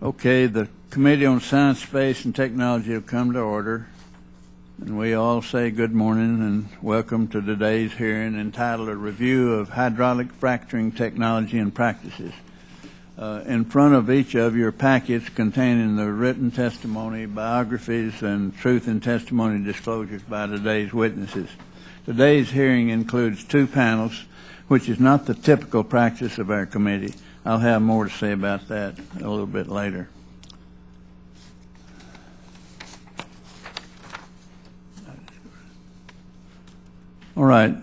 Okay, the Committee on Science, Space, and Technology will come to order. And we all say good morning and welcome to today's hearing entitled A Review of Hydraulic Fracturing Technology and Practices. In front of each of your packets containing the written testimony, biographies, and truth and testimony disclosures by today's witnesses. Today's hearing includes two panels, which is not the typical practice of our committee. I'll have more to say about that a little bit later. All right,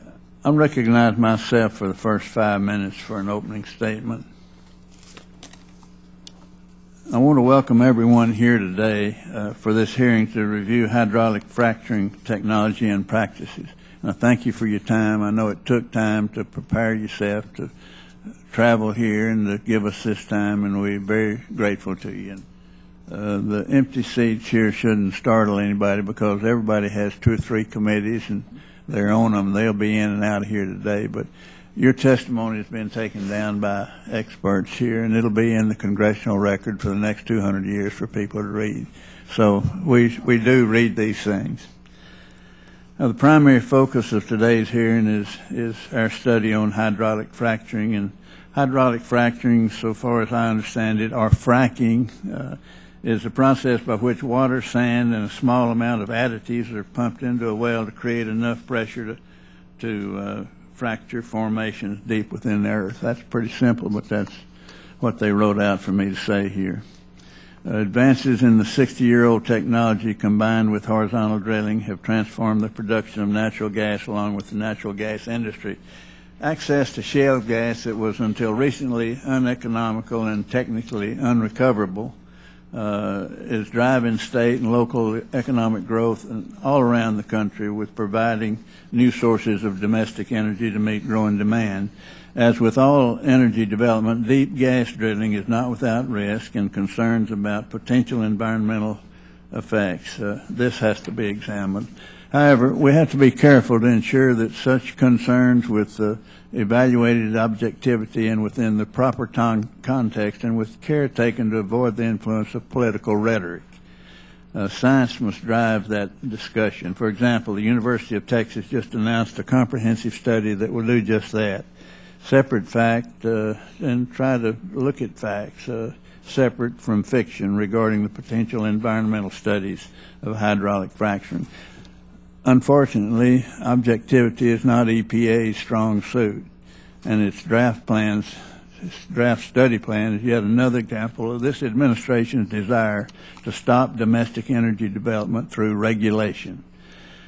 I recognize myself for the first 5 minutes for an opening statement. I want to welcome everyone here today for this hearing to review hydraulic fracturing technology and practices. And I thank you for your time. I know it took time to prepare yourself to travel here and to give us this time, and we're very grateful to you. The empty seats here shouldn't startle anybody because everybody has 2 or 3 committees and they're on them. They'll be in and out of here today, but your testimony has been taken down by experts here, and it'll be in the congressional record for the next 200 years for people to read. So we do read these things. Now, the primary focus of today's hearing is our study on hydraulic fracturing. And hydraulic fracturing, so far as I understand it, or fracking, is a process by which water, sand, and a small amount of additives are pumped into a well to create enough pressure to fracture formations deep within the earth. That's pretty simple, but that's what they wrote out for me to say here. Advances in the 60-year-old technology combined with horizontal drilling have transformed the production of natural gas along with the natural gas industry. Access to shale gas that was until recently uneconomical and technically unrecoverable is driving state and local economic growth all around the country with providing new sources of domestic energy to meet growing demand. As with all energy development, deep gas drilling is not without risk and concerns about potential environmental effects. This has to be examined. However, we have to be careful to ensure that such concerns with evaluated objectivity and within the proper context and with care taken to avoid the influence of political rhetoric. Science must drive that discussion. For example, the University of Texas just announced a comprehensive study that will do just that. Separate fact and try to look at facts separate from fiction regarding the potential environmental studies of hydraulic fracturing. Unfortunately, objectivity is not EPA's strong suit, and its draft study plan is yet another example of this administration's desire to stop domestic energy development through regulation.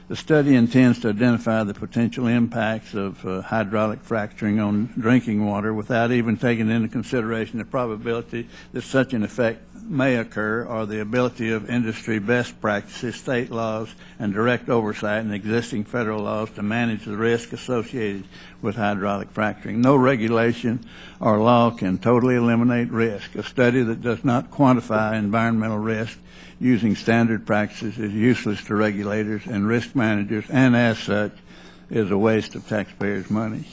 The study intends to identify the potential impacts of hydraulic fracturing on drinking water without even taking into consideration the probability that such an effect may occur or the ability of industry best practices, state laws, and direct oversight in existing federal laws to manage the risk associated with hydraulic fracturing. No regulation or law can totally eliminate risk. A study that does not quantify environmental risk using standard practices is useless to regulators and risk managers, and as such is a waste of taxpayers' money.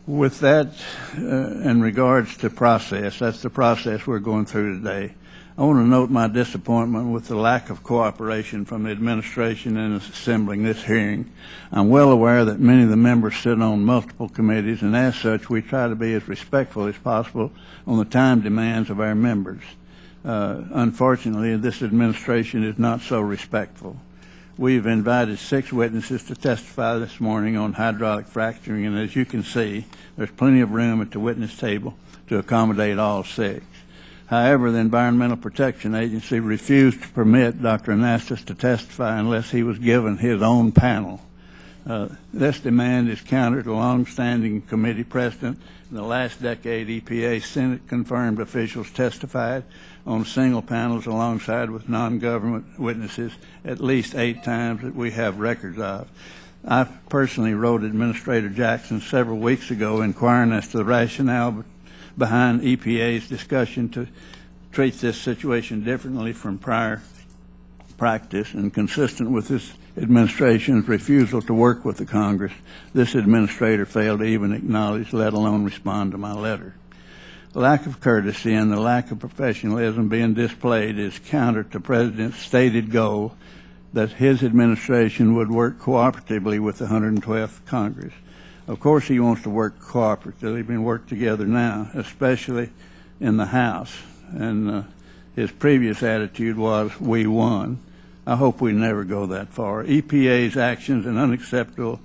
With that, in regards to process, that's the process we're going through today. I want to note my disappointment with the lack of cooperation from the administration in assembling this hearing. I'm well aware that many of the members sit on multiple committees, and as such we try to be as respectful as possible on the time demands of our members. Unfortunately, this administration is not so respectful. We've invited 6 witnesses to testify this morning on hydraulic fracturing, and as you can see, there's plenty of room at the witness table to accommodate all 6. However, the Environmental Protection Agency refused to permit Dr. Anastas to testify unless he was given his own panel. This demand is counter to long-standing committee precedent. In the last decade, EPA Senate-confirmed officials testified on single panels alongside with non-government witnesses at least 8 times that we have records of. I personally wrote Administrator Jackson several weeks ago inquiring as to the rationale behind EPA's discussion to treat this situation differently from prior practice and consistent with this administration's refusal to work with the Congress. This administrator failed to even acknowledge, let alone respond to my letter. The lack of courtesy and the lack of professionalism being displayed is counter to the President's stated goal that his administration would work cooperatively with the 112th Congress. Of course, he wants to work cooperatively and work together now, especially in the House. And his previous attitude was, we won. I hope we never go that far. EPA's actions are unacceptable,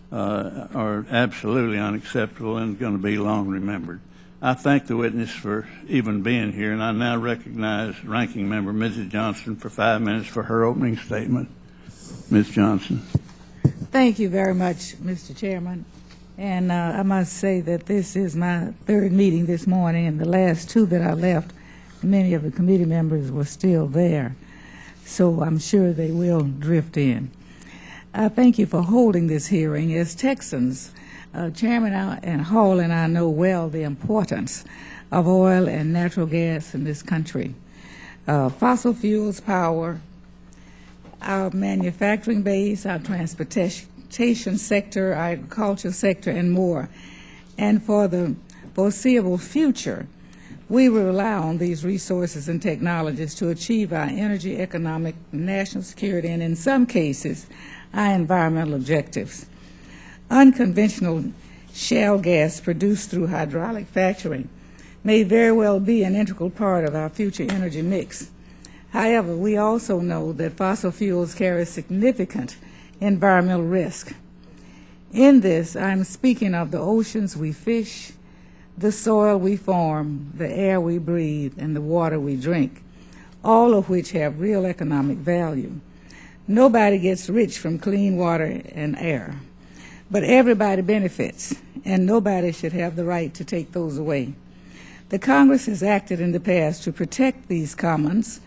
are absolutely unacceptable and going to be long remembered. I thank the witness for even being here, and I now recognize Ranking Member Mrs. Johnson for 5 minutes for her opening statement. Ms. Johnson. Thank you very much, Mr. Chairman. And I must say that this is my third meeting this morning, and the last two that I left, many of the committee members were still there. So I'm sure they will drift in. I thank you for holding this hearing. As Texans, Chairman and Hall and I know well the importance of oil and natural gas in this country. Fossil fuels power our manufacturing base, our transportation sector, our agriculture sector, and more. And for the foreseeable future, we will rely on these resources and technologies to achieve our energy, economic, national security, and in some cases, our environmental objectives. Unconventional shale gas produced through hydraulic fracturing may very well be an integral part of our future energy mix. However, we also know that fossil fuels carry significant environmental risk. In this, I'm speaking of the oceans we fish, the soil we farm, the air we breathe, and the water we drink, all of which have real economic value. Nobody gets rich from clean water and air, but everybody benefits, and nobody should have the right to take those away. The Congress has acted in the past to protect these commons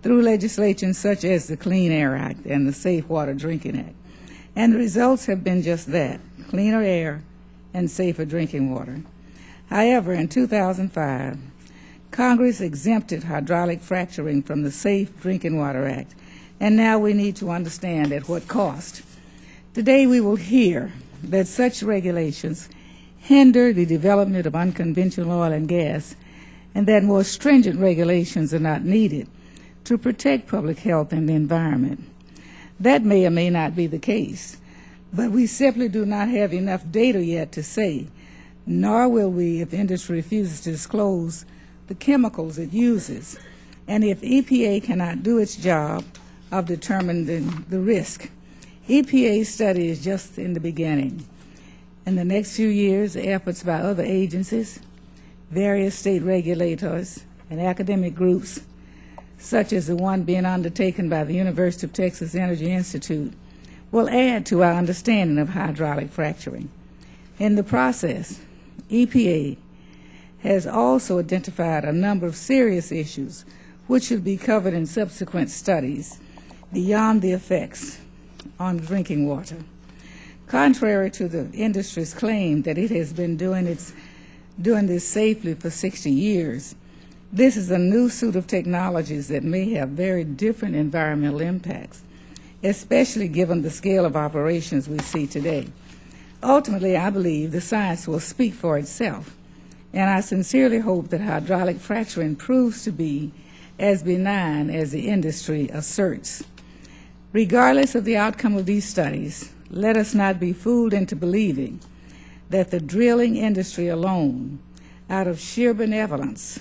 through legislation such as the Clean Air Act and the Safe Water Drinking Act, and the results have been just that, cleaner air and safer drinking water. However, in 2005, Congress exempted hydraulic fracturing from the Safe Drinking Water Act, and now we need to understand at what cost. Today we will hear that such regulations hinder the development of unconventional oil and gas, and that more stringent regulations are not needed to protect public health and the environment. That may or may not be the case, but we simply do not have enough data yet to say, nor will we if industry refuses to disclose the chemicals it uses, and if EPA cannot do its job of determining the risk. EPA's study is just in the beginning. In the next few years, efforts by other agencies, various state regulators, and academic groups, such as the one being undertaken by the University of Texas Energy Institute, will add to our understanding of hydraulic fracturing. In the process, EPA has also identified a number of serious issues which should be covered in subsequent studies beyond the effects on drinking water. Contrary to the industry's claim that it has been doing this safely for 60 years, this is a new suite of technologies that may have very different environmental impacts, especially given the scale of operations we see today. Ultimately, I believe the science will speak for itself, and I sincerely hope that hydraulic fracturing proves to be as benign as the industry asserts. Regardless of the outcome of these studies, let us not be fooled into believing that the drilling industry alone, out of sheer benevolence,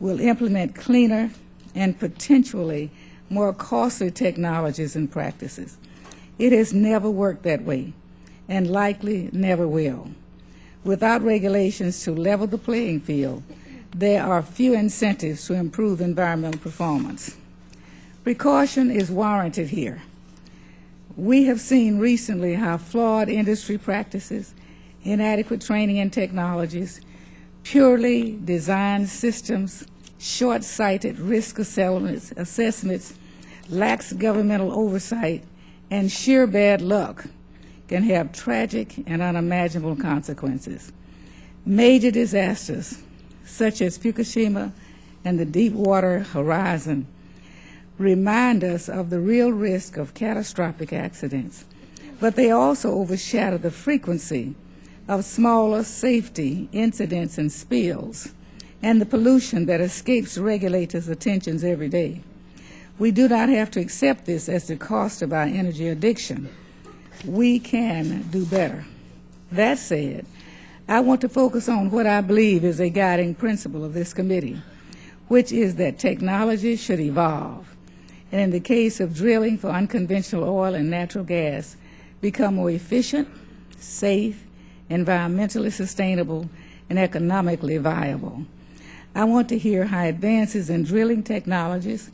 will implement cleaner and potentially more costly technologies and practices. It has never worked that way, and likely never will. Without regulations to level the playing field, there are few incentives to improve environmental performance. Precaution is warranted here. We have seen recently how flawed industry practices, inadequate training and technologies, purely designed systems, short-sighted risk assessments, lax governmental oversight, and sheer bad luck can have tragic and unimaginable consequences. Major disasters, such as Fukushima and the Deepwater Horizon, remind us of the real risk of catastrophic accidents, but they also overshadow the frequency of smaller safety incidents and spills and the pollution that escapes regulators' attentions every day. We do not have to accept this as the cost of our energy addiction. We can do better. That said, I want to focus on what I believe is a guiding principle of this committee, which is that technology should evolve, and in the case of drilling for unconventional oil and natural gas, become more efficient, safe, environmentally sustainable, and economically viable. I want to hear how advances in drilling technologies,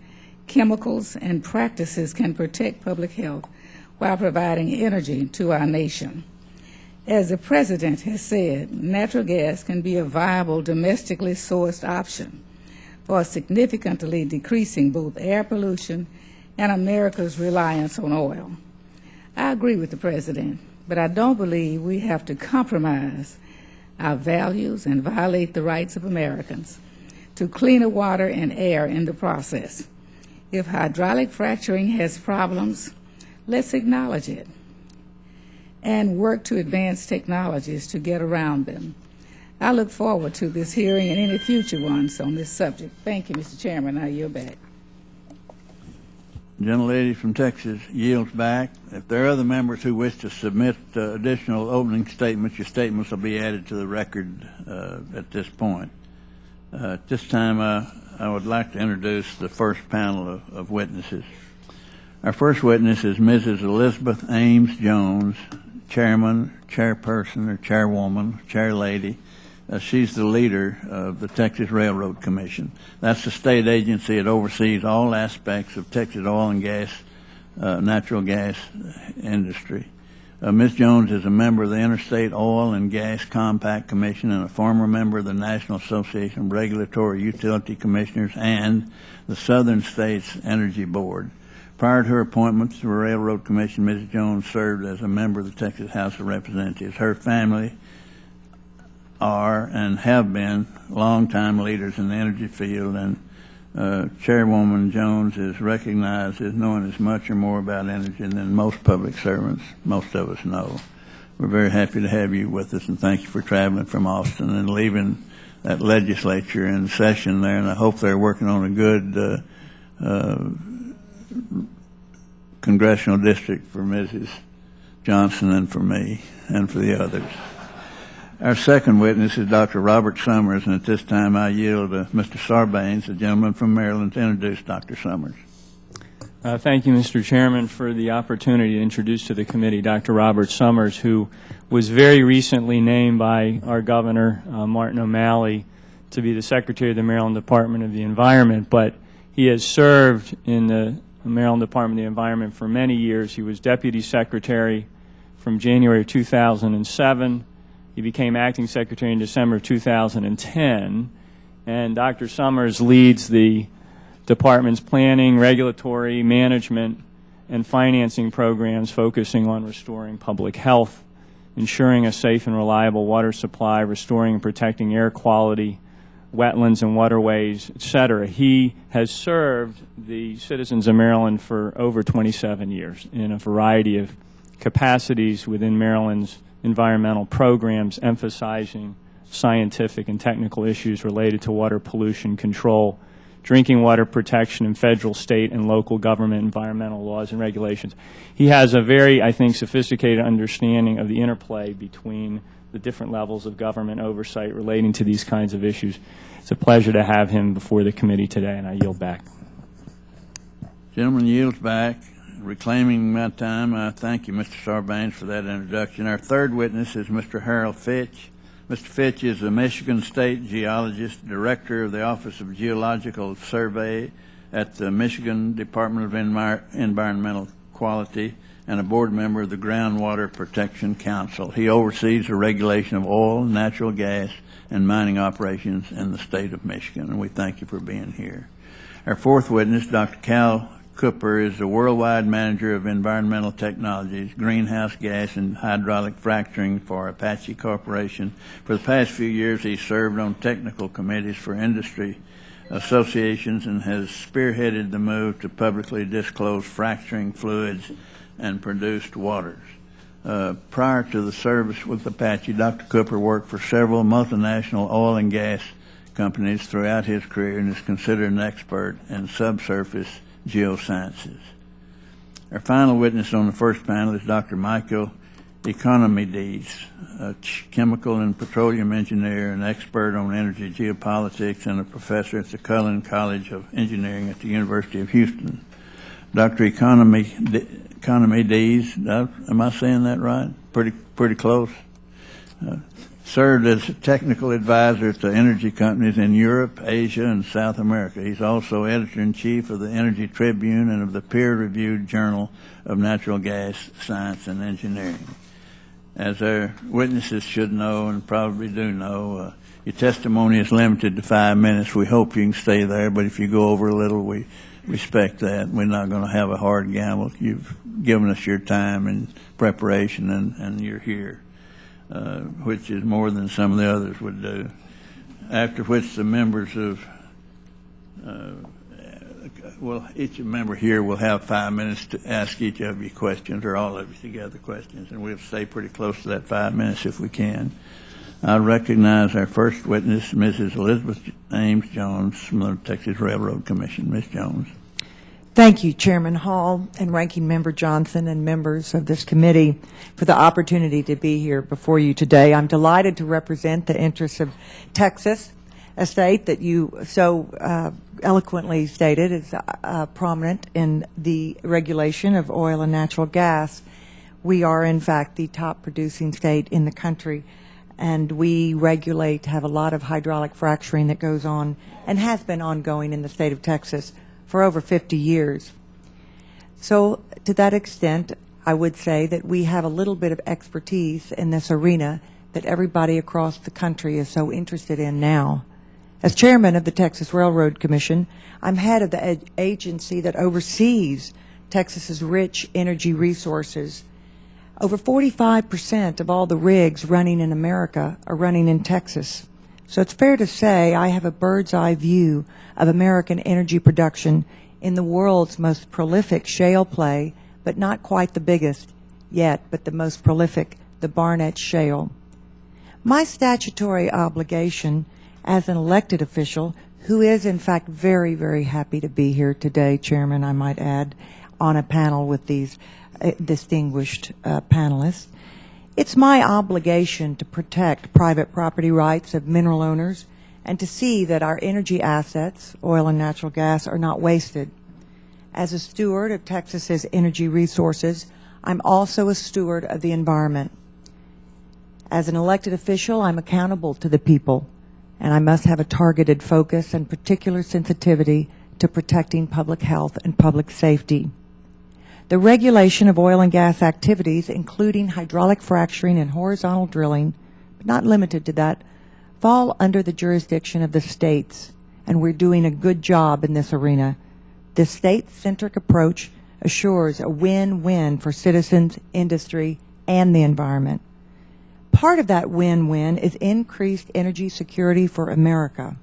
chemicals, and practices can protect public health while providing energy to our nation. As the President has said, natural gas can be a viable domestically sourced option for significantly decreasing both air pollution and America's reliance on oil. I agree with the President, but I don't believe we have to compromise our values and violate the rights of Americans to cleaner water and air in the process. If hydraulic fracturing has problems, let's acknowledge it and work to advance technologies to get around them. I look forward to this hearing and any future ones on this subject. Thank you, Mr. Chairman. I yield back. Gentlelady from Texas yields back. If there are other members who wish to submit additional opening statements, your statements will be added to the record at this point. At this time, I would like to introduce the first panel of witnesses. Our first witness is Mrs. Elizabeth Ames Jones, chairman, chairperson, or chairwoman, chairlady. She's the leader of the Texas Railroad Commission. That's the state agency that oversees all aspects of Texas oil and gas, natural gas industry. Ms. Jones is a member of the Interstate Oil and Gas Compact Commission and a former member of the National Association of Regulatory Utility Commissioners and the Southern States Energy Board. Prior to her appointment to the Railroad Commission, Ms. Jones served as a member of the Texas House of Representatives. Her family are and have been longtime leaders in the energy field, and Chairwoman Jones is recognized as knowing as much or more about energy than most public servants, most of us know. We're very happy to have you with us, and thank you for traveling from Austin and leaving that legislature in session there, and I hope they're working on a good congressional district for Mrs. Johnson and for me and for the others. Our second witness is Dr. Robert Summers, and at this time I yield to Mr. Sarbanes, a gentleman from Maryland, to introduce Dr. Summers. Thank you, Mr. Chairman, for the opportunity to introduce to the committee Dr. Robert Summers, who was very recently named by our Governor, Martin O'Malley, to be the Secretary of the Maryland Department of the Environment, but he has served in the Maryland Department of the Environment for many years. He was Deputy Secretary from January of 2007. He became Acting Secretary in December of 2010. And Dr. Summers leads the Department's planning, regulatory, management, and financing programs focusing on restoring public health, ensuring a safe and reliable water supply, restoring and protecting air quality, wetlands and waterways, et cetera. He has served the citizens of Maryland for over 27 years in a variety of capacities within Maryland's environmental programs, emphasizing scientific and technical issues related to water pollution control, drinking water protection, and federal, state, and local government environmental laws and regulations. He has a very, I think, sophisticated understanding of the interplay between the different levels of government oversight relating to these kinds of issues. It's a pleasure to have him before the committee today, and I yield back. Gentleman yields back. Reclaiming my time, I thank you, Mr. Sarbanes, for that introduction. Our third witness is Mr. Harold Fitch. Mr. Fitch is a Michigan State Geologist, Director of the Office of Geological Survey at the Michigan Department of Environmental Quality, and a board member of the Groundwater Protection Council. He oversees the regulation of oil, natural gas, and mining operations in the state of Michigan, and we thank you for being here. Our fourth witness, Dr. Cal Cooper, is the Worldwide Manager of Environmental Technologies, Greenhouse Gas, and Hydraulic Fracturing for Apache Corporation. For the past few years, he served on technical committees for industry associations and has spearheaded the move to publicly disclose fracturing fluids and produced waters. Prior to the service with Apache, Dr. Cooper worked for several multinational oil and gas companies throughout his career and is considered an expert in subsurface geosciences. Our final witness on the first panel is Dr. Michael Economides, a chemical and petroleum engineer, an expert on energy geopolitics, and a professor at the Cullen College of Engineering at the University of Houston. Dr. Economides, am I saying that right? Pretty close. Served as a technical advisor to energy companies in Europe, Asia, and South America. He's also editor-in-chief of the Energy Tribune and of the peer-reviewed Journal of Natural Gas Science and Engineering. As our witnesses should know and probably do know, your testimony is limited to 5 minutes. We hope you can stay there, but if you go over a little, we respect that. We're not going to have a hard gamble. You've given us your time and preparation, and you're here. Which is more than some of the others would do. After which the members of, each member here will have 5 minutes to ask each of you questions, or all of you together questions, and we'll stay pretty close to that 5 minutes if we can. I recognize our first witness, Mrs. Elizabeth Ames Jones from the Texas Railroad Commission. Ms. Jones. Thank you, Chairman Hall and Ranking Member Johnson and members of this committee for the opportunity to be here before you today. I'm delighted to represent the interests of Texas, a state that you so eloquently stated is prominent in the regulation of oil and natural gas. We are, in fact, the top producing state in the country, and we regulate, have a lot of hydraulic fracturing that goes on and has been ongoing in the state of Texas for over 50 years. So to that extent, I would say that we have a little bit of expertise in this arena that everybody across the country is so interested in now. As chairman of the Texas Railroad Commission, I'm head of the agency that oversees Texas's rich energy resources. Over 45% of all the rigs running in America are running in Texas. So it's fair to say I have a bird's eye view of American energy production in the world's most prolific shale play, but not quite the biggest yet, but the most prolific, the Barnett Shale. My statutory obligation as an elected official, who is in fact very, very happy to be here today, Chairman, I might add, on a panel with these distinguished panelists, it's my obligation to protect private property rights of mineral owners and to see that our energy assets, oil and natural gas, are not wasted. As a steward of Texas's energy resources, I'm also a steward of the environment. As an elected official, I'm accountable to the people, and I must have a targeted focus and particular sensitivity to protecting public health and public safety. The regulation of oil and gas activities, including hydraulic fracturing and horizontal drilling, but not limited to that, fall under the jurisdiction of the states, and we're doing a good job in this arena. This state-centric approach assures a win-win for citizens, industry, and the environment. Part of that win-win is increased energy security for America.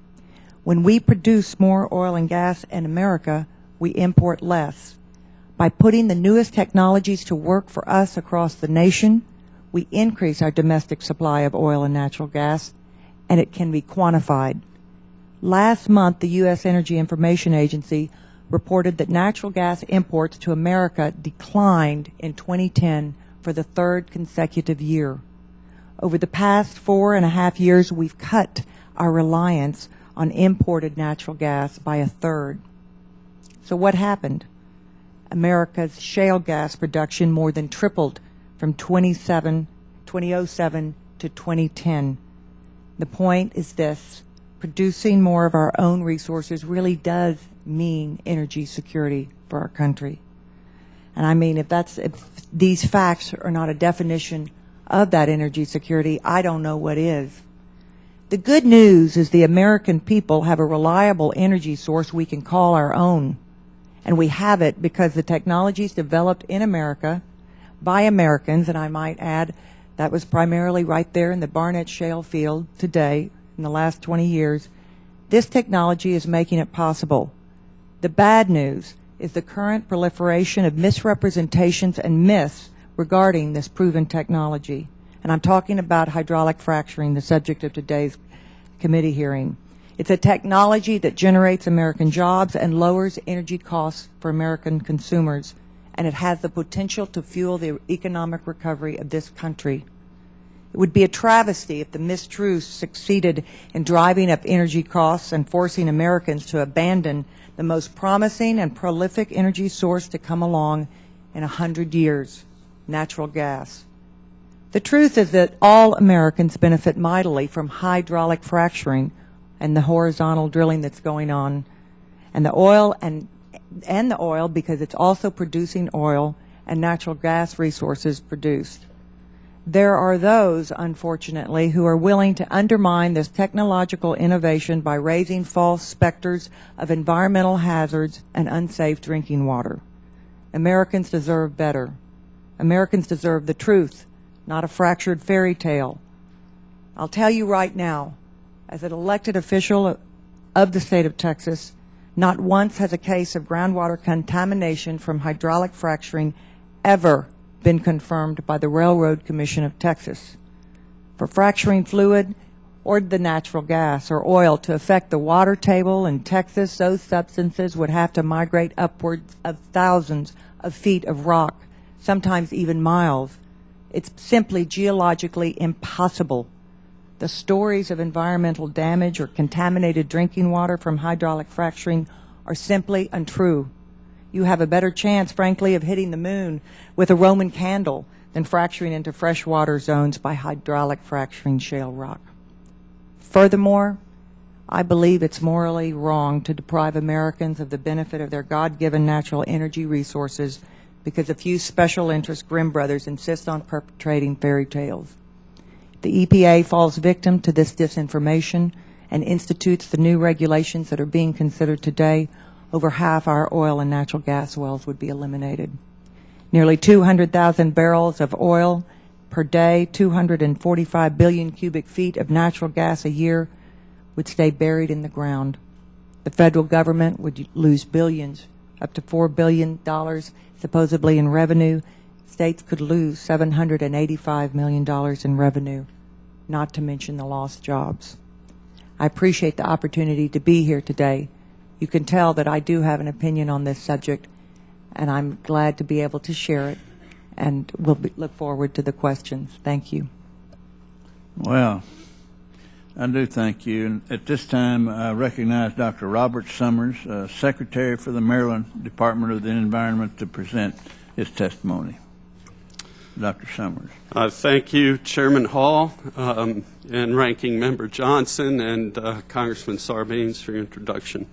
When we produce more oil and gas in America, we import less. By putting the newest technologies to work for us across the nation, we increase our domestic supply of oil and natural gas, and it can be quantified. Last month, the U.S. Energy Information Agency reported that natural gas imports to America declined in 2010 for the third consecutive year. Over the past 4.5 years, we've cut our reliance on imported natural gas by a third. So what happened? America's shale gas production more than tripled from 2007 to 2010. The point is this: producing more of our own resources really does mean energy security for our country. And I mean, if these facts are not a definition of that energy security, I don't know what is. The good news is the American people have a reliable energy source we can call our own. And we have it because the technologies developed in America by Americans, and I might add that was primarily right there in the Barnett Shale field today in the last 20 years. This technology is making it possible. The bad news is the current proliferation of misrepresentations and myths regarding this proven technology. And I'm talking about hydraulic fracturing, the subject of today's committee hearing. It's a technology that generates American jobs and lowers energy costs for American consumers, and it has the potential to fuel the economic recovery of this country. It would be a travesty if the mistruths succeeded in driving up energy costs and forcing Americans to abandon the most promising and prolific energy source to come along in 100 years, natural gas. The truth is that all Americans benefit mightily from hydraulic fracturing and the horizontal drilling that's going on, and the oil because it's also producing oil and natural gas resources produced. There are those, unfortunately, who are willing to undermine this technological innovation by raising false specters of environmental hazards and unsafe drinking water. Americans deserve better. Americans deserve the truth, not a fractured fairy tale. I'll tell you right now, as an elected official of the state of Texas, not once has a case of groundwater contamination from hydraulic fracturing ever been confirmed by the Railroad Commission of Texas. For fracturing fluid or the natural gas or oil to affect the water table in Texas, those substances would have to migrate upwards of thousands of feet of rock, sometimes even miles. It's simply geologically impossible. The stories of environmental damage or contaminated drinking water from hydraulic fracturing are simply untrue. You have a better chance, frankly, of hitting the moon with a Roman candle than fracturing into freshwater zones by hydraulic fracturing shale rock. Furthermore, I believe it's morally wrong to deprive Americans of the benefit of their God-given natural energy resources because a few special interest Grimm brothers insist on perpetrating fairy tales. The EPA falls victim to this disinformation and institutes the new regulations that are being considered today. Over half our oil and natural gas wells would be eliminated. Nearly 200,000 barrels of oil per day, 245 billion cubic feet of natural gas a year would stay buried in the ground. The federal government would lose billions, up to $4 billion supposedly in revenue. States could lose $785 million in revenue, not to mention the lost jobs. I appreciate the opportunity to be here today. You can tell that I do have an opinion on this subject, and I'm glad to be able to share it, and we'll look forward to the questions. Thank you. Well, I do thank you. And at this time, I recognize Dr. Robert Summers, Secretary for the Maryland Department of the Environment, to present his testimony. Dr. Summers. Thank you, Chairman Hall, and Ranking Member Johnson, and Congressman Sarbanes for your introduction,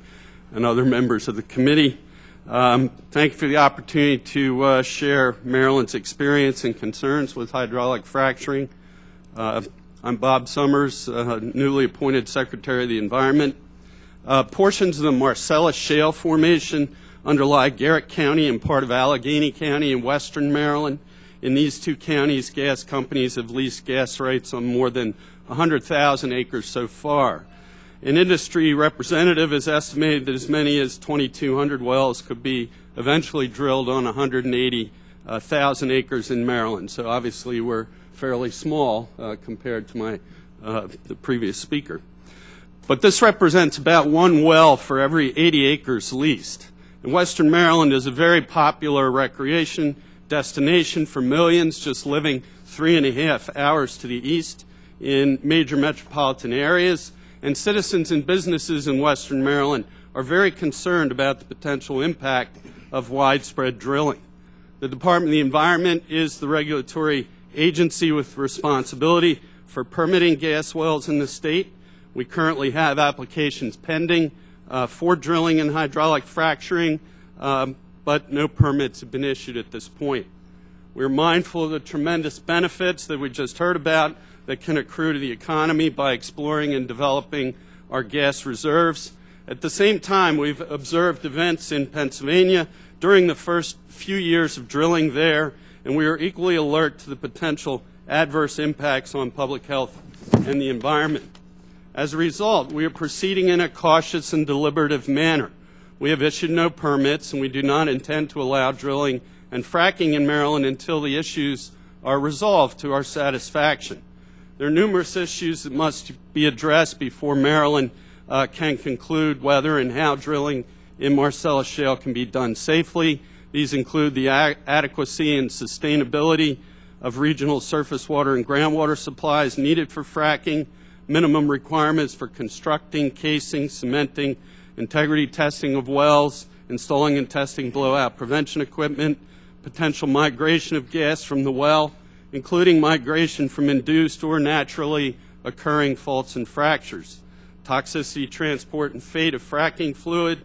and other members of the committee. Thank you for the opportunity to share Maryland's experience and concerns with hydraulic fracturing. I'm Bob Summers, newly appointed Secretary of the Environment. Portions of the Marcellus Shale Formation underlie Garrett County and part of Allegheny County in western Maryland. In these two counties, gas companies have leased gas rights on more than 100,000 acres so far. An industry representative has estimated that as many as 2,200 wells could be eventually drilled on 180,000 acres in Maryland. So obviously we're fairly small compared to the previous speaker. But this represents about one well for every 80 acres leased. And western Maryland is a very popular recreation destination for millions just living 3.5 hours to the east in major metropolitan areas. And citizens and businesses in western Maryland are very concerned about the potential impact of widespread drilling. The Department of the Environment is the regulatory agency with responsibility for permitting gas wells in the state. We currently have applications pending for drilling and hydraulic fracturing, but no permits have been issued at this point. We're mindful of the tremendous benefits that we just heard about that can accrue to the economy by exploring and developing our gas reserves. At the same time, we've observed events in Pennsylvania during the first few years of drilling there, and we are equally alert to the potential adverse impacts on public health and the environment. As a result, we are proceeding in a cautious and deliberative manner. We have issued no permits, and we do not intend to allow drilling and fracking in Maryland until the issues are resolved to our satisfaction. There are numerous issues that must be addressed before Maryland can conclude whether and how drilling in Marcellus Shale can be done safely. These include the adequacy and sustainability of regional surface water and groundwater supplies needed for fracking, minimum requirements for constructing, casing, cementing, integrity testing of wells, installing and testing blowout prevention equipment, potential migration of gas from the well, including migration from induced or naturally occurring faults and fractures, toxicity, transport, and fate of fracking fluid,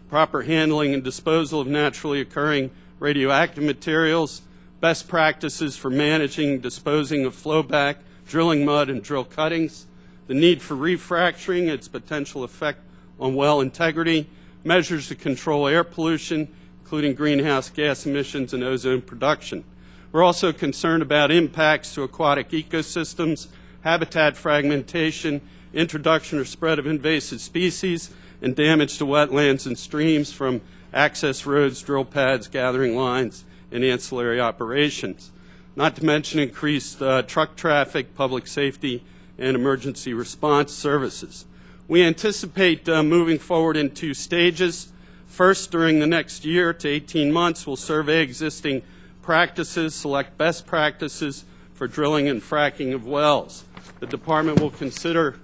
proper handling and disposal of naturally occurring radioactive materials, best practices for managing and disposing of flowback, drilling mud, and drill cuttings, the need for refracturing, its potential effect on well integrity, measures to control air pollution, including greenhouse gas emissions and ozone production. We're also concerned about impacts to aquatic ecosystems, habitat fragmentation, introduction or spread of invasive species, and damage to wetlands and streams from access roads, drill pads, gathering lines, and ancillary operations. Not to mention increased truck traffic, public safety, and emergency response services. We anticipate moving forward in 2 stages. First, during the next year to 18 months, we'll survey existing practices, select best practices for drilling and fracking of wells. The department will consider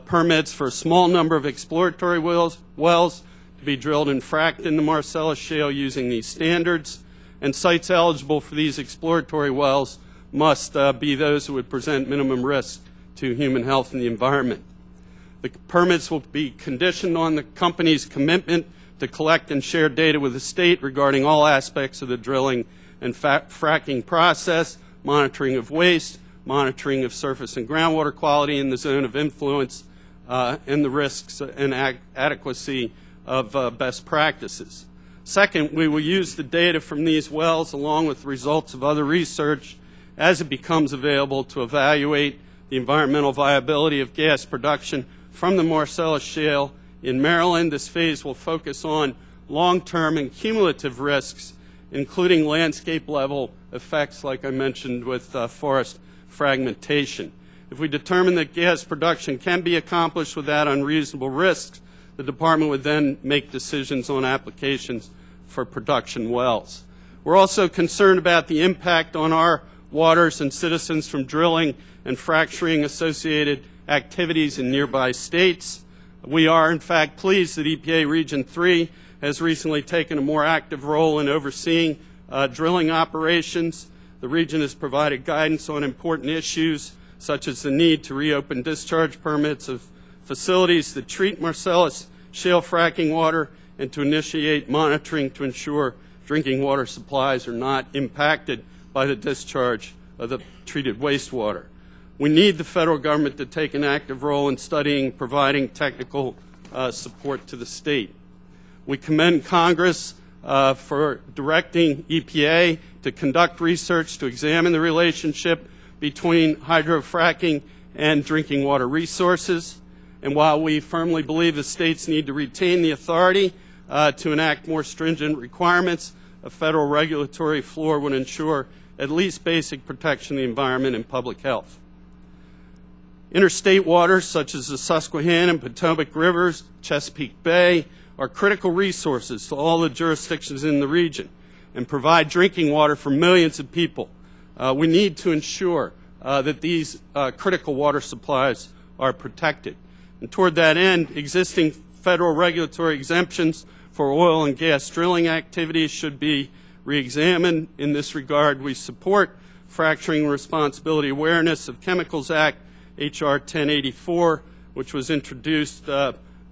permits for a small number of exploratory wells to be drilled and fracked in the Marcellus Shale using these standards, and sites eligible for these exploratory wells must be those who would present minimum risk to human health and the environment. The permits will be conditioned on the company's commitment to collect and share data with the state regarding all aspects of the drilling and fracking process, monitoring of waste, monitoring of surface and groundwater quality in the zone of influence, and the risks and adequacy of best practices. Second, we will use the data from these wells along with results of other research as it becomes available to evaluate the environmental viability of gas production from the Marcellus Shale in Maryland. This phase will focus on long-term and cumulative risks, including landscape level effects like I mentioned with forest fragmentation. If we determine that gas production can be accomplished without unreasonable risks, the department would then make decisions on applications for production wells. We're also concerned about the impact on our waters and citizens from drilling and fracturing associated activities in nearby states. We are, in fact, pleased that EPA Region 3 has recently taken a more active role in overseeing drilling operations. The region has provided guidance on important issues such as the need to reopen discharge permits of facilities that treat Marcellus Shale fracking water and to initiate monitoring to ensure drinking water supplies are not impacted by the discharge of the treated wastewater. We need the federal government to take an active role in studying and providing technical support to the state. We commend Congress for directing EPA to conduct research to examine the relationship between hydrofracking and drinking water resources. And while we firmly believe the states need to retain the authority to enact more stringent requirements, a federal regulatory floor would ensure at least basic protection of the environment and public health. Interstate waters such as the Susquehanna and Potomac rivers, Chesapeake Bay, are critical resources to all the jurisdictions in the region and provide drinking water for millions of people. We need to ensure that these critical water supplies are protected. And toward that end, existing federal regulatory exemptions for oil and gas drilling activities should be reexamined. In this regard, we support Fracturing Responsibility Awareness of Chemicals Act, H.R. 1084, which was introduced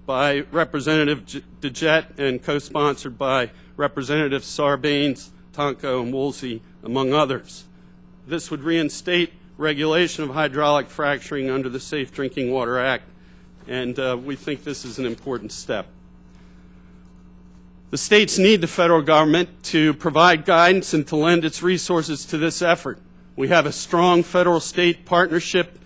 by Representative DeJette and co-sponsored by Representatives Sarbanes, Tonko, and Woolsey, among others. This would reinstate regulation of hydraulic fracturing under the Safe Drinking Water Act, and we think this is an important step. The states need the federal government to provide guidance and to lend its resources to this effort. We have a strong federal-state partnership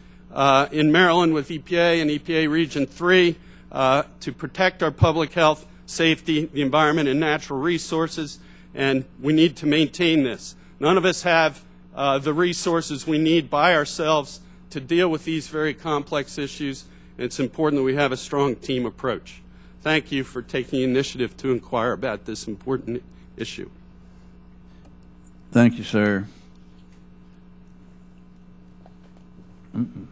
in Maryland with EPA and EPA Region 3 to protect our public health, safety, the environment, and natural resources, and we need to maintain this. None of us have the resources we need by ourselves to deal with these very complex issues, It's important that we have a strong team approach. Thank you for taking the initiative to inquire about this important issue. Thank you, sir. And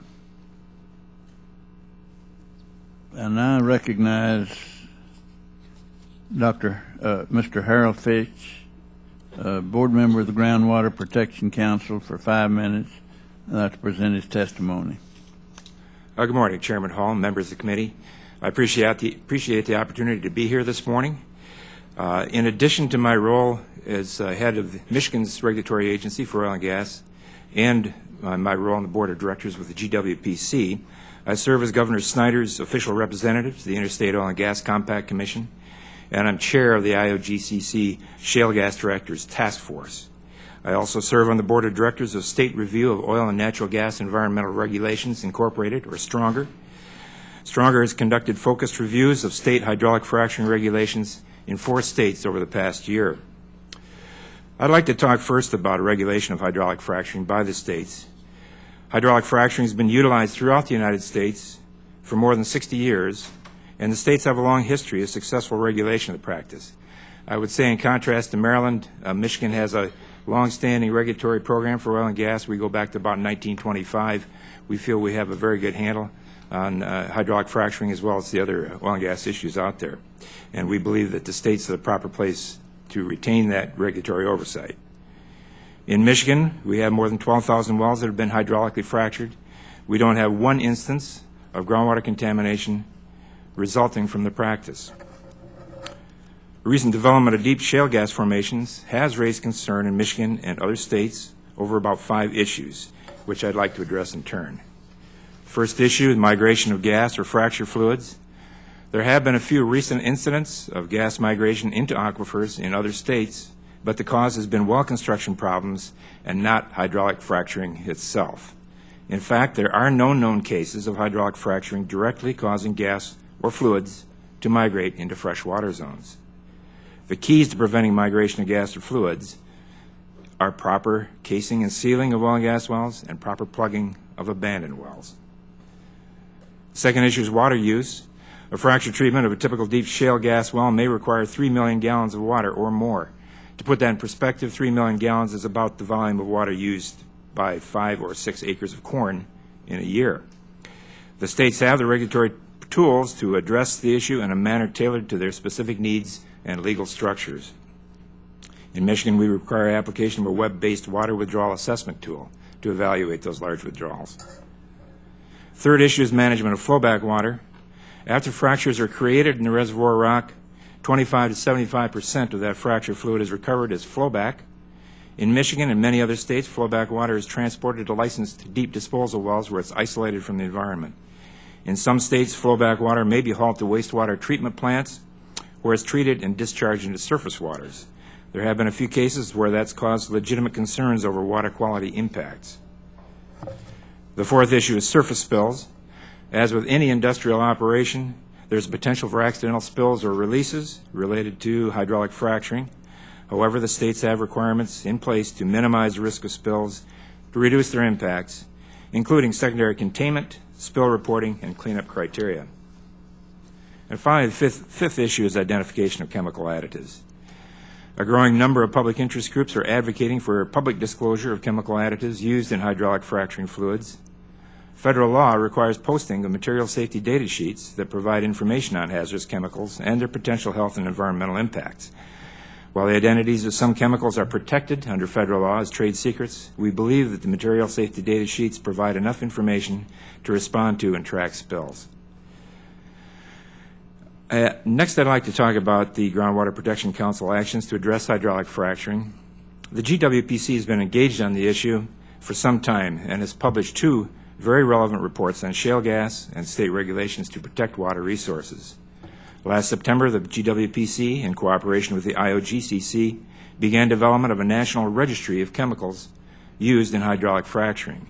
I recognize Mr. Harold Fitch, board member of the Groundwater Protection Council, for 5 minutes to present his testimony. Good morning, Chairman Hall, members of the committee. I appreciate the opportunity to be here this morning. In addition to my role as head of Michigan's regulatory agency for oil and gas and my role on the board of directors with the GWPC, I serve as Governor Snyder's official representative to the Interstate Oil and Gas Compact Commission, and I'm chair of the IOGCC Shale Gas Directors Task Force. I also serve on the board of directors of State Review of Oil and Natural Gas Environmental Regulations, Incorporated, or Stronger. Stronger has conducted focused reviews of state hydraulic fracturing regulations in 4 states over the past year. I'd like to talk first about a regulation of hydraulic fracturing by the states. Hydraulic fracturing has been utilized throughout the United States for more than 60 years, and the states have a long history of successful regulation of the practice. I would say, in contrast to Maryland, Michigan has a long-standing regulatory program for oil and gas. We go back to about 1925. We feel we have a very good handle on hydraulic fracturing as well as the other oil and gas issues out there. And we believe that the states are the proper place to retain that regulatory oversight. In Michigan, we have more than 12,000 wells that have been hydraulically fractured. We don't have one instance of groundwater contamination resulting from the practice. Recent development of deep shale gas formations has raised concern in Michigan and other states over about 5 issues, which I'd like to address in turn. First issue, the migration of gas or fracture fluids. There have been a few recent incidents of gas migration into aquifers in other states, but the cause has been well construction problems and not hydraulic fracturing itself. In fact, there are no known cases of hydraulic fracturing directly causing gas or fluids to migrate into freshwater zones. The keys to preventing migration of gas or fluids are proper casing and sealing of oil and gas wells and proper plugging of abandoned wells. Second issue is water use. A fracture treatment of a typical deep shale gas well may require 3 million gallons of water or more. To put that in perspective, 3 million gallons is about the volume of water used by 5 or 6 acres of corn in a year. The states have the regulatory tools to address the issue in a manner tailored to their specific needs and legal structures. In Michigan, we require application of a web-based water withdrawal assessment tool to evaluate those large withdrawals. Third issue is management of flowback water. After fractures are created in the reservoir rock, 25 to 75% of that fracture fluid is recovered as flowback. In Michigan and many other states, flowback water is transported to licensed deep disposal wells where it's isolated from the environment. In some states, flowback water may be hauled to wastewater treatment plants where it's treated and discharged into surface waters. There have been a few cases where that's caused legitimate concerns over water quality impacts. The fourth issue is surface spills. As with any industrial operation, there's potential for accidental spills or releases related to hydraulic fracturing. However, the states have requirements in place to minimize the risk of spills to reduce their impacts, including secondary containment, spill reporting, and cleanup criteria. And finally, the fifth issue is identification of chemical additives. A growing number of public interest groups are advocating for public disclosure of chemical additives used in hydraulic fracturing fluids. Federal law requires posting of material safety data sheets that provide information on hazardous chemicals and their potential health and environmental impacts. While the identities of some chemicals are protected under federal law as trade secrets, we believe that the material safety data sheets provide enough information to respond to and track spills. Next, I'd like to talk about the Groundwater Protection Council actions to address hydraulic fracturing. The GWPC has been engaged on the issue for some time and has published 2 very relevant reports on shale gas and state regulations to protect water resources. Last September, the GWPC, in cooperation with the IOGCC, began development of a national registry of chemicals used in hydraulic fracturing.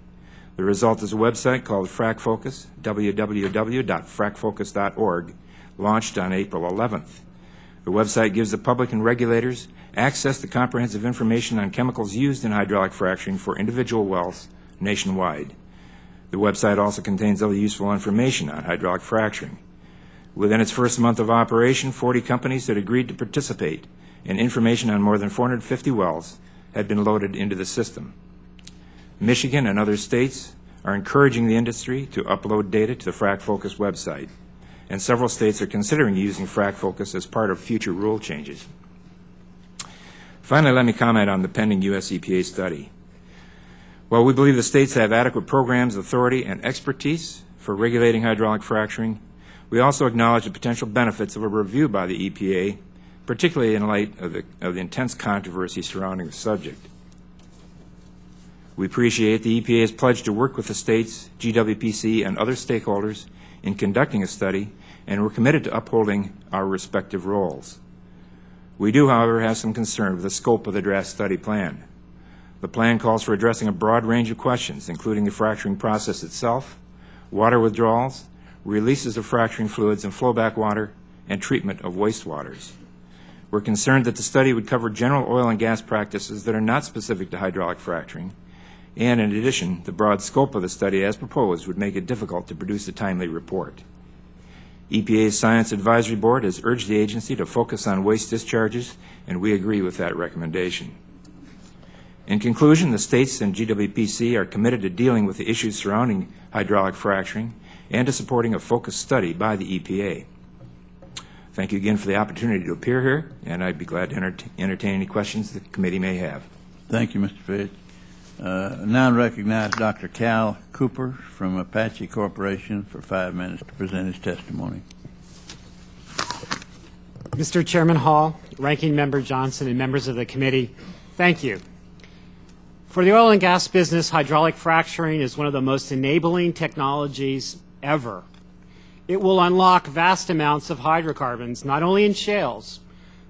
The result is a website called FracFocus, www.fracfocus.org, launched on April 11th. The website gives the public and regulators access to comprehensive information on chemicals used in hydraulic fracturing for individual wells nationwide. The website also contains other useful information on hydraulic fracturing. Within its first month of operation, 40 companies had agreed to participate, and information on more than 450 wells had been loaded into the system. Michigan and other states are encouraging the industry to upload data to the FracFocus website, and several states are considering using FracFocus as part of future rule changes. Finally, let me comment on the pending U.S. EPA study. While we believe the states have adequate programs, authority, and expertise for regulating hydraulic fracturing, we also acknowledge the potential benefits of a review by the EPA, particularly in light of the intense controversy surrounding the subject. We appreciate the EPA's pledge to work with the states, GWPC, and other stakeholders in conducting a study, and we're committed to upholding our respective roles. We do, however, have some concern with the scope of the draft study plan. The plan calls for addressing a broad range of questions, including the fracturing process itself, water withdrawals, releases of fracturing fluids and flowback water, and treatment of wastewaters. We're concerned that the study would cover general oil and gas practices that are not specific to hydraulic fracturing, and in addition, the broad scope of the study as proposed would make it difficult to produce a timely report. EPA's Science Advisory Board has urged the agency to focus on waste discharges, and we agree with that recommendation. In conclusion, the states and GWPC are committed to dealing with the issues surrounding hydraulic fracturing and to supporting a focused study by the EPA. Thank you again for the opportunity to appear here, and I'd be glad to entertain any questions the committee may have. Thank you, Mr. Fitch. Now I recognize Dr. Cal Cooper from Apache Corporation for 5 minutes to present his testimony. Mr. Chairman Hall, Ranking Member Johnson, and members of the committee, thank you. For the oil and gas business, hydraulic fracturing is one of the most enabling technologies ever. It will unlock vast amounts of hydrocarbons, not only in shales,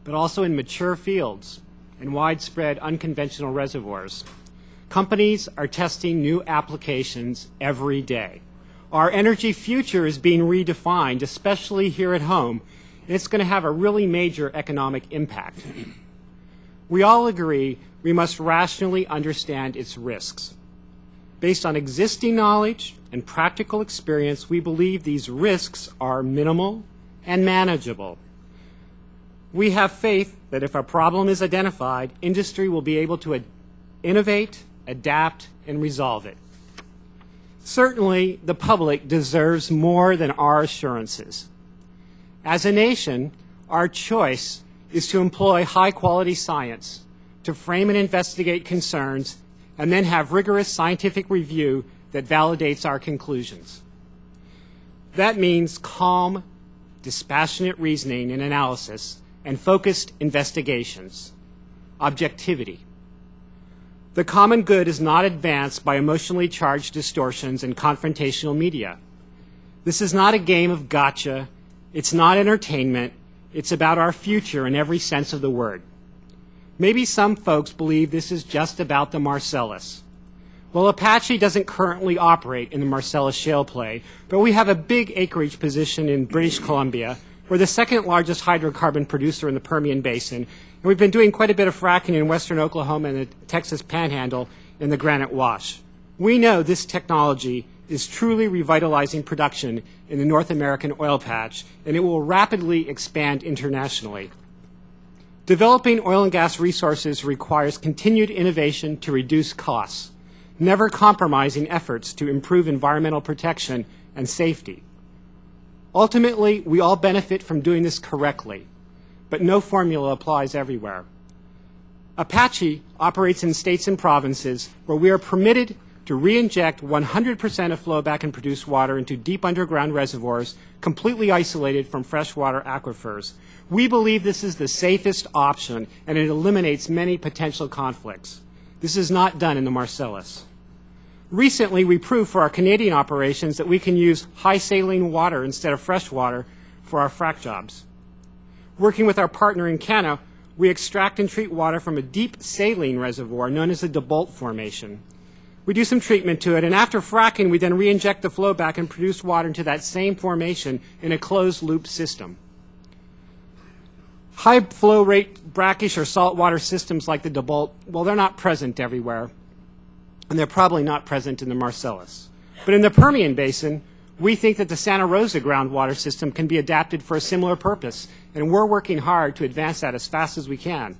but also in mature fields and widespread unconventional reservoirs. Companies are testing new applications every day. Our energy future is being redefined, especially here at home, and it's going to have a really major economic impact. We all agree we must rationally understand its risks. Based on existing knowledge and practical experience, we believe these risks are minimal and manageable. We have faith that if a problem is identified, industry will be able to innovate, adapt, and resolve it. Certainly, the public deserves more than our assurances. As a nation, our choice is to employ high-quality science to frame and investigate concerns and then have rigorous scientific review that validates our conclusions. That means calm, dispassionate reasoning and analysis and focused investigations. Objectivity. The common good is not advanced by emotionally charged distortions and confrontational media. This is not a game of gotcha. It's not entertainment. It's about our future in every sense of the word. Maybe some folks believe this is just about the Marcellus. Well, Apache doesn't currently operate in the Marcellus shale play, but we have a big acreage position in British Columbia. We're the second largest hydrocarbon producer in the Permian Basin, and we've been doing quite a bit of fracking in western Oklahoma and the Texas Panhandle in the Granite Wash. We know this technology is truly revitalizing production in the North American oil patch, and it will rapidly expand internationally. Developing oil and gas resources requires continued innovation to reduce costs, never compromising efforts to improve environmental protection and safety. Ultimately, we all benefit from doing this correctly, but no formula applies everywhere. Apache operates in states and provinces where we are permitted to re-inject 100% of flowback and produced water into deep underground reservoirs completely isolated from freshwater aquifers. We believe this is the safest option, and it eliminates many potential conflicts. This is not done in the Marcellus. Recently, we proved for our Canadian operations that we can use high saline water instead of fresh water for our frac jobs. Working with our partner in Canada, we extract and treat water from a deep saline reservoir known as the DeBolt Formation. We do some treatment to it, and after fracking, we then re-inject the flowback and produce water into that same formation in a closed-loop system. High flow rate brackish or saltwater systems like the DeBolt, well, they're not present everywhere, and they're probably not present in the Marcellus. But in the Permian Basin, we think that the Santa Rosa groundwater system can be adapted for a similar purpose, and we're working hard to advance that as fast as we can.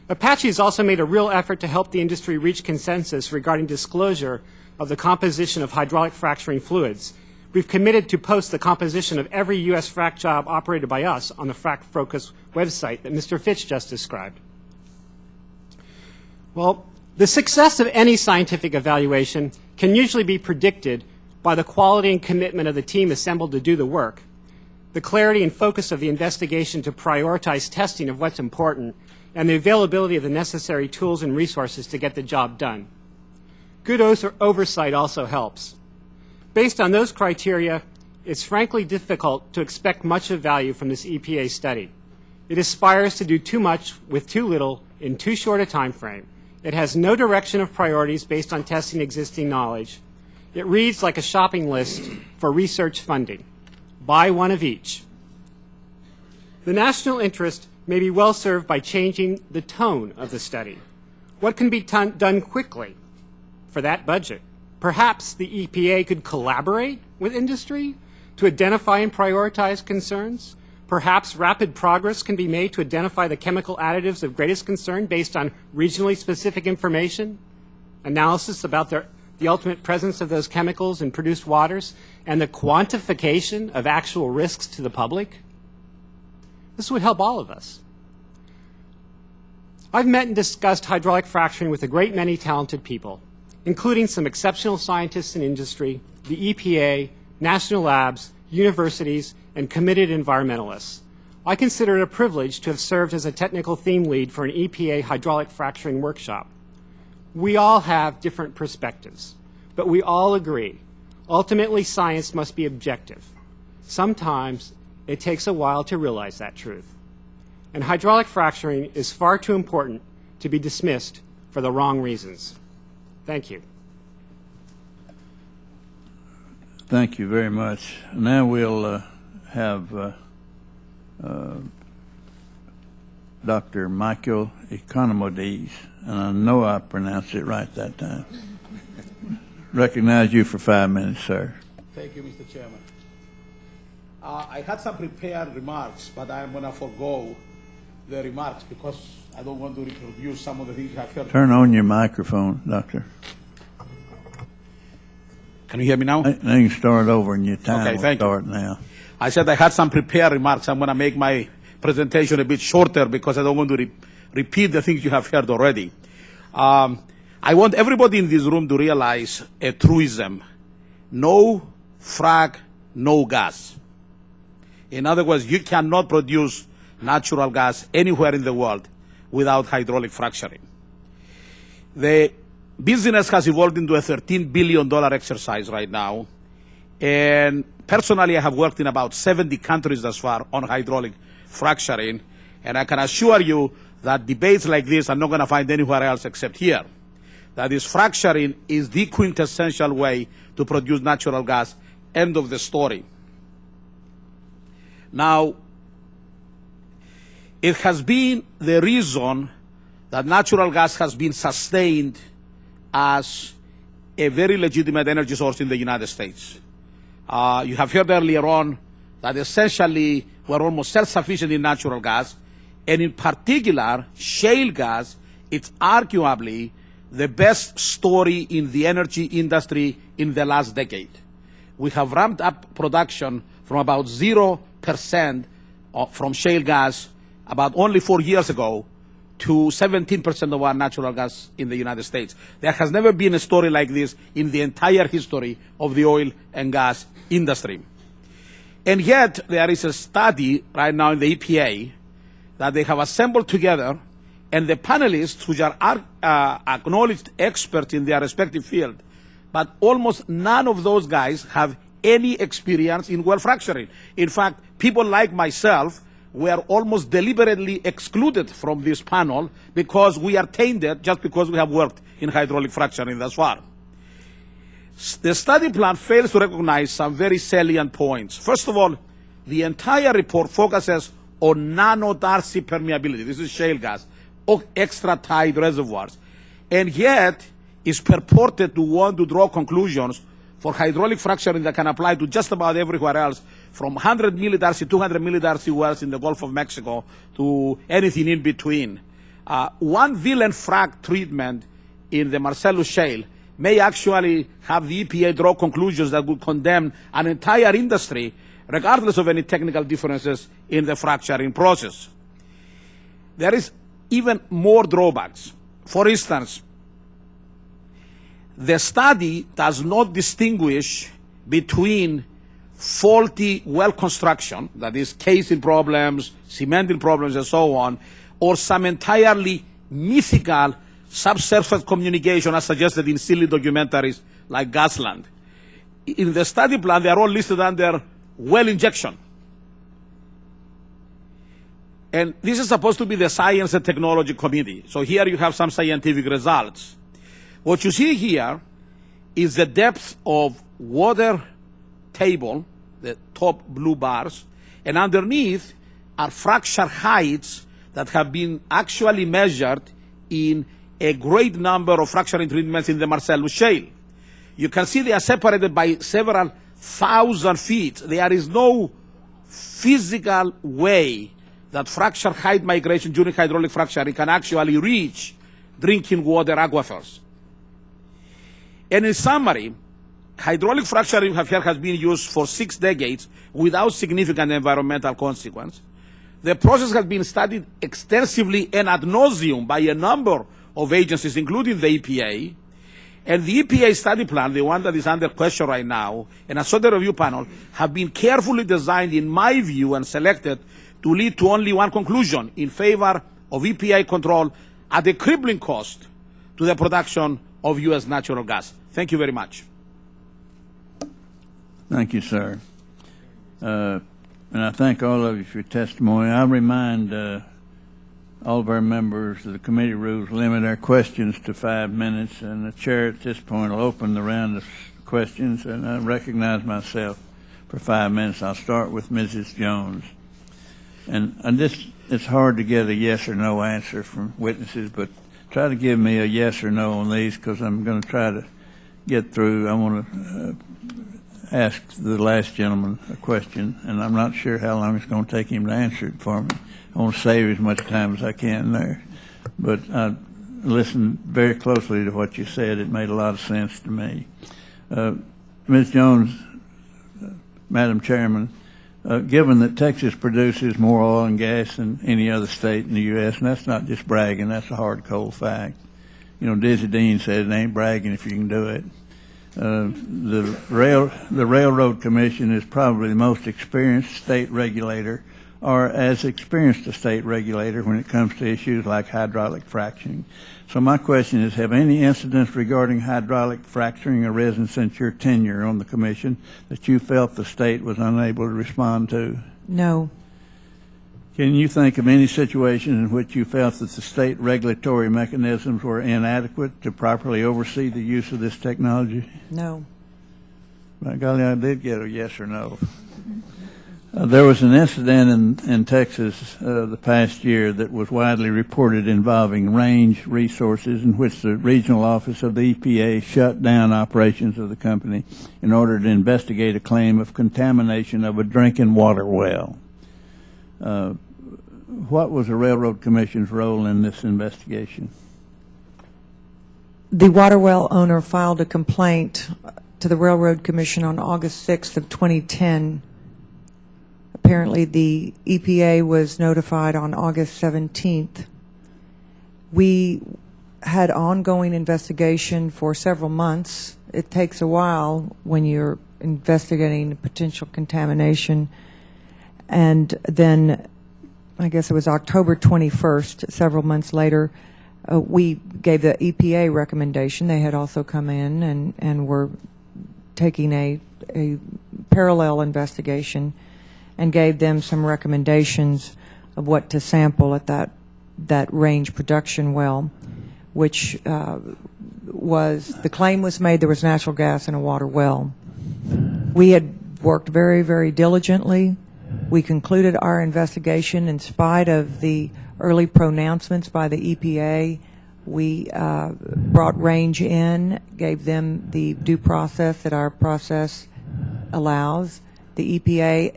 Apache has also made a real effort to help the industry reach consensus regarding disclosure of the composition of hydraulic fracturing fluids. We've committed to post the composition of every U.S. frac job operated by us on the Frac Focus website that Mr. Fitch just described. Well, the success of any scientific evaluation can usually be predicted by the quality and commitment of the team assembled to do the work, the clarity and focus of the investigation to prioritize testing of what's important, and the availability of the necessary tools and resources to get the job done. Good oversight also helps. Based on those criteria, it's frankly difficult to expect much of value from this EPA study. It aspires to do too much with too little in too short a time frame. It has no direction of priorities based on testing existing knowledge. It reads like a shopping list for research funding. Buy one of each. The national interest may be well served by changing the tone of the study. What can be done quickly for that budget? Perhaps the EPA could collaborate with industry to identify and prioritize concerns. Perhaps rapid progress can be made to identify the chemical additives of greatest concern based on regionally specific information, analysis about the ultimate presence of those chemicals in produced waters, and the quantification of actual risks to the public. This would help all of us. I've met and discussed hydraulic fracturing with a great many talented people, including some exceptional scientists in industry, the EPA, national labs, universities, and committed environmentalists. I consider it a privilege to have served as a technical theme lead for an EPA hydraulic fracturing workshop. We all have different perspectives, but we all agree. Ultimately, science must be objective. Sometimes it takes a while to realize that truth. And hydraulic fracturing is far too important to be dismissed for the wrong reasons. Thank you. Thank you very much. Now we'll have Dr. Michael Economides, and I know I pronounced it right that time. Recognize you for 5 minutes, sir. Thank you, Mr. Chairman. I had some prepared remarks, but I'm going to forego the remarks because I don't want to reproduce some of the things I've heard. Turn on your microphone, Doctor. Can you hear me now? You can start over and your time Okay, will thank you. start now. I said I had some prepared remarks. I'm going to make my presentation a bit shorter because I don't want to repeat the things you have heard already. I want everybody in this room to realize a truism. No frac, no gas. In other words, you cannot produce natural gas anywhere in the world without hydraulic fracturing. The business has evolved into a $13 billion exercise right now. And personally, I have worked in about 70 countries thus far on hydraulic fracturing. And I can assure you that debates like this are not going to find anywhere else except here. That is, fracturing is the quintessential way to produce natural gas. End of the story. Now, it has been the reason that natural gas has been sustained as a very legitimate energy source in the United States. You have heard earlier on that essentially we're almost self-sufficient in natural gas, and in particular, shale gas, it's arguably the best story in the energy industry in the last decade. We have ramped up production from about 0% from shale gas about only 4 years ago to 17% of our natural gas in the United States. There has never been a story like this in the entire history of the oil and gas industry. And yet, there is a study right now in the EPA that they have assembled together, and the panelists, which are acknowledged experts in their respective field, but almost none of those guys have any experience in well fracturing. In fact, people like myself were almost deliberately excluded from this panel because we are tainted just because we have worked in hydraulic fracturing thus far. The study plan fails to recognize some very salient points. First of all, the entire report focuses on nano-Darcy permeability. This is shale gas, or extra tight reservoirs, and yet is purported to want to draw conclusions for hydraulic fracturing that can apply to just about everywhere else, from 100 millidarcy, 200 millidarcy wells in the Gulf of Mexico to anything in between. One villain frac treatment in the Marcellus Shale may actually have the EPA draw conclusions that would condemn an entire industry, regardless of any technical differences in the fracturing process. There is even more drawbacks. For instance, the study does not distinguish between faulty well construction, that is casing problems, cementing problems, and so on, or some entirely mythical subsurface communication as suggested in silly documentaries like Gasland. In the study plan, they are all listed under well injection. And this is supposed to be the Science and Technology Committee. So here you have some scientific results. What you see here is the depth of water table, the top blue bars, and underneath are fracture heights that have been actually measured in a great number of fracturing treatments in the Marcellus Shale. You can see they are separated by several thousand feet. There is no physical way that fracture height migration during hydraulic fracturing can actually reach drinking water aquifers. And in summary, hydraulic fracturing here has been used for 6 decades without significant environmental consequence. The process has been studied extensively and ad nauseum by a number of agencies, including the EPA. And the EPA study plan, the one that is under question right now, and a SOTA review panel, have been carefully designed, in my view, and selected to lead to only one conclusion: in favor of EPA control at a crippling cost to the production of U.S. natural gas. Thank you very much. Thank you, sir. And I thank all of you for your testimony. I remind all of our members of the committee rules limit our questions to 5 minutes, and the chair at this point will open the round of questions, and I recognize myself for 5 minutes. I'll start with Mrs. Jones. And this, it's hard to get a yes or no answer from witnesses, but try to give me a yes or no on these, because I'm going to try to get through. I want to ask the last gentleman a question, and I'm not sure how long it's going to take him to answer it for me. I want to save as much time as I can there. But I listened very closely to what you said. It made a lot of sense to me. Ms. Jones, Madam Chairman, given that Texas produces more oil and gas than any other state in the U.S., and that's not just bragging, that's a hard, cold fact. You know, Dizzy Dean said it ain't bragging if you can do it. The Railroad Commission is probably the most experienced state regulator, or as experienced a state regulator when it comes to issues like hydraulic fracturing. So my question is, have any incidents regarding hydraulic fracturing arisen since your tenure on the commission that you felt the state was unable to respond to? No. Can you think of any situation in which you felt that the state regulatory mechanisms were inadequate to properly oversee the use of this technology? No. By golly, I did get a yes or no. There was an incident in Texas the past year that was widely reported involving range resources, in which the regional office of the EPA shut down operations of the company in order to investigate a claim of contamination of a drinking water well. What was the Railroad Commission's role in this investigation? The water well owner filed a complaint to the Railroad Commission on August 6th of 2010. Apparently, the EPA was notified on August 17th. We had ongoing investigation for several months. It takes a while when you're investigating potential contamination. And then, I guess it was October 21st, several months later, we gave the EPA recommendation. They had also come in and were taking a parallel investigation, and gave them some recommendations of what to sample at that range production well, which was, the claim was made there was natural gas in a water well. We had worked very, very diligently. We concluded our investigation in spite of the early pronouncements by the EPA We brought Range in, gave them the due process that our process allows. The EPA,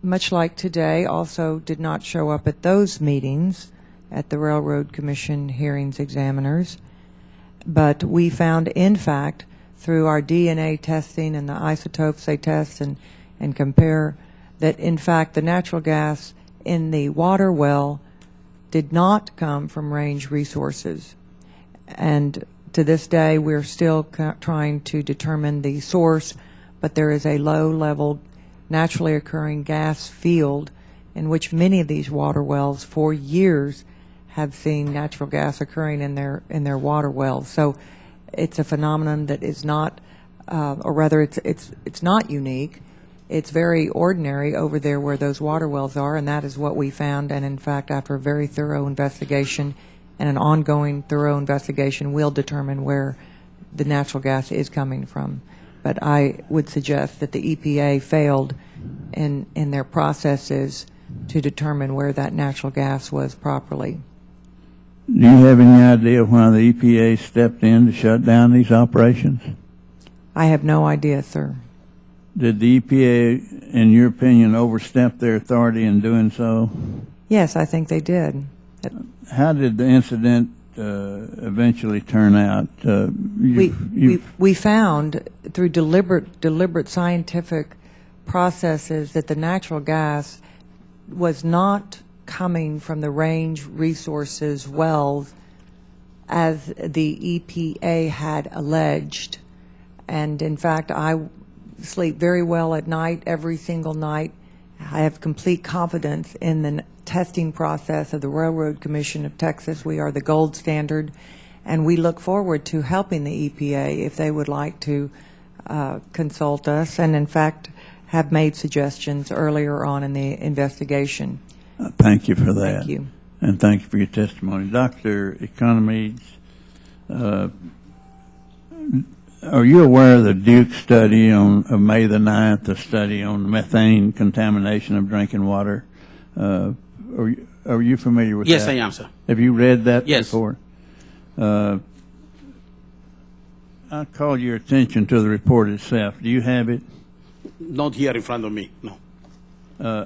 much like today, also did not show up at those meetings at the Railroad Commission hearings examiners. But we found, in fact, through our DNA testing and the isotopes they test and compare, that in fact the natural gas in the water well did not come from Range Resources. And to this day, we're still trying to determine the source, but there is a low-level, naturally occurring gas field in which many of these water wells for years have seen natural gas occurring in their water wells. So it's a phenomenon that is not, or rather it's not unique. It's very ordinary over there where those water wells are, and that is what we found. And in fact, after a very thorough investigation and an ongoing thorough investigation, we'll determine where the natural gas is coming from. But I would suggest that the EPA failed in their processes to determine where that natural gas was properly. Do you have any idea why the EPA stepped in to shut down these operations? I have no idea, sir. Did the EPA, in your opinion, overstep their authority in doing so? Yes, I think they did. How did the incident eventually turn out? We found through deliberate scientific processes that the natural gas was not coming from the Range Resources wells as the EPA had alleged. And in fact, I sleep very well at night, every single night. I have complete confidence in the testing process of the Railroad Commission of Texas. We are the gold standard, and we look forward to helping the EPA if they would like to consult us, and in fact have made suggestions earlier on in the investigation. Thank you for that. Thank you. And thank you for your testimony. Dr. Economides, are you aware of the Duke study of May the 9th, the study on methane contamination of drinking water? Are you familiar with that? Yes, I am, sir. Have you read that Yes. before? I call your attention to the report itself. Do you have it? Not here in front of me, no.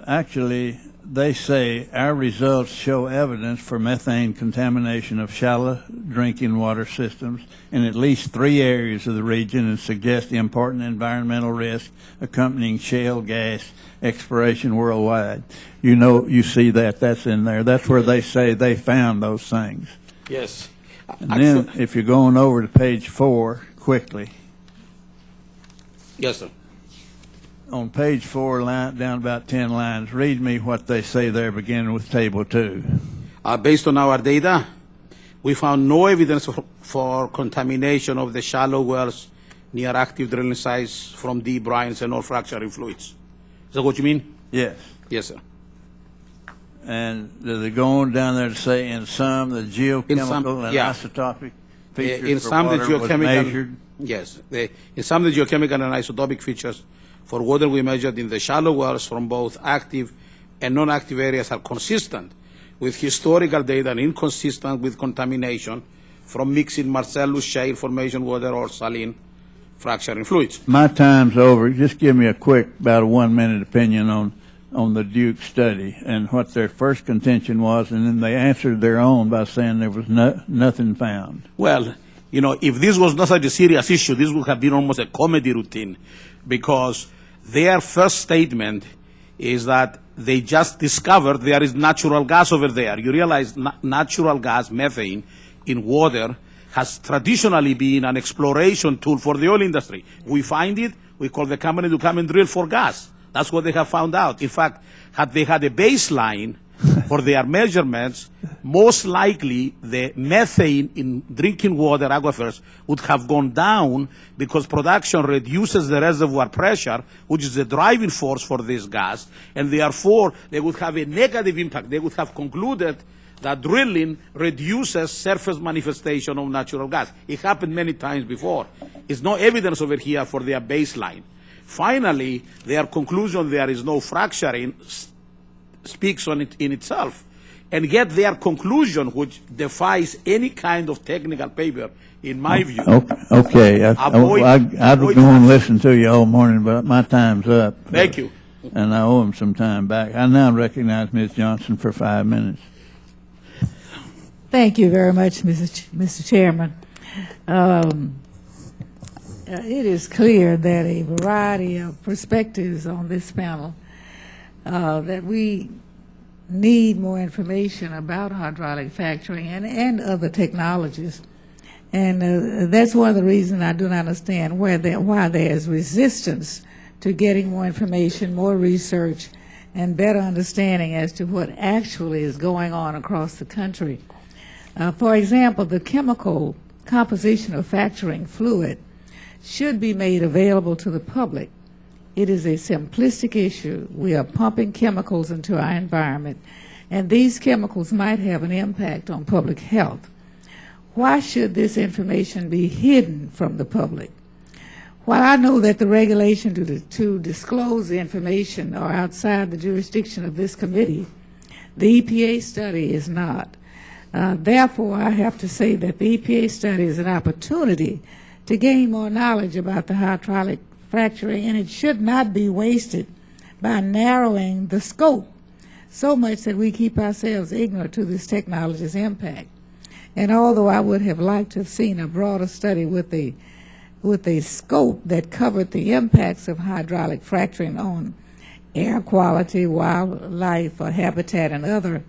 Actually, they say our results show evidence for methane contamination of shallow drinking water systems in at least 3 areas of the region and suggest the important environmental risk accompanying shale gas exploration worldwide. You know, you see that, that's in there. That's where they say they found those things. Yes. And then if you're going over to page 4 quickly, Yes, sir. on page 4, down about 10 lines, read me what they say there, beginning with table 2. Based on our data, we found no evidence for contamination of the shallow wells near active drilling sites from deep brines and or fracturing fluids. Is that what you mean? Yes. Yes, sir. And does it go on down there to say in some the geochemical and yeah. isotopic features In for some the water was measured? yes, in some the geochemical and isotopic features for water we measured in the shallow wells from both active and non-active areas are consistent with historical data and inconsistent with contamination from mixing Marcellus shale formation water or saline fracturing fluids. My time's over. Just give me a quick, about a 1-minute opinion on the Duke study and what their first contention was, and then they answered their own by saying there was nothing found. Well, you know, if this was not such a serious issue, this would have been almost a comedy routine, because their first statement is that they just discovered there is natural gas over there. You realize natural gas, methane, in water has traditionally been an exploration tool for the oil industry. We find it, we call the company to come and drill for gas. That's what they have found out. In fact, had they had a baseline for their measurements, most likely the methane in drinking water aquifers would have gone down because production reduces the reservoir pressure, which is the driving force for this gas, and therefore they would have a negative impact. They would have concluded that drilling reduces surface manifestation of natural gas. It happened many times before. There's no evidence over here for their baseline. Finally, their conclusion there is no fracturing speaks on it in itself. and get their conclusion, which defies any kind of technical paper, in my view. Okay, I'd Avoid go and listen to you all morning, but my time's up. Thank you. And I owe him some time back. I now recognize Ms. Johnson for 5 minutes. Thank you very much, Mr. Chairman. It is clear that a variety of perspectives on this panel, that we need more information about hydraulic fracturing and other technologies. And that's one of the reasons I do not understand why there is resistance to getting more information, more research, and better understanding as to what actually is going on across the country. For example, the chemical composition of fracturing fluid should be made available to the public. It is a simplistic issue. We are pumping chemicals into our environment, and these chemicals might have an impact on public health. Why should this information be hidden from the public? While I know that the regulation to disclose the information are outside the jurisdiction of this committee, the EPA study is not. Therefore, I have to say that the EPA study is an opportunity to gain more knowledge about the hydraulic fracturing, and it should not be wasted by narrowing the scope so much that we keep ourselves ignorant to this technology's impact. And although I would have liked to have seen a broader study with a scope that covered the impacts of hydraulic fracturing on air quality, wildlife, or habitat, and other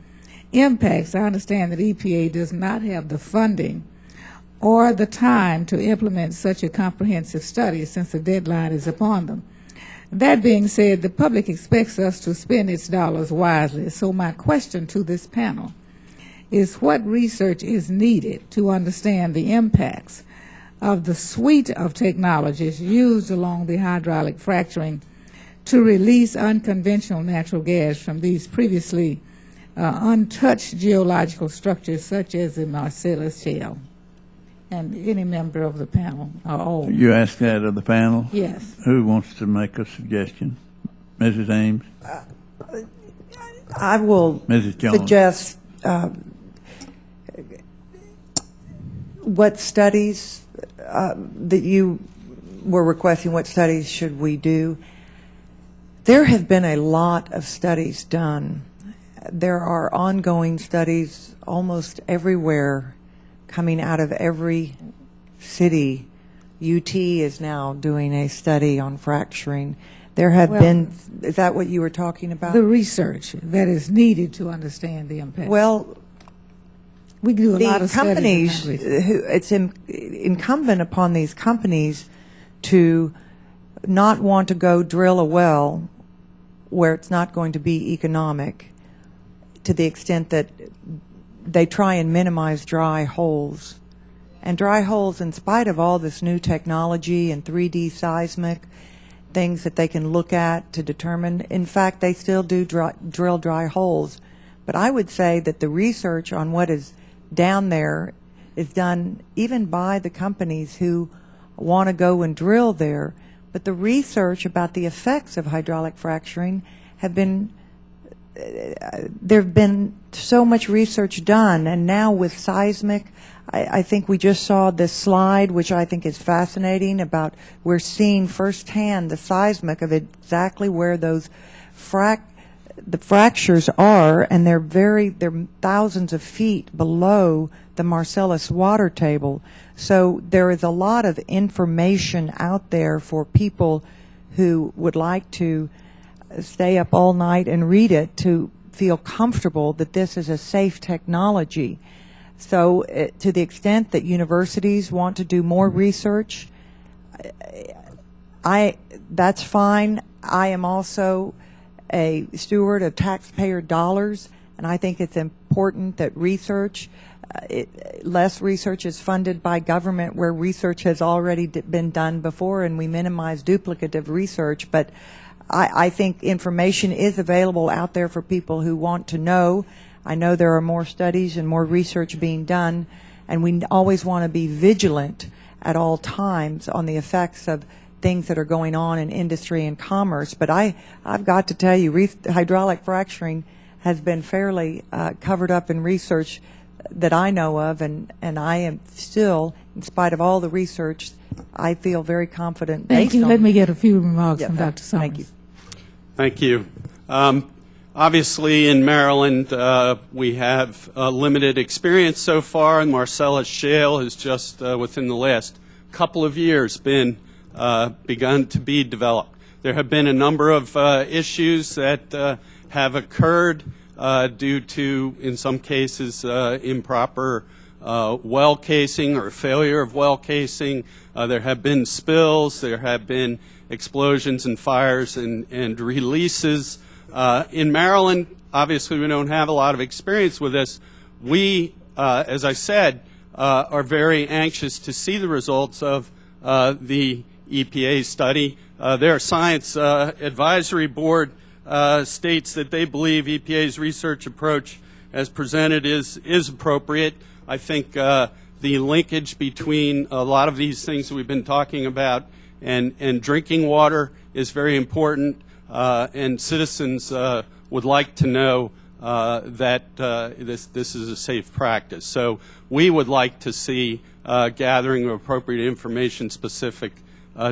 impacts, I understand that EPA does not have the funding or the time to implement such a comprehensive study since the deadline is upon them. That being said, the public expects us to spend its dollars wisely. So my question to this panel is, what research is needed to understand the impacts of the suite of technologies used along the hydraulic fracturing to release unconventional natural gas from these previously untouched geological structures such as the Marcellus Shale? And any member of the panel, or all. You ask that of the panel? Yes. Who wants to make a suggestion? Mrs. Ames? I will Mrs. Jones? suggest what studies that you were requesting, what studies should we do? There have been a lot of studies done. There are ongoing studies almost everywhere coming out of every city. UT is now doing a study on fracturing. There have been, is that what you were talking about? The research that is needed to understand the impact. Well, we do a lot the of companies, studies. it's incumbent upon these companies to not want to go drill a well where it's not going to be economic, to the extent that they try and minimize dry holes. And dry holes, in spite of all this new technology and 3D seismic things that they can look at to determine, in fact, they still do drill dry holes. But I would say that the research on what is down there is done even by the companies who want to go and drill there. But the research about the effects of hydraulic fracturing have been, there have been so much research done, and now with seismic, I think we just saw this slide, which I think is fascinating, about we're seeing firsthand the seismic of exactly where those the fractures are, and they're thousands of feet below the Marcellus water table. So there is a lot of information out there for people who would like to stay up all night and read it to feel comfortable that this is a safe technology. So to the extent that universities want to do more research, that's fine. I am also a steward of taxpayer dollars, and I think it's important that less research is funded by government where research has already been done before, and we minimize duplicative research. But I think information is available out there for people who want to know. I know there are more studies and more research being done, and we always want to be vigilant at all times on the effects of things that are going on in industry and commerce. But I've got to tell you, hydraulic fracturing has been fairly covered up in research that I know of, and I am still, in spite of all the research, I feel very confident. Thank you. Let me get a few remarks Yeah, from Dr. Summers. thank you. Thank you. Obviously, in Maryland, we have limited experience so far, and Marcellus Shale has just, within the last couple of years, been begun to be developed. There have been a number of issues that have occurred due to, in some cases, improper well casing or failure of well casing. There have been spills. There have been explosions and fires and releases. In Maryland, obviously, we don't have a lot of experience with this. We, as I said, are very anxious to see the results of the EPA study. Their science advisory board states that they believe EPA's research approach as presented is appropriate. I think the linkage between a lot of these things that we've been talking about and drinking water is very important, and citizens would like to know that this is a safe practice. So we would like to see gathering of appropriate information specific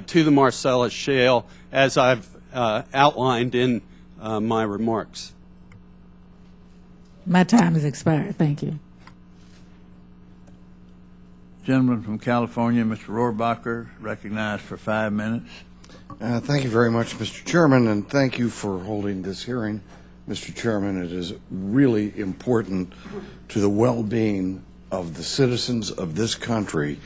to the Marcellus Shale, as I've outlined in my remarks. My time has expired. Thank you. Gentleman from California, Mr. Rohrbacher, recognized for 5 minutes. Thank you very much, Mr. Chairman, and thank you for holding this hearing. Mr. Chairman, it is really important to the well-being of the citizens of this country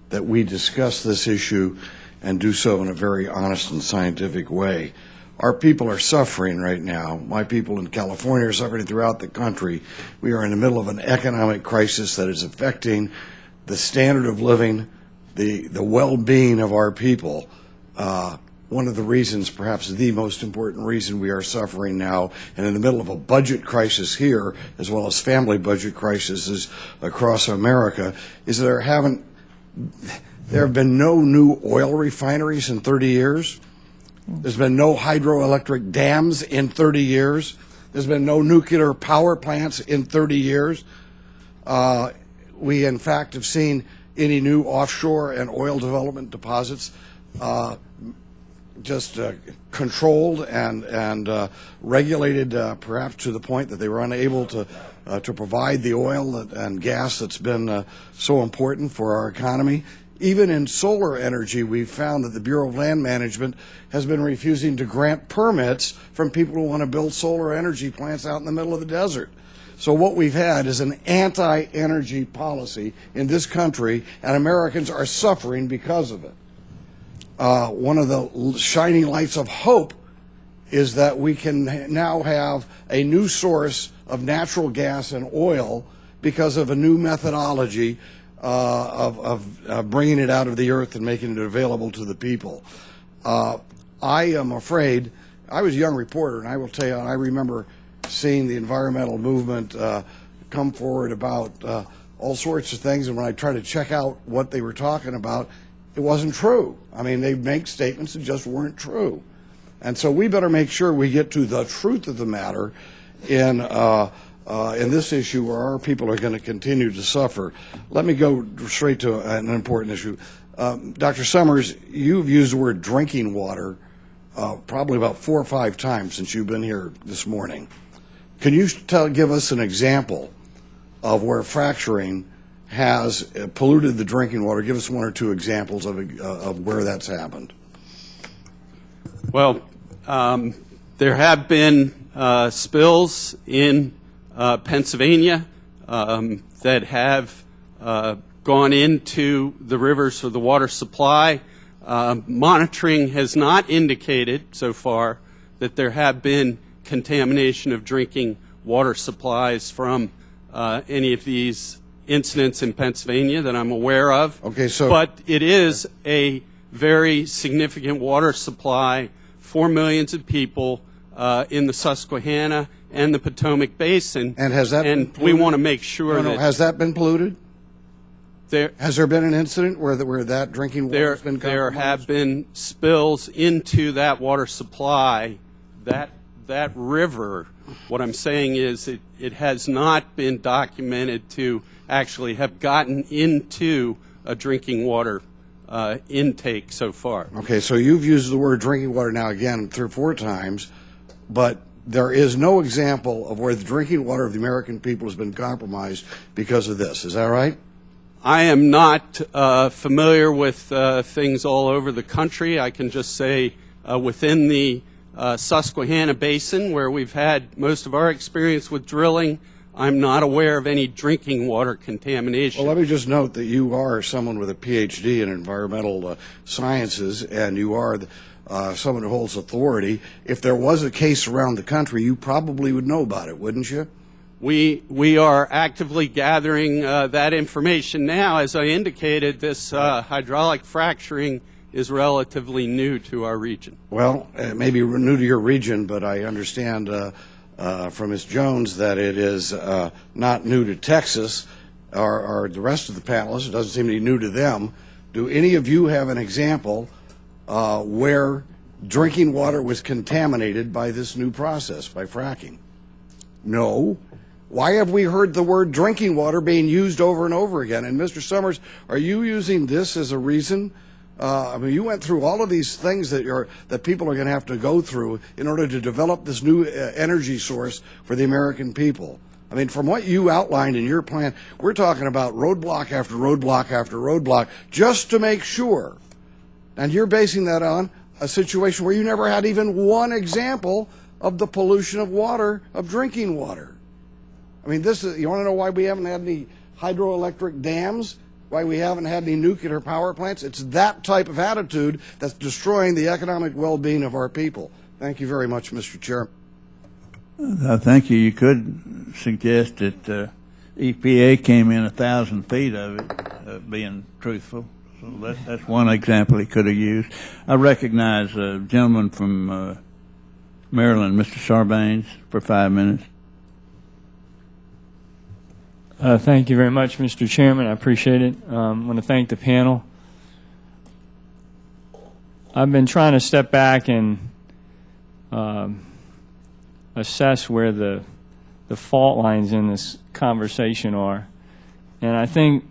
that we discuss this issue and do so in a very honest and scientific way. Our people are suffering right now. My people in California are suffering throughout the country. We are in the middle of an economic crisis that is affecting the standard of living, the well-being of our people. One of the reasons, perhaps the most important reason we are suffering now, and in the middle of a budget crisis here, as well as family budget crises across America, is that there have been no new oil refineries in 30 years. There's been no hydroelectric dams in 30 years. There's been no nuclear power plants in 30 years. We, in fact, have seen any new offshore and oil development deposits just controlled and regulated, perhaps to the point that they were unable to provide the oil and gas that's been so important for our economy. Even in solar energy, we've found that the Bureau of Land Management has been refusing to grant permits from people who want to build solar energy plants out in the middle of the desert. So what we've had is an anti-energy policy in this country, and Americans are suffering because of it. One of the shining lights of hope is that we can now have a new source of natural gas and oil because of a new methodology of bringing it out of the earth and making it available to the people. I am afraid, I was a young reporter, and I will tell you, I remember seeing the environmental movement come forward about all sorts of things, and when I tried to check out what they were talking about, it wasn't true. I mean, they make statements that just weren't true. And so we better make sure we get to the truth of the matter in this issue where our people are going to continue to suffer. Let me go straight to an important issue. Dr. Summers, you've used the word drinking water probably about 4 or 5 times since you've been here this morning. Can you give us an example of where fracturing has polluted the drinking water? Give us 1 or 2 examples of where that's happened. Well, there have been spills in Pennsylvania that have gone into the rivers for the water supply. Monitoring has not indicated so far that there have been contamination of drinking water supplies from any of these incidents in Pennsylvania that I'm aware of. Okay, so but it is a very significant water supply for millions of people in the Susquehanna and the Potomac Basin. And has that been polluted? We want to make sure that has that been polluted? Has there been an incident where that drinking water has been compromised? There have been spills into that water supply. that river, what I'm saying is it has not been documented to actually have gotten into a drinking water intake so far. Okay, so you've used the word drinking water now again 3 or 4 times, but there is no example of where the drinking water of the American people has been compromised because of this. Is that right? I am not familiar with things all over the country. I can just say within the Susquehanna Basin, where we've had most of our experience with drilling, I'm not aware of any drinking water contamination. Well, let me just note that you are someone with a PhD in environmental sciences, and you are someone who holds authority. If there was a case around the country, you probably would know about it, wouldn't you? We are actively gathering that information now. As I indicated, this hydraulic fracturing is relatively new to our region. Well, it may be new to your region, but I understand from Ms. Jones that it is not new to Texas or the rest of the panelists. It doesn't seem to be new to them. Do any of you have an example where drinking water was contaminated by this new process, by fracking? No. Why have we heard the word drinking water being used over and over again? And Mr. Summers, are you using this as a reason? I mean, you went through all of these things that people are going to have to go through in order to develop this new energy source for the American people. I mean, from what you outlined in your plan, we're talking about roadblock after roadblock after roadblock just to make sure. And you're basing that on a situation where you never had even one example of the pollution of water, of drinking water. I mean, you want to know why we haven't had any hydroelectric dams? Why we haven't had any nuclear power plants? It's that type of attitude that's destroying the economic well-being of our people. Thank you very much, Mr. Chairman. Thank you. You could suggest that EPA came in 1,000 feet of it, being truthful. So that's one example he could have used. I recognize a gentleman from Maryland, Mr. Sarbanes, for 5 minutes. Thank you very much, Mr. Chairman. I appreciate it. I want to thank the panel. I've been trying to step back and assess where the fault lines in this conversation are. And I think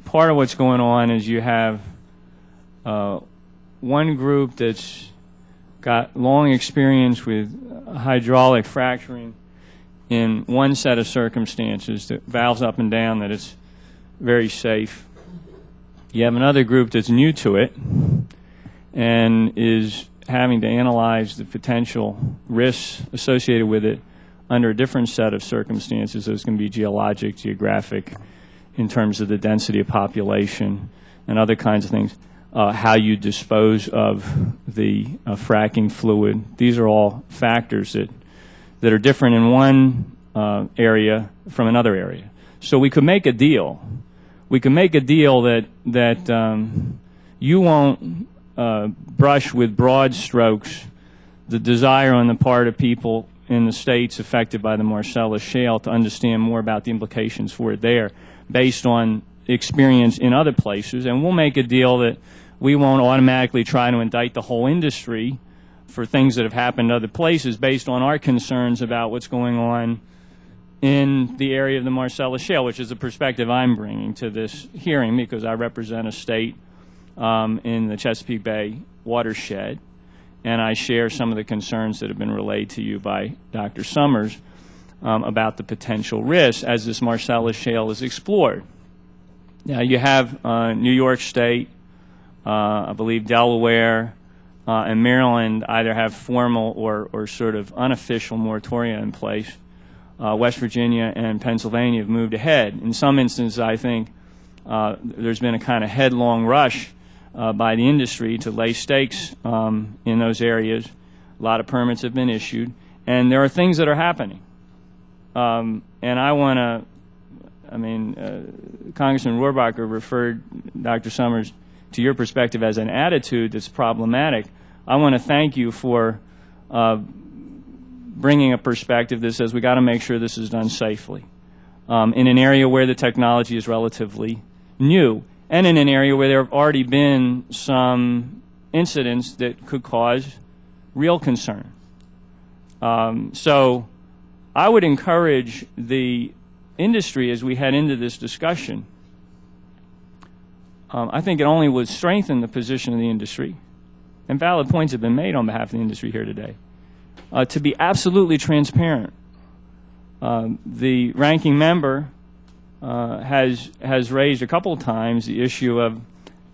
part of what's going on is you have one group that's got long experience with hydraulic fracturing in one set of circumstances, that valves up and down, that it's very safe. You have another group that's new to it and is having to analyze the potential risks associated with it under a different set of circumstances. Those can be geologic, geographic, in terms of the density of population and other kinds of things, how you dispose of the fracking fluid. These are all factors that are different in one area from another area. So we could make a deal. We can make a deal that you won't brush with broad strokes the desire on the part of people in the states affected by the Marcellus Shale to understand more about the implications for it there based on experience in other places. And we'll make a deal that we won't automatically try to indict the whole industry for things that have happened other places based on our concerns about what's going on in the area of the Marcellus Shale, which is the perspective I'm bringing to this hearing because I represent a state in the Chesapeake Bay watershed, and I share some of the concerns that have been relayed to you by Dr. Summers about the potential risks as this Marcellus Shale is explored. Now, you have New York State, I believe Delaware, and Maryland either have formal or sort of unofficial moratoria in place. West Virginia and Pennsylvania have moved ahead. In some instances, I think there's been a kind of headlong rush by the industry to lay stakes in those areas. A lot of permits have been issued, and there are things that are happening. And I want to, Congressman Rohrabacher referred, Dr. Summers, to your perspective as an attitude that's problematic. I want to thank you for bringing a perspective that says we got to make sure this is done safely in an area where the technology is relatively new and in an area where there have already been some incidents that could cause real concern. So I would encourage the industry as we head into this discussion. I think it only would strengthen the position of the industry, and valid points have been made on behalf of the industry here today, to be absolutely transparent. The ranking member has raised a couple of times the issue of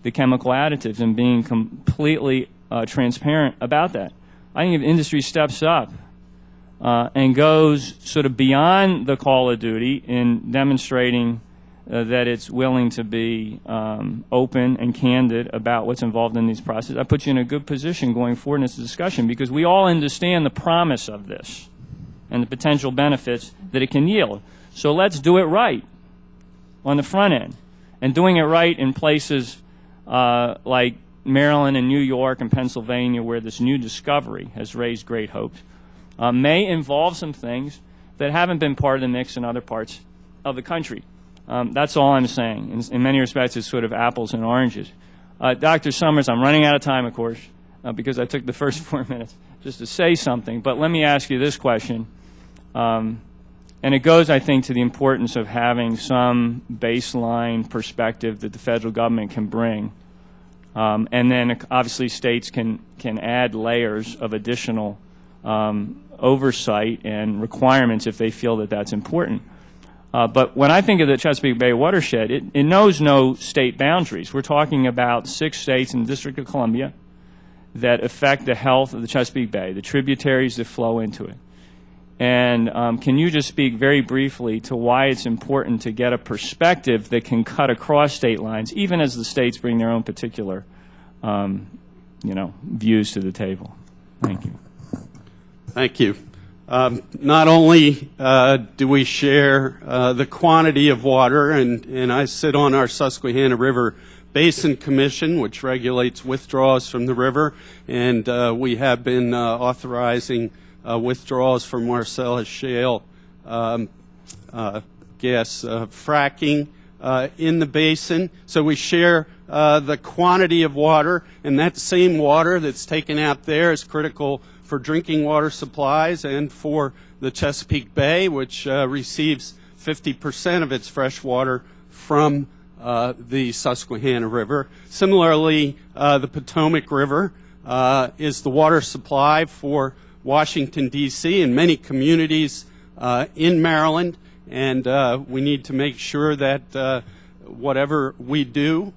the chemical additives and being completely transparent about that. I think if industry steps up and goes sort of beyond the call of duty in demonstrating that it's willing to be open and candid about what's involved in these processes, that puts you in a good position going forward in this discussion, because we all understand the promise of this and the potential benefits that it can yield. So let's do it right on the front end. And doing it right in places like Maryland and New York and Pennsylvania, where this new discovery has raised great hopes, may involve some things that haven't been part of the mix in other parts of the country. That's all I'm saying. In many respects, it's sort of apples and oranges. Dr. Summers, I'm running out of time, of course, because I took the first 4 minutes just to say something. But let me ask you this question. And it goes, I think, to the importance of having some baseline perspective that the federal government can bring. And then, obviously, states can add layers of additional oversight and requirements if they feel that that's important. But when I think of the Chesapeake Bay watershed, it knows no state boundaries. We're talking about 6 states in the District of Columbia that affect the health of the Chesapeake Bay, the tributaries that flow into it. And can you just speak very briefly to why it's important to get a perspective that can cut across state lines, even as the states bring their own particular, views to the table? Thank you. Thank you. Not only do we share the quantity of water, and I sit on our Susquehanna River Basin Commission, which regulates withdrawals from the river, and we have been authorizing withdrawals from Marcellus Shale gas fracking in the basin. So we share the quantity of water, and that same water that's taken out there is critical for drinking water supplies and for the Chesapeake Bay, which receives 50% of its fresh water from the Susquehanna River. Similarly, the Potomac River is the water supply for Washington, D.C., and many communities in Maryland, and we need to make sure that whatever we do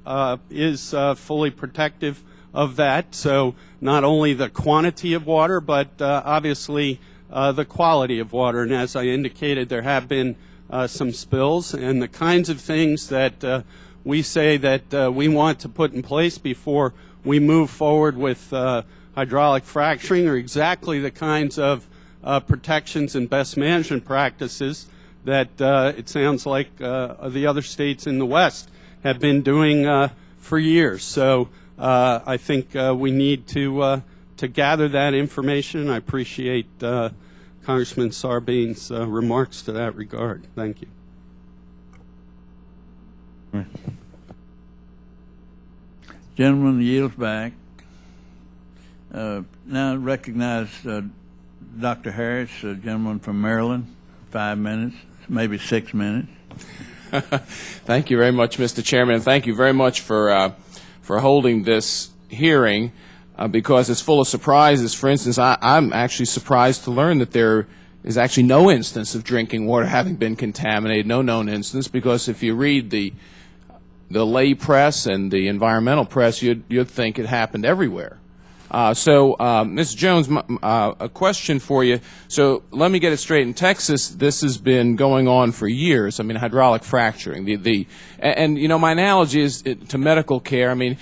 is fully protective of that. So not only the quantity of water, but obviously the quality of water. And as I indicated, there have been some spills, and the kinds of things that we say that we want to put in place before we move forward with hydraulic fracturing are exactly the kinds of protections and best management practices that it sounds like the other states in the West have been doing for years. So I think we need to gather that information. I appreciate Congressman Sarbanes' remarks to that regard. Thank you. Gentleman yields back. Now recognize Dr. Harris, a gentleman from Maryland, 5 minutes, maybe 6 minutes. Thank you very much, Mr. Chairman. Thank you very much for holding this hearing because it's full of surprises. For instance, I'm actually surprised to learn that there is actually no instance of drinking water having been contaminated, no known instance, because if you read the lay press and the environmental press, you'd think it happened everywhere. Ms. Jones, a question for you. So let me get it straight. In Texas, this has been going on for years. I mean, hydraulic fracturing. And my analogy is to medical care. I mean,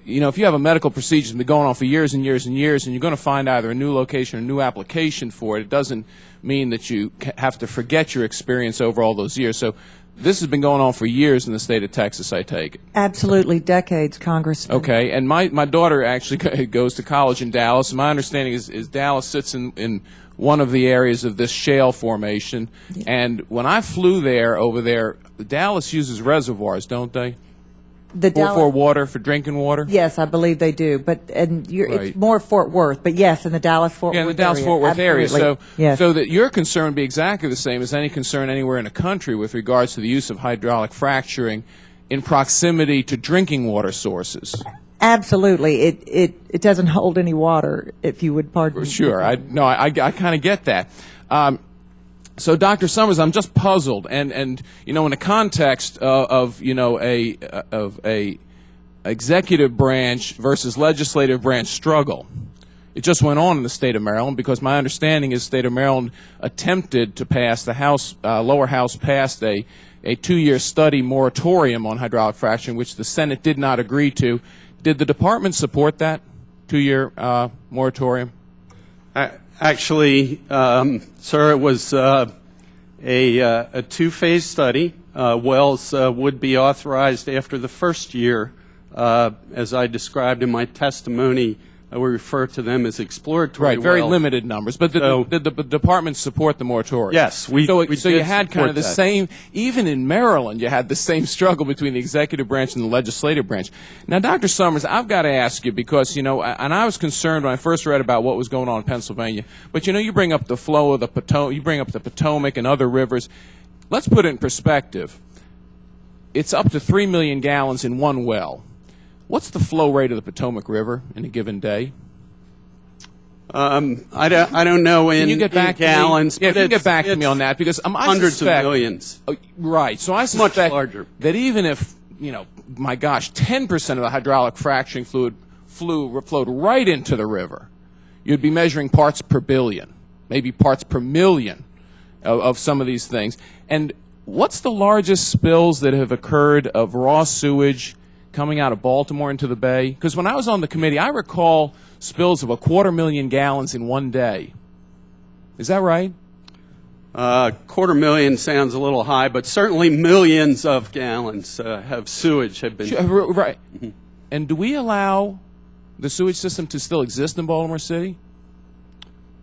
if you have a medical procedure that's been going on for years and years and years, and you're going to find either a new location or a new application for it, it doesn't mean that you have to forget your experience over all those years. So this has been going on for years in the state of Texas, I take it. Absolutely, decades, Congressman. Okay, and my daughter actually goes to college in Dallas. My understanding is Dallas sits in one of the areas of this shale formation. Yeah. And when I flew over there, Dallas uses reservoirs, don't they? The for water, for drinking water? Yes, I believe they do, but Right. it's more Fort Worth. But yes, in the Dallas-Fort Yeah, Worth in the Dallas-Fort Worth area. absolutely. So, Yes. so that your concern would be exactly the same as any concern anywhere in the country with regards to the use of hydraulic fracturing in proximity to drinking water sources. Absolutely. It doesn't hold any water, if you would pardon me. Sure. I kind of get that. So, Dr. Summers, I'm just puzzled, and you know, in the context of you know a executive branch versus legislative branch struggle, it just went on in the state of Maryland because my understanding is the state of Maryland attempted to pass the House, lower house passed a 2-year study moratorium on hydraulic fracturing, which the Senate did not agree to. Did the department support that 2-year moratorium? Actually, sir, it was a two-phase study. Wells would be authorized after the first year. As I described in my testimony, we refer to them as exploratory Right, very wells. limited numbers. But did the department support the moratorium? Yes, we So did you had kind support of the that. same, even in Maryland, you had the same struggle between the executive branch and the legislative branch. Now, Dr. Summers, I've got to ask you because, you know, and I was concerned when I first read about what was going on in Pennsylvania, but, you know, you bring up the flow of the Potomac, you bring up the Potomac and other rivers. Let's put it in perspective. It's up to 3 million gallons in one well. What's the flow rate of the Potomac River in a given day? I don't know in, Can you get back in gallons. To me? Yeah, but can you get it's- back to me it's on that because I hundreds suspect, of millions. Right. So I Much suspect larger. that even if, you know, my gosh, 10% of the hydraulic fracturing fluid flowed right into the river, you'd be measuring parts per billion, maybe parts per million of some of these things. And what's the largest spills that have occurred of raw sewage coming out of Baltimore into the bay? Because when I was on the committee, I recall spills of 250,000 gallons in one day. Is that right? 250,000 sounds a little high, but certainly millions of gallons have sewage have been. Right. And do we allow the sewage system to still exist in Baltimore City?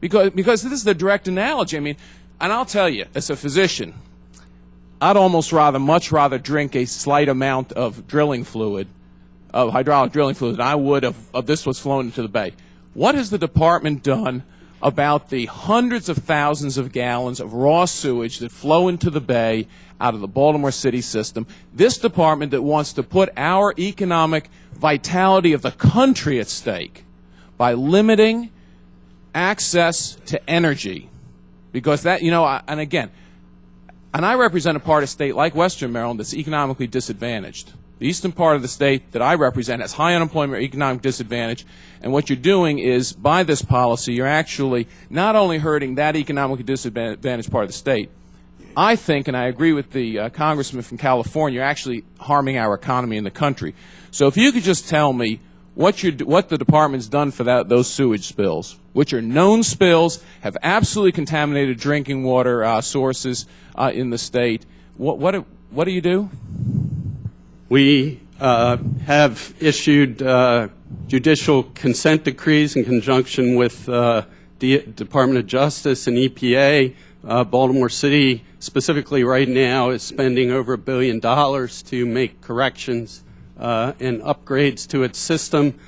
Because this is the direct analogy. I mean, and I'll tell you, as a physician, I'd much rather drink a slight amount of drilling fluid, of hydraulic drilling fluid, than I would of this was flowing into the bay. What has the department done about the hundreds of thousands of gallons of raw sewage that flow into the bay out of the Baltimore City system? This department that wants to put our economic vitality of the country at stake by limiting access to energy. Because that, you know, and again, and I represent a part of state like Western Maryland that's economically disadvantaged. The eastern part of the state that I represent has high unemployment or economic disadvantage, and what you're doing is, by this policy, you're actually not only hurting that economically disadvantaged part of the state, I think, and I agree with the congressman from California, you're actually harming our economy in the country. So if you could just tell me what the department's done for those sewage spills, which are known spills, have absolutely contaminated drinking water sources in the state. What do you do? We have issued judicial consent decrees in conjunction with the Department of Justice and EPA. Baltimore City, specifically right now, is spending over $1 billion to make corrections and upgrades to its system.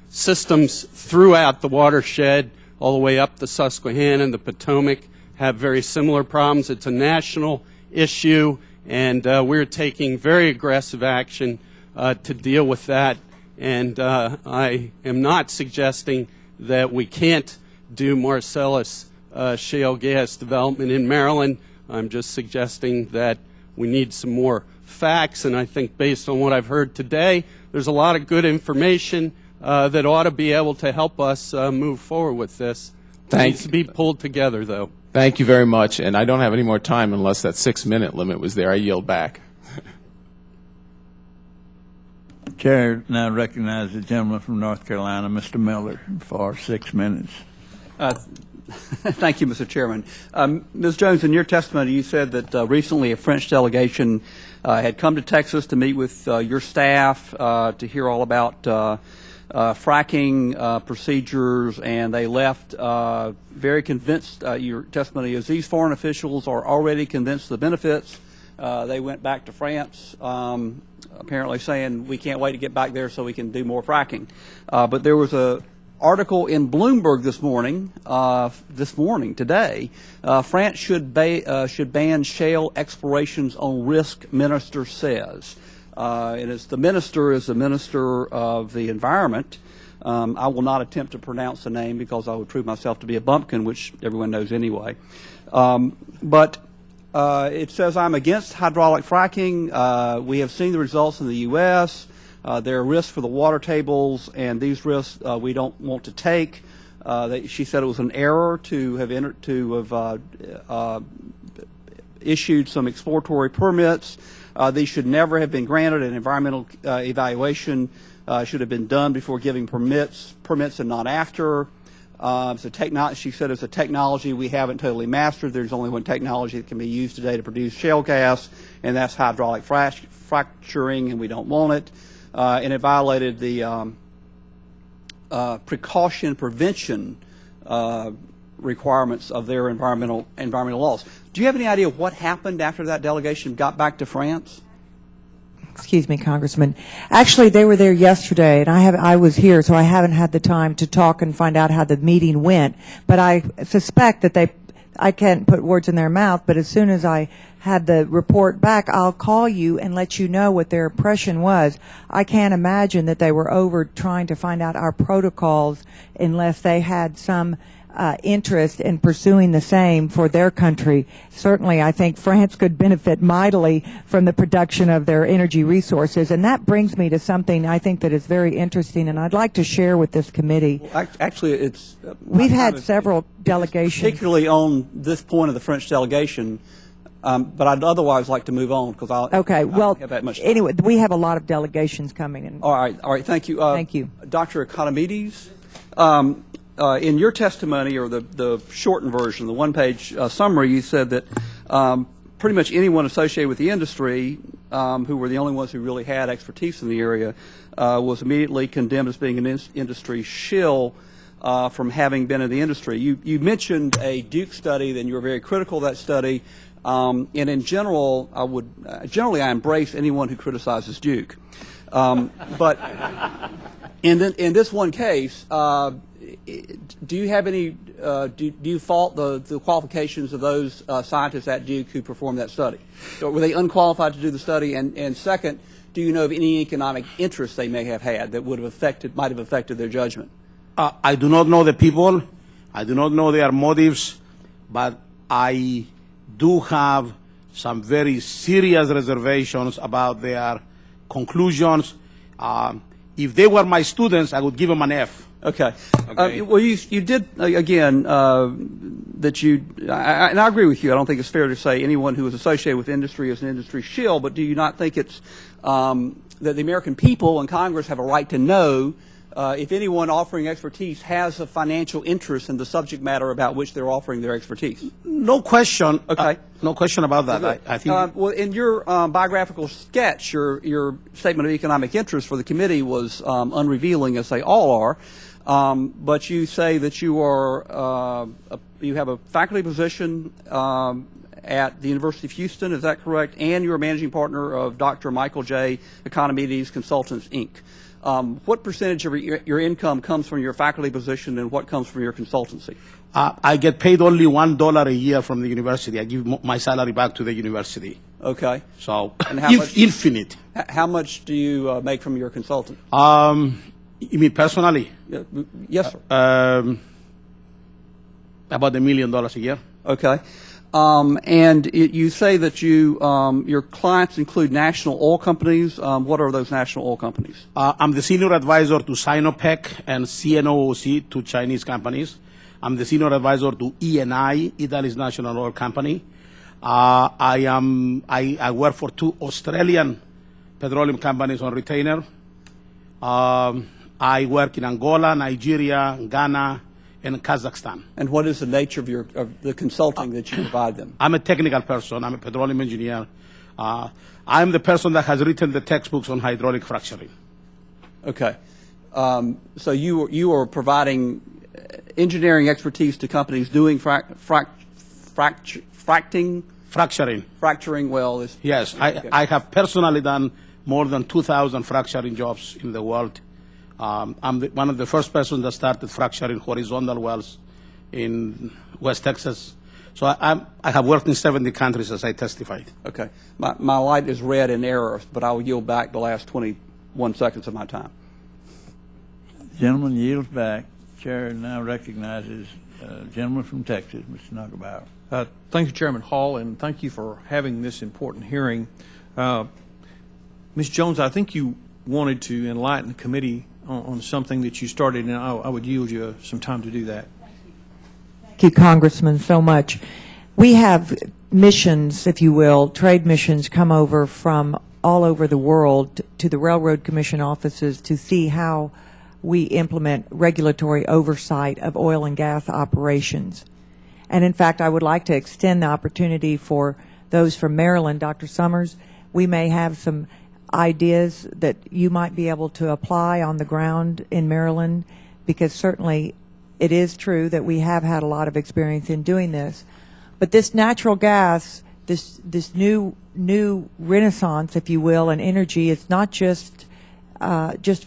Systems throughout the watershed, all the way up the Susquehanna and the Potomac, have very similar problems. It's a national issue, and we're taking very aggressive action to deal with that. And I am not suggesting that we can't do Marcellus shale gas development in Maryland. I'm just suggesting that we need some more facts, and I think based on what I've heard today, there's a lot of good information that ought to be able to help us move forward with this. It needs to be pulled together, though. Thank you very much, and I don't have any more time unless that 6-minute limit was there. I yield back. Chair now recognizes the gentleman from North Carolina, Mr. Miller, for 6 minutes. Thank you, Mr. Chairman. Ms. Jones, in your testimony, you said that recently a French delegation had come to Texas to meet with your staff to hear all about fracking procedures, and they left very convinced. Your testimony is these foreign officials are already convinced of the benefits. They went back to France apparently saying we can't wait to get back there so we can do more fracking. But there was a article in Bloomberg today. France should ban shale explorations on risk, minister says. And the minister is the Minister of the Environment. I will not attempt to pronounce the name because I would prove myself to be a bumpkin, which everyone knows anyway. But it says, I'm against hydraulic fracking. We have seen the results in the U.S. There are risks for the water tables, and these risks we don't want to take. She said it was an error to have issued some exploratory permits. These should never have been granted. An environmental evaluation should have been done before giving permits and not after. She said it's a technology we haven't totally mastered. There's only one technology that can be used today to produce shale gas, and that's hydraulic fracturing, and we don't want it. And it violated the precaution prevention requirements of their environmental laws. Do you have any idea what happened after that delegation got back to France? Excuse me, Congressman. Actually, they were there yesterday, and I was here, so I haven't had the time to talk and find out how the meeting went. But I suspect that I can't put words in their mouth, but as soon as I had the report back, I'll call you and let you know what their impression was. I can't imagine that they were over trying to find out our protocols unless they had some interest in pursuing the same for their country. Certainly, I think France could benefit mightily from the production of their energy resources. And that brings me to something I think that is very interesting, and I'd like to share with this committee. Well, actually, it's... We've had several delegations. Particularly on this point of the French delegation, but I'd otherwise like to move on because I don't have that much time. Anyway, we have a lot of delegations coming in. All right, thank you. Thank you. Dr. Economides, in your testimony, or the shortened version, the one-page summary, you said that pretty much anyone associated with the industry, who were the only ones who really had expertise in the area, was immediately condemned as being an industry shill from having been in the industry. You mentioned a Duke study, then you were very critical of that study. And in general, I embrace anyone who criticizes Duke. But in this one case, do you have any? Do you fault the qualifications of those scientists at Duke who performed that study? Were they unqualified to do the study? And second, do you know of any economic interest they may have had that might have affected their judgment? I do not know the people. I do not know their motives, but I do have some very serious reservations about their conclusions. If they were my students, I would give them an F. Okay. Well, you did, again, that you, and I agree with you, I don't think it's fair to say anyone who is associated with industry is an industry shill, but do you not think it's that the American people and Congress have a right to know if anyone offering expertise has a financial interest in the subject matter about which they're offering their expertise? No question. Okay. No question about that. I think. Well, in your biographical sketch, your statement of economic interest for the committee was unrevealing, as they all are. But you say that you have a faculty position at the University of Houston. Is that correct? And you're a managing partner of Dr. Michael J. Economides Consultants, Inc. What percentage of your income comes from your faculty position, and what comes from your consultancy? I get paid only $1 a year from the university. I give my salary back to the university. Okay. So, and how much, infinite. How much do you make from your consultant? You mean personally? Yes, sir. About $1 million a year. Okay. And you say that your clients include national oil companies. What are those national oil companies? I'm the senior advisor to Sinopec and CNOOC, two Chinese companies. I'm the senior advisor to ENI, Italy's national oil company. I work for two Australian petroleum companies on retainer. I work in Angola, Nigeria, Ghana, and Kazakhstan. And what is the nature of the consulting that you provide them? I'm a technical person. I'm a petroleum engineer. I'm the person that has written the textbooks on hydraulic fracturing. Okay. So you are providing engineering expertise to companies doing fracturing? Fracturing. Fracturing, well. Yes, I have personally done more than 2,000 fracturing jobs in the world. I'm one of the first persons that started fracturing horizontal wells in West Texas. So I have worked in 70 countries, as I testified. Okay. My light is red in error, but I will yield back the last 21 seconds of my time. Gentleman yields back. Chair now recognizes gentleman from Texas, Mr. Nagelbauer. Thank you, Chairman Hall, and thank you for having this important hearing. Ms. Jones, I think you wanted to enlighten the committee on something that you started, and I would yield you some time to do that. Thank you, Congressman, so much. We have missions, if you will, trade missions come over from all over the world to the Railroad Commission offices to see how we implement regulatory oversight of oil and gas operations. And in fact, I would like to extend the opportunity for those from Maryland. Dr. Summers, we may have some ideas that you might be able to apply on the ground in Maryland, because certainly it is true that we have had a lot of experience in doing this. But this natural gas, this new renaissance, if you will, in energy, it's not just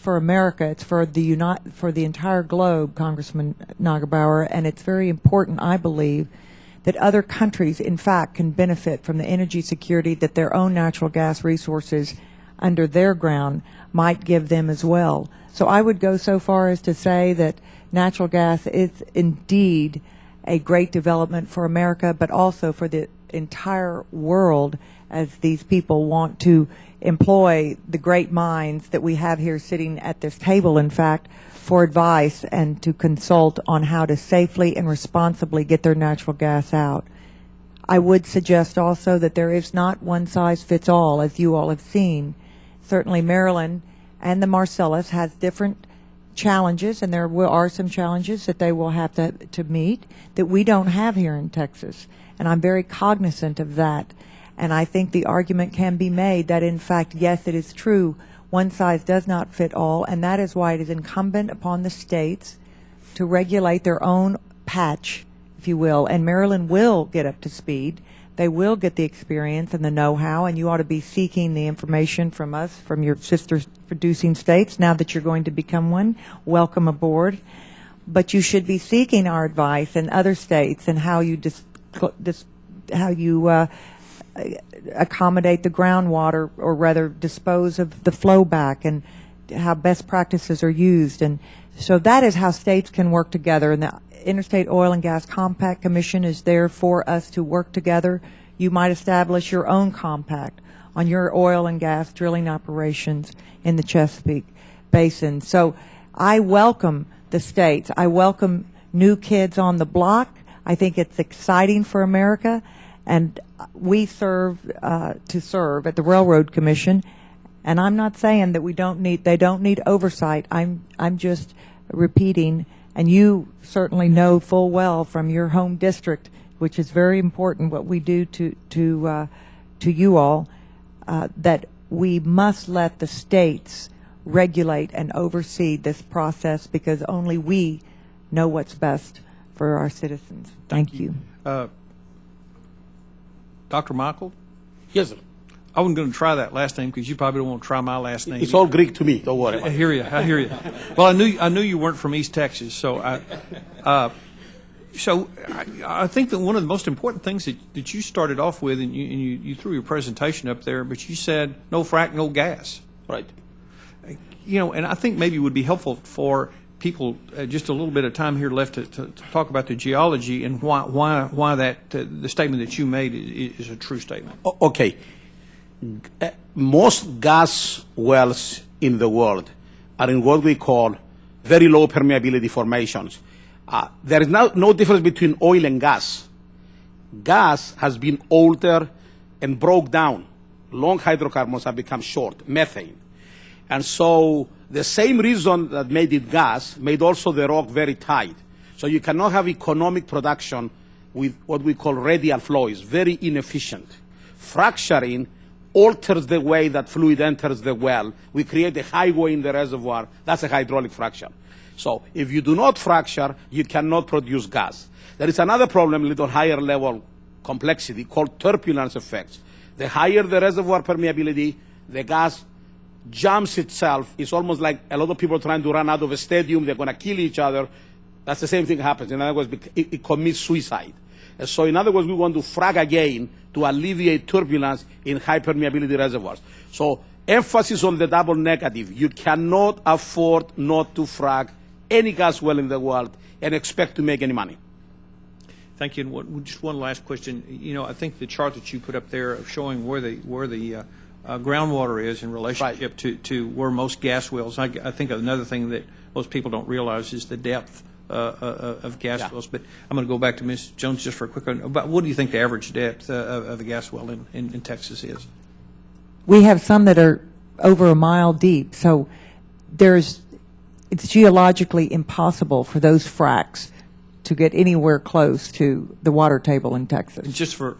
for America. It's for the entire globe, Congressman Nagelbauer, and it's very important, I believe, that other countries, in fact, can benefit from the energy security that their own natural gas resources under their ground might give them as well. So I would go so far as to say that natural gas is indeed a great development for America, but also for the entire world, as these people want to employ the great minds that we have here sitting at this table, in fact, for advice and to consult on how to safely and responsibly get their natural gas out. I would suggest also that there is not one size fits all, as you all have seen. Certainly Maryland and the Marcellus has different challenges, and there are some challenges that they will have to meet that we don't have here in Texas. And I'm very cognizant of that. And I think the argument can be made that, in fact, yes, it is true, one size does not fit all, and that is why it is incumbent upon the states to regulate their own patch, if you will, and Maryland will get up to speed. They will get the experience and the know-how, and you ought to be seeking the information from us, from your sister producing states, now that you're going to become one. Welcome aboard. But you should be seeking our advice in other states and how you accommodate the groundwater, or rather dispose of the flow back, and how best practices are used. And so that is how states can work together. And the Interstate Oil and Gas Compact Commission is there for us to work together. You might establish your own compact on your oil and gas drilling operations in the Chesapeake Basin. So I welcome the states. I welcome new kids on the block. I think it's exciting for America. And we serve to serve at the Railroad Commission, and I'm not saying that they don't need oversight. I'm just repeating, and you certainly know full well from your home district, which is very important what we do to you all, that we must let the states regulate and oversee this process, because only we know what's best for our citizens. Thank you. Dr. Michael? Yes, sir. I wasn't going to try that last name because you probably don't want to try my last name. It's all Greek to me. Don't worry. I hear you. I hear you. Well, I knew you weren't from East Texas, so I think that one of the most important things that you started off with, and you threw your presentation up there, but you said no frack, no gas. Right. You know, and I think maybe it would be helpful for people just a little bit of time here left to talk about the geology and why that the statement that you made is a true statement. Okay. Most gas wells in the world are in what we call very low permeability formations. There is no difference between oil and gas. Gas has been altered and broke down. Long hydrocarbons have become short, methane. And so the same reason that made it gas made also the rock very tight. So you cannot have economic production with what we call radial flow. It's very inefficient. Fracturing alters the way that fluid enters the well. We create a highway in the reservoir. That's a hydraulic fracture. So if you do not fracture, you cannot produce gas. There is another problem, a little higher level complexity, called turbulence effects. The higher the reservoir permeability, the gas jumps itself. It's almost like a lot of people trying to run out of a stadium. They're going to kill each other. That's the same thing happens. In other words, it commits suicide. And so in other words, we want to frag again to alleviate turbulence in high permeability reservoirs. So emphasis on the double negative. You cannot afford not to frag any gas well in the world and expect to make any money. Thank you. And just one last question. You know, I think the chart that you put up there of showing where the groundwater is in relationship to where most gas wells. I think another thing that most people don't realize is the depth of gas wells. But I'm going to go back to Ms. Jones just for a quick one. About what do you think the average depth of a gas well in Texas is? We have some that are over a mile deep, so it's geologically impossible for those fracks to get anywhere close to the water table in Texas. And just for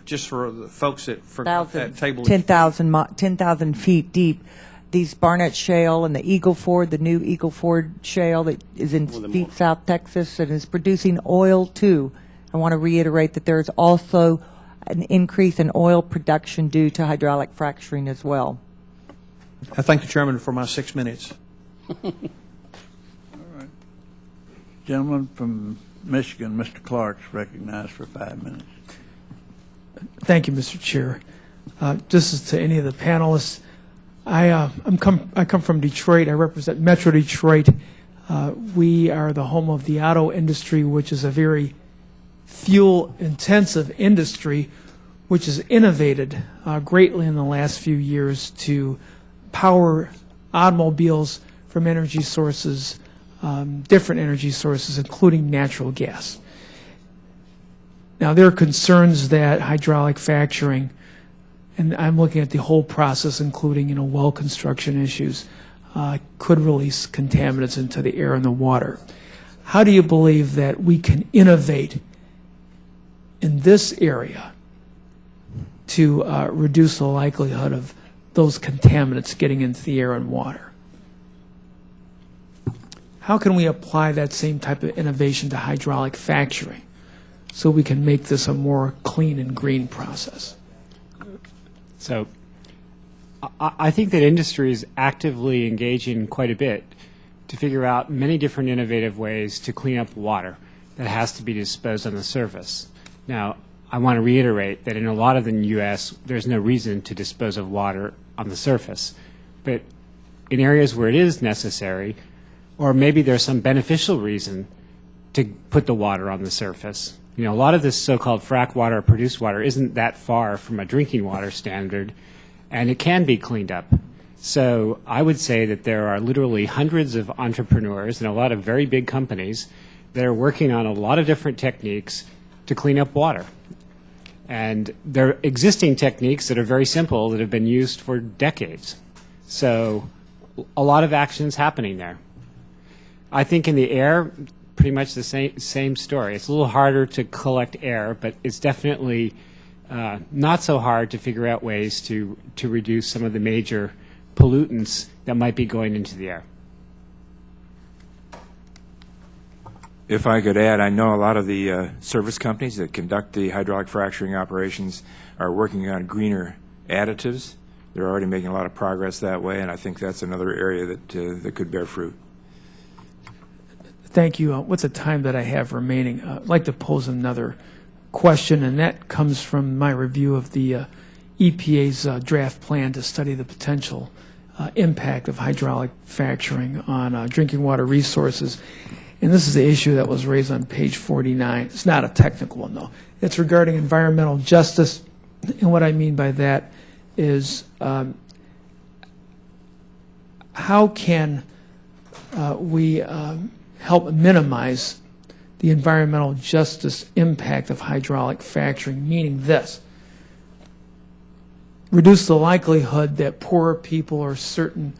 the folks that forgot that table. 10,000 feet deep. These Barnett Shale and the Eagle Ford, the new Eagle Ford Shale that is in deep South Texas and is producing oil too. I want to reiterate that there is also an increase in oil production due to hydraulic fracturing as well. I thank the chairman for my 6 minutes. All right. Gentleman from Michigan, Mr. Clark's recognized for 5 minutes. Thank you, Mr. Chair. This is to any of the panelists. I come from Detroit. I represent Metro Detroit. We are the home of the auto industry, which is a very fuel-intensive industry, which has innovated greatly in the last few years to power automobiles from energy sources, different energy sources, including natural gas. Now, there are concerns that hydraulic fracturing, and I'm looking at the whole process, including well construction issues, could release contaminants into the air and the water. How do you believe that we can innovate in this area to reduce the likelihood of those contaminants getting into the air and water? How can we apply that same type of innovation to hydraulic fracturing so we can make this a more clean and green process? So I think that industry is actively engaging quite a bit to figure out many different innovative ways to clean up water that has to be disposed on the surface. Now, I want to reiterate that in a lot of the U.S., there's no reason to dispose of water on the surface. But in areas where it is necessary, or maybe there's some beneficial reason to put the water on the surface. A lot of this so-called frack water or produced water isn't that far from a drinking water standard, and it can be cleaned up. So I would say that there are literally hundreds of entrepreneurs and a lot of very big companies that are working on a lot of different techniques to clean up water. And there are existing techniques that are very simple that have been used for decades. So a lot of actions happening there. I think in the air, pretty much the same story. It's a little harder to collect air, but it's definitely not so hard to figure out ways to reduce some of the major pollutants that might be going into the air. If I could add, I know a lot of the service companies that conduct the hydraulic fracturing operations are working on greener additives. They're already making a lot of progress that way, and I think that's another area that could bear fruit. Thank you. What's the time that I have remaining? I'd like to pose another question, and that comes from my review of the EPA's draft plan to study the potential impact of hydraulic fracturing on drinking water resources. And this is the issue that was raised on page 49. It's not a technical one, though. It's regarding environmental justice. And what I mean by that is how can we help minimize the environmental justice impact of hydraulic fracturing, meaning this: reduce the likelihood that poorer people or certain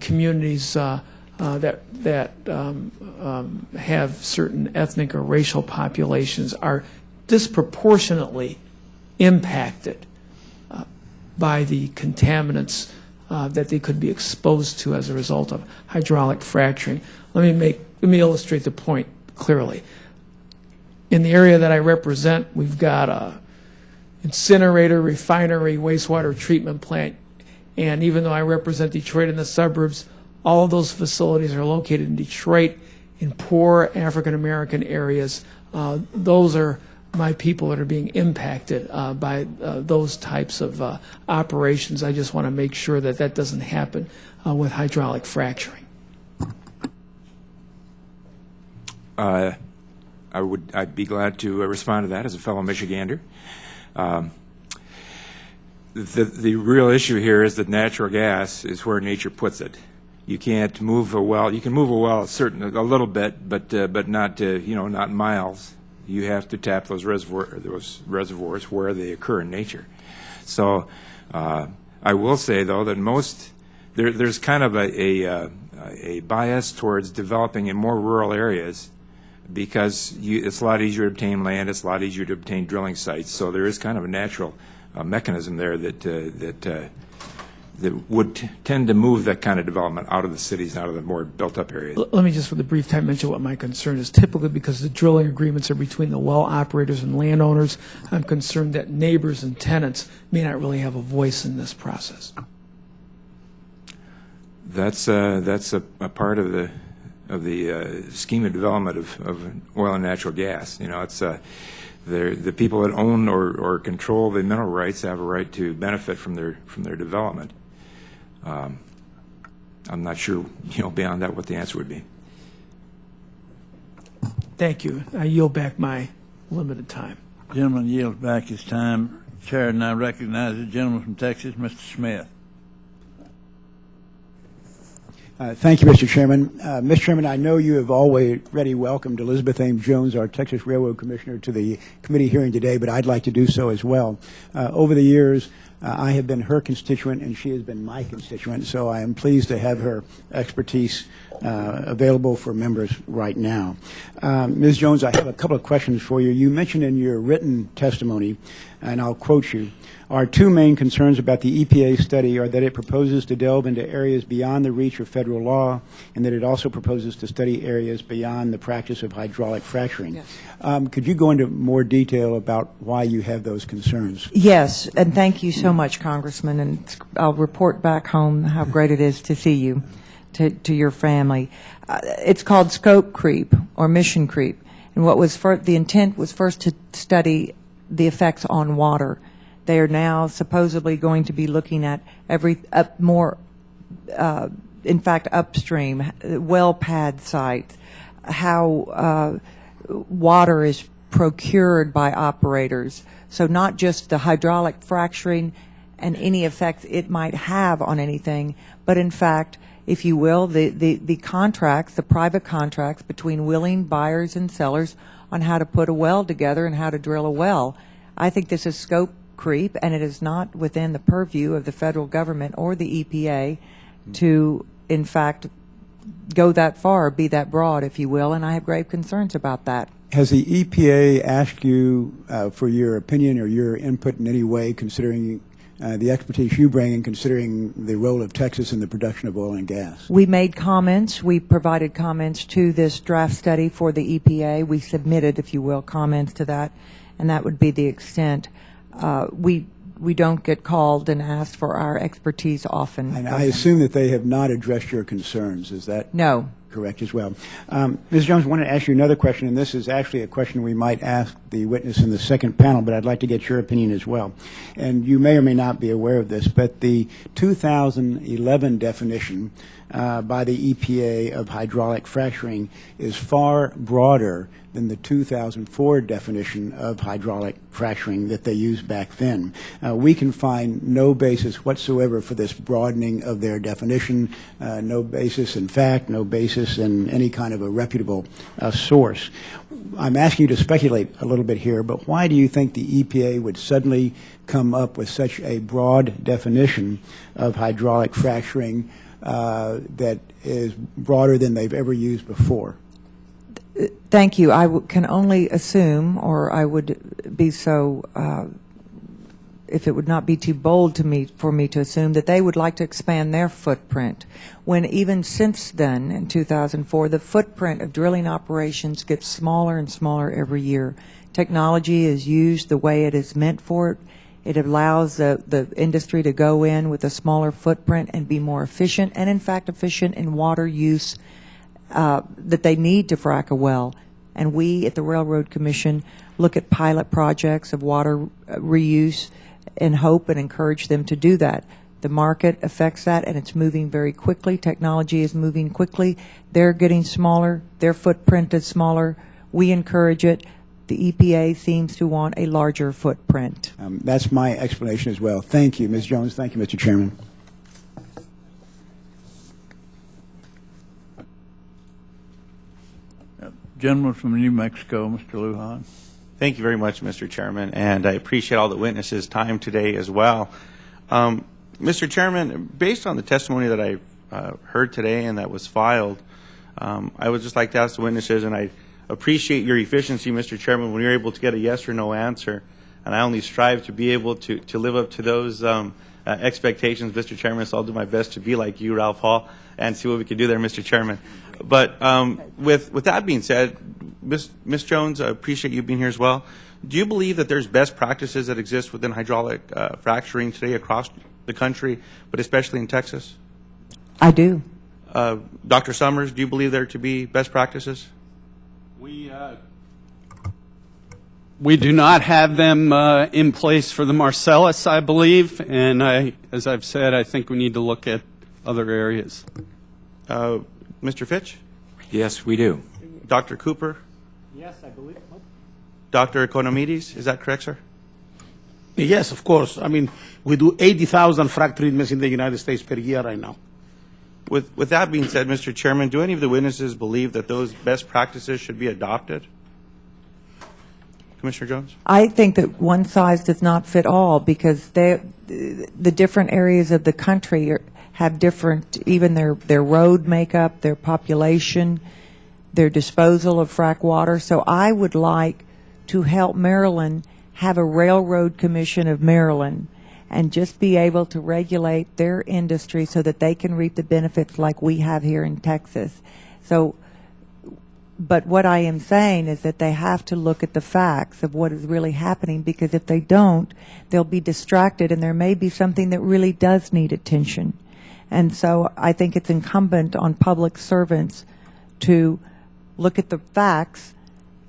communities that have certain ethnic or racial populations are disproportionately impacted by the contaminants that they could be exposed to as a result of hydraulic fracturing. Let me illustrate the point clearly. In the area that I represent, we've got a incinerator, refinery, wastewater treatment plant, And even though I represent Detroit and the suburbs, all of those facilities are located in Detroit, in poor African American areas. Those are my people that are being impacted by those types of operations. I just want to make sure that that doesn't happen with hydraulic fracturing. I'd be glad to respond to that as a fellow Michigander. The real issue here is that natural gas is where nature puts it. You can't move a well. You can move a well a little bit, but not not miles. You have to tap those reservoirs where they occur in nature. So I will say though that there's kind of a bias towards developing in more rural areas because it's a lot easier to obtain land. It's a lot easier to obtain drilling sites. So there is kind of a natural mechanism there that would tend to move that kind of development out of the cities, out of the more built-up areas. Let me just, for the brief time, mention what my concern is. Typically, because the drilling agreements are between the well operators and landowners, I'm concerned that neighbors and tenants may not really have a voice in this process. That's a part of the scheme of development of oil and natural gas. It's the people that own or control the mineral rights have a right to benefit from their development. I'm not sure, beyond that what the answer would be. Thank you. I yield back my limited time. Gentleman yields back his time. Chair now recognizes the gentleman from Texas, Mr. Smith. Thank you, Mr. Chairman. Mr. Chairman, I know you have already welcomed Elizabeth Ames Jones, our Texas Railroad Commissioner, to the committee hearing today, but I'd like to do so as well. Over the years, I have been her constituent and she has been my constituent, so I am pleased to have her expertise available for members right now. Ms. Jones, I have a couple of questions for you. You mentioned in your written testimony, and I'll quote you, "Our two main concerns about the EPA study are that it proposes to delve into areas beyond the reach of federal law and that it also proposes to study areas beyond the practice of hydraulic fracturing." Yes. Could you go into more detail about why you have those concerns? Yes, and thank you so much, Congressman, and I'll report back home how great it is to see you, to your family. It's called scope creep or mission creep, and the intent was first to study the effects on water. They are now supposedly going to be looking at in fact, upstream, well pad sites, how water is procured by operators. So not just the hydraulic fracturing and any effects it might have on anything, but in fact, if you will, the contracts, the private contracts between willing buyers and sellers on how to put a well together and how to drill a well. I think this is scope creep, and it is not within the purview of the federal government or the EPA to, in fact, go that far, be that broad, if you will, and I have grave concerns about that. Has the EPA asked you for your opinion or your input in any way, considering the expertise you bring and considering the role of Texas in the production of oil and gas? We made comments. We provided comments to this draft study for the EPA. We submitted, if you will, comments to that, and that would be the extent. We don't get called and asked for our expertise often. And I assume that they have not addressed your concerns. Is that no correct as well? Ms. Jones, I want to ask you another question, and this is actually a question we might ask the witness in the second panel, but I'd like to get your opinion as well. And you may or may not be aware of this, but the 2011 definition by the EPA of hydraulic fracturing is far broader than the 2004 definition of hydraulic fracturing that they used back then. We can find no basis whatsoever for this broadening of their definition, no basis in fact, no basis in any kind of a reputable source. I'm asking you to speculate a little bit here, but why do you think the EPA would suddenly come up with such a broad definition of hydraulic fracturing that is broader than they've ever used before? Thank you. I can only assume, or I would be so, if it would not be too bold for me to assume, that they would like to expand their footprint. When even since then, in 2004, the footprint of drilling operations gets smaller and smaller every year. Technology is used the way it is meant for it. It allows the industry to go in with a smaller footprint and be more efficient, and in fact efficient in water use that they need to frack a well. And we at the Railroad Commission look at pilot projects of water reuse and hope and encourage them to do that. The market affects that, and it's moving very quickly. Technology is moving quickly. They're getting smaller. Their footprint is smaller. We encourage it. The EPA seems to want a larger footprint. That's my explanation as well. Thank you, Ms. Jones. Thank you, Mr. Chairman. Gentleman from New Mexico, Mr. Lujan. Thank you very much, Mr. Chairman, and I appreciate all the witnesses' time today as well. Mr. Chairman, based on the testimony that I heard today and that was filed, I would just like to ask the witnesses, and I appreciate your efficiency, Mr. Chairman, when you're able to get a yes or no answer, and I only strive to be able to live up to those expectations, Mr. Chairman, so I'll do my best to be like you, Ralph Hall, and see what we can do there, Mr. Chairman. But with that being said, Ms. Jones, I appreciate you being here as well. Do you believe that there's best practices that exist within hydraulic fracturing today across the country, but especially in Texas? I do. Dr. Summers, do you believe there to be best practices? We do not have them in place for the Marcellus, I believe, and as I've said, I think we need to look at other areas. Mr. Fitch? Yes, we do. Dr. Cooper? Yes, I believe. Dr. Economides, is that correct, sir? Yes, of course. I mean, we do 80,000 frac treatments in the United States per year right now. With that being said, Mr. Chairman, do any of the witnesses believe that those best practices should be adopted? Commissioner Jones? I think that one size does not fit all, because the different areas of the country have different, even their road makeup, their population, their disposal of frac water. So I would like to help Maryland have a Railroad Commission of Maryland and just be able to regulate their industry so that they can reap the benefits like we have here in Texas. So, but what I am saying is that they have to look at the facts of what is really happening, because if they don't, they'll be distracted and there may be something that really does need attention. And so I think it's incumbent on public servants to look at the facts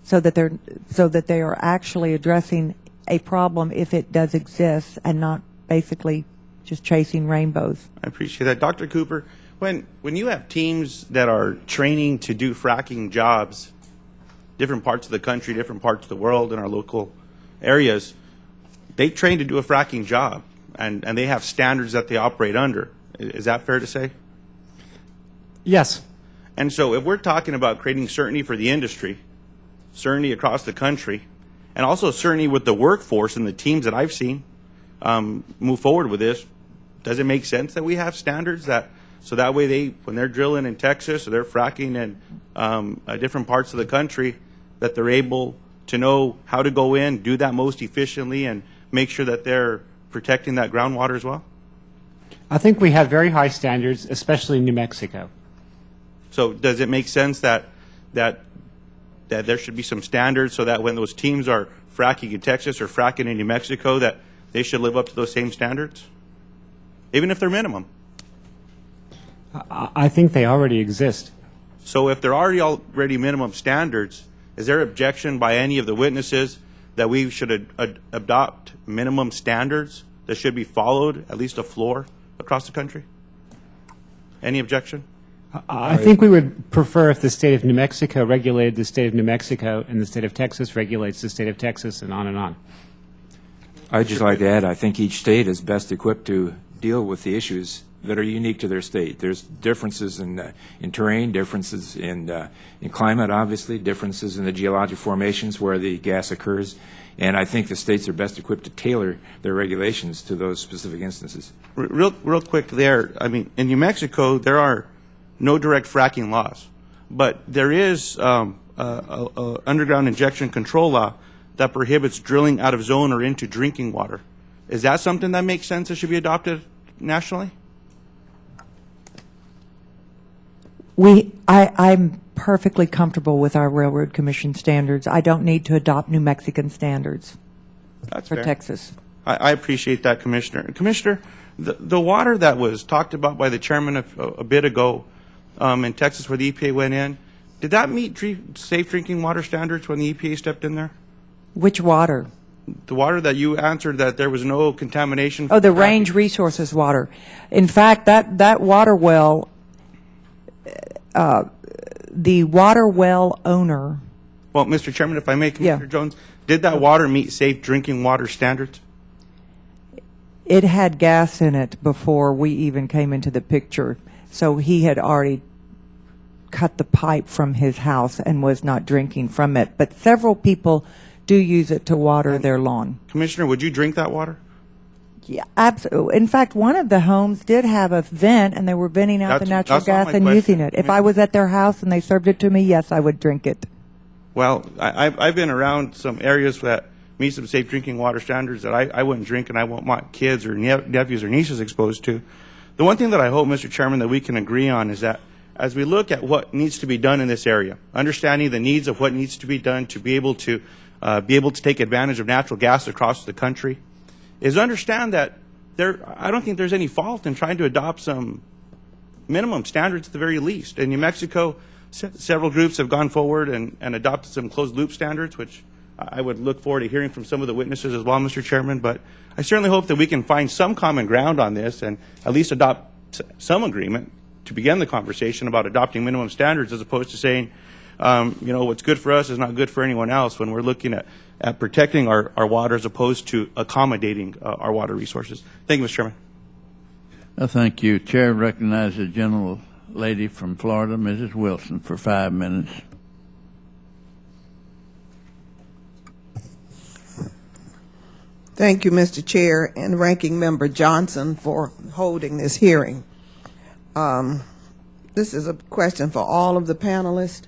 so that they are actually addressing a problem if it does exist, and not basically just chasing rainbows. I appreciate that. Dr. Cooper, when you have teams that are training to do fracking jobs, different parts of the country, different parts of the world, in our local areas, they train to do a fracking job, and they have standards that they operate under. Is that fair to say? Yes. And so if we're talking about creating certainty for the industry, certainty across the country, and also certainty with the workforce and the teams that I've seen move forward with this, does it make sense that we have standards that, so that way when they're drilling in Texas or they're fracking in different parts of the country, that they're able to know how to go in, do that most efficiently, and make sure that they're protecting that groundwater as well? I think we have very high standards, especially in New Mexico. So does it make sense that there should be some standards so that when those teams are fracking in Texas or fracking in New Mexico, that they should live up to those same standards, even if they're minimum? I think they already exist. So if they're already minimum standards, is there objection by any of the witnesses that we should adopt minimum standards that should be followed, at least a floor, across the country? Any objection? I think we would prefer if the state of New Mexico regulated the state of New Mexico and the state of Texas regulates the state of Texas, and on and on. I'd just like to add, I think each state is best equipped to deal with the issues that are unique to their state. There's differences in terrain, differences in climate, obviously, differences in the geologic formations where the gas occurs, and I think the states are best equipped to tailor their regulations to those specific instances. Real quick there, I mean, in New Mexico, there are no direct fracking laws, but there is a underground injection control law that prohibits drilling out of zone or into drinking water. Is that something that makes sense that should be adopted nationally? I'm perfectly comfortable with our Railroad Commission standards. I don't need to adopt New Mexican standards That's for fair. Texas. I appreciate that, Commissioner. Commissioner, the water that was talked about by the chairman a bit ago in Texas where the EPA went in, did that meet safe drinking water standards when the EPA stepped in there? Which water? The water that you answered that there was no contamination. Oh, the Range Resources water. In fact, that water well, the water well owner. Well, Mr. Chairman, if I may, Commissioner Jones, did that water meet safe drinking water standards? It had gas in it before we even came into the picture, so he had already cut the pipe from his house and was not drinking from it. But several people do use it to water their lawn. Commissioner, would you drink that water? Yeah, absolutely. In fact, one of the homes did have a vent, and they were venting out the natural gas and using it. If I was at their house and they served it to me, yes, I would drink it. Well, I've been around some areas that meet some safe drinking water standards that I wouldn't drink and I won't want kids or nephews or nieces exposed to. The one thing that I hope, Mr. Chairman, that we can agree on is that as we look at what needs to be done in this area, understanding the needs of what needs to be done to be able to take advantage of natural gas across the country, is understand that I don't think there's any fault in trying to adopt some minimum standards at the very least. In New Mexico, several groups have gone forward and adopted some closed loop standards, which I would look forward to hearing from some of the witnesses as well, Mr. Chairman. But I certainly hope that we can find some common ground on this and at least adopt some agreement to begin the conversation about adopting minimum standards, as opposed to saying, what's good for us is not good for anyone else, when we're looking at protecting our water as opposed to accommodating our water resources. Thank you, Mr. Chairman. Thank you. Chair recognizes the gentle lady from Florida, Mrs. Wilson, for 5 minutes. Thank you, Mr. Chair and Ranking Member Johnson, for holding this hearing. This is a question for all of the panelists.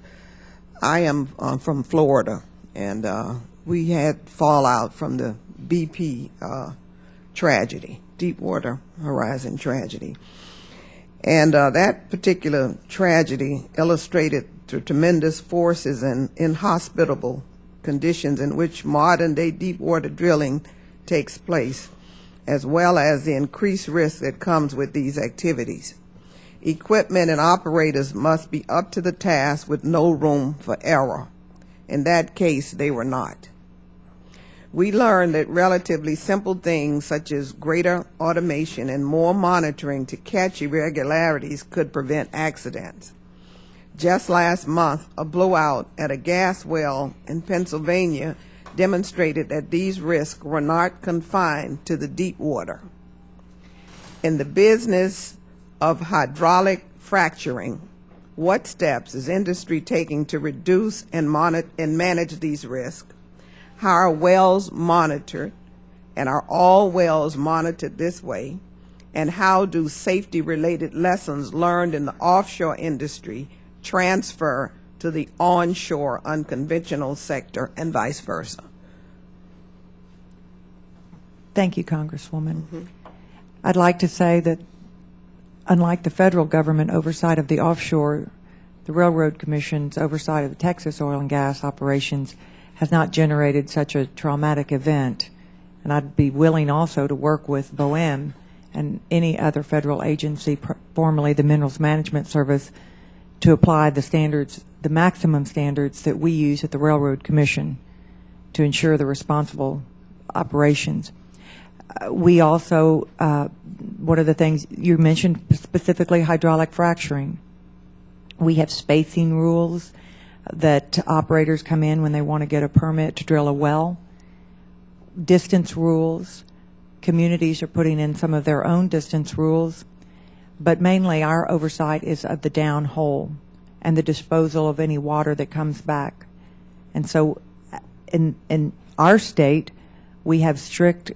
I am from Florida, and we had fallout from the BP tragedy, Deepwater Horizon tragedy. And that particular tragedy illustrated the tremendous forces and inhospitable conditions in which modern-day deepwater drilling takes place, as well as the increased risk that comes with these activities. Equipment and operators must be up to the task with no room for error. In that case, they were not. We learned that relatively simple things such as greater automation and more monitoring to catch irregularities could prevent accidents. Just last month, a blowout at a gas well in Pennsylvania demonstrated that these risks were not confined to the deep water. In the business of hydraulic fracturing, what steps is industry taking to reduce and manage these risks? How are wells monitored, and are all wells monitored this way? And how do safety-related lessons learned in the offshore industry transfer to the onshore unconventional sector and vice versa? Thank you, Congresswoman. I'd like to say that unlike the federal government oversight of the offshore, the Railroad Commission's oversight of the Texas oil and gas operations has not generated such a traumatic event. And I'd be willing also to work with BOEM and any other federal agency, formerly the Minerals Management Service, to apply the standards, the maximum standards that we use at the Railroad Commission to ensure the responsible operations. We also, one of the things you mentioned specifically, hydraulic fracturing. We have spacing rules that operators come in when they want to get a permit to drill a well. Distance rules. Communities are putting in some of their own distance rules. But mainly our oversight is of the downhole and the disposal of any water that comes back. And so in our state, we have strict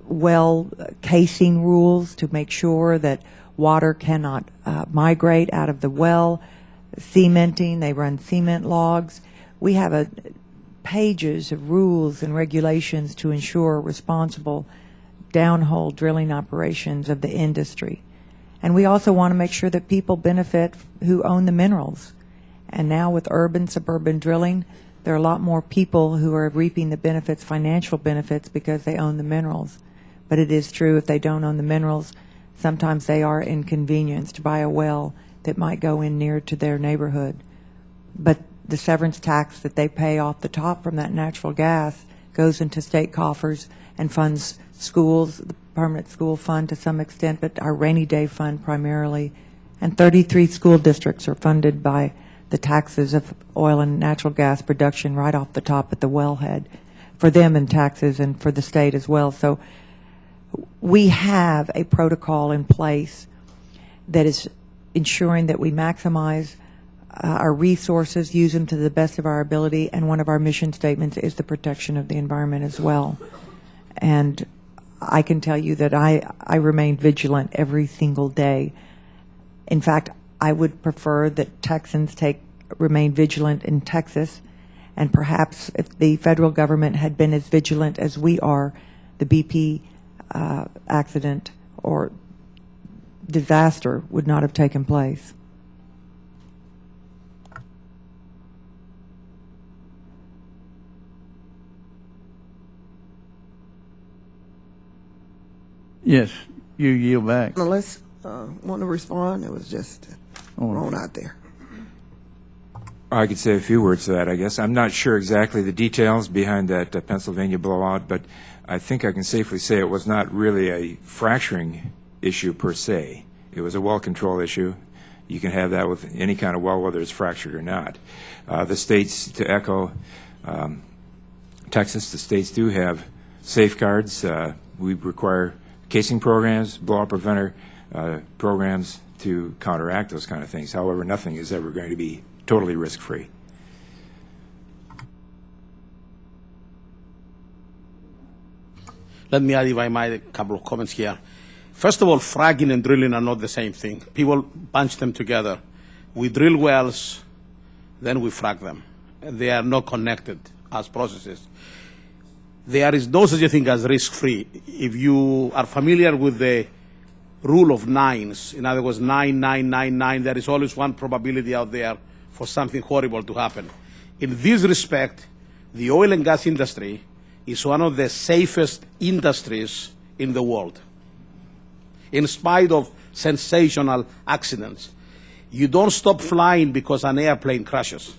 well casing rules to make sure that water cannot migrate out of the well. Cementing, they run cement logs. We have pages of rules and regulations to ensure responsible downhole drilling operations of the industry. And we also want to make sure that people benefit who own the minerals. And now with urban, suburban drilling, There are a lot more people who are reaping the benefits, financial benefits, because they own the minerals. But it is true, if they don't own the minerals, sometimes they are inconvenienced by a well that might go in near to their neighborhood. But the severance tax that they pay off the top from that natural gas goes into state coffers and funds schools, the permanent school fund to some extent, but our rainy day fund primarily. And 33 school districts are funded by the taxes of oil and natural gas production right off the top at the wellhead, for them in taxes and for the state as well. So we have a protocol in place that is ensuring that we maximize our resources, use them to the best of our ability, and one of our mission statements is the protection of the environment as well. And I can tell you that I remain vigilant every single day. In fact, I would prefer that Texans remain vigilant in Texas, and perhaps if the federal government had been as vigilant as we are, the BP accident or disaster would not have taken place. Yes, you yield back. Let's want to respond. It was just thrown out there. I could say a few words to that, I guess. I'm not sure exactly the details behind that Pennsylvania blowout, but I think I can safely say it was not really a fracturing issue per se. It was a well control issue. You can have that with any kind of well, whether it's fractured or not. The states, to echo Texas, the states do have safeguards. We require casing programs, blowout preventer programs to counteract those kind of things. However, nothing is ever going to be totally risk-free. Let me add, if I might, a couple of comments here. First of all, fracking and drilling are not the same thing. People bunch them together. We drill wells, then we frack them. They are not connected as processes. There is no such a thing as risk-free. If you are familiar with the rule of nines, in other words, 9, 9, 9, 9, there is always one probability out there for something horrible to happen. In this respect, the oil and gas industry is one of the safest industries in the world. In spite of sensational accidents, you don't stop flying because an airplane crashes.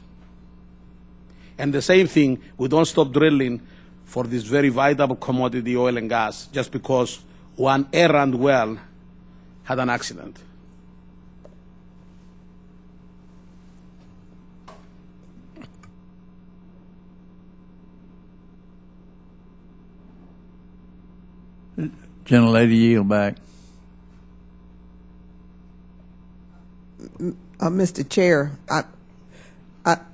And the same thing, we don't stop drilling for this very vital commodity, oil and gas, just because one errant well had an accident. Gentlelady, yield back. Mr. Chair,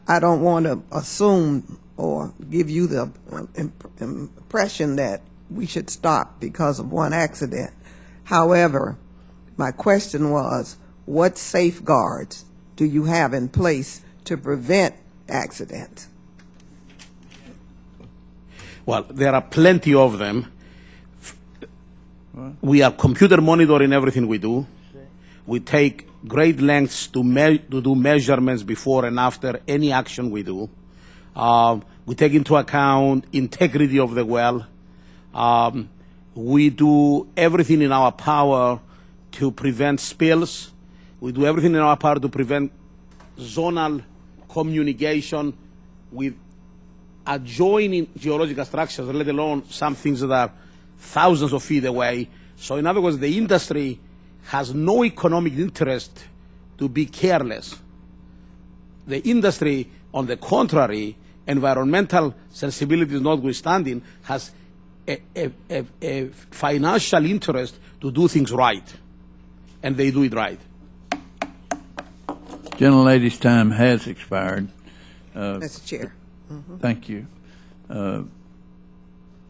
I don't want to assume or give you the impression that we should stop because of one accident. However, my question was, what safeguards do you have in place to prevent accidents? Well, there are plenty of them. We are computer monitoring everything we do. We take great lengths to do measurements before and after any action we do. We take into account integrity of the well. We do everything in our power to prevent spills. We do everything in our power to prevent zonal communication with adjoining geological structures, let alone some things that are thousands of feet away. So in other words, the industry has no economic interest to be careless. The industry, on the contrary, environmental sensibilities notwithstanding, has a financial interest to do things right, and they do it right. Gentlelady's time has expired. Mr. Chair. Thank you.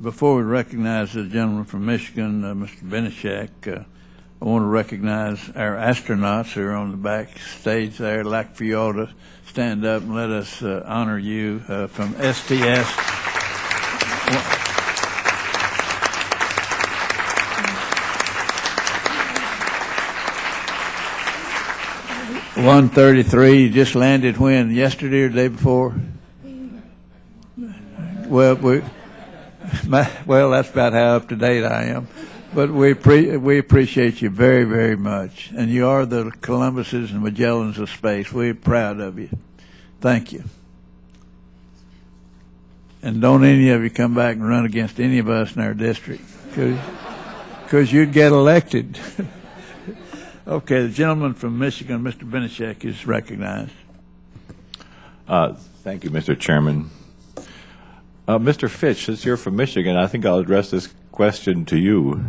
Before we recognize the gentleman from Michigan, Mr. Benishak, I want to recognize our astronauts who are on the back stage there. I'd like for you all to stand up and let us honor you from STS. $133, you just landed when? Yesterday or the day before? Well, well, that's about how up to date I am. But we appreciate you very, very much. And you are the Columbuses and Magellans of space. We're proud of you. Thank you. And don't any of you come back and run against any of us in our district, because you'd get elected. Okay, the gentleman from Michigan, Mr. Benishek, is recognized. Thank you, Mr. Chairman. Mr. Fitch, since you're from Michigan, I think I'll address this question to you.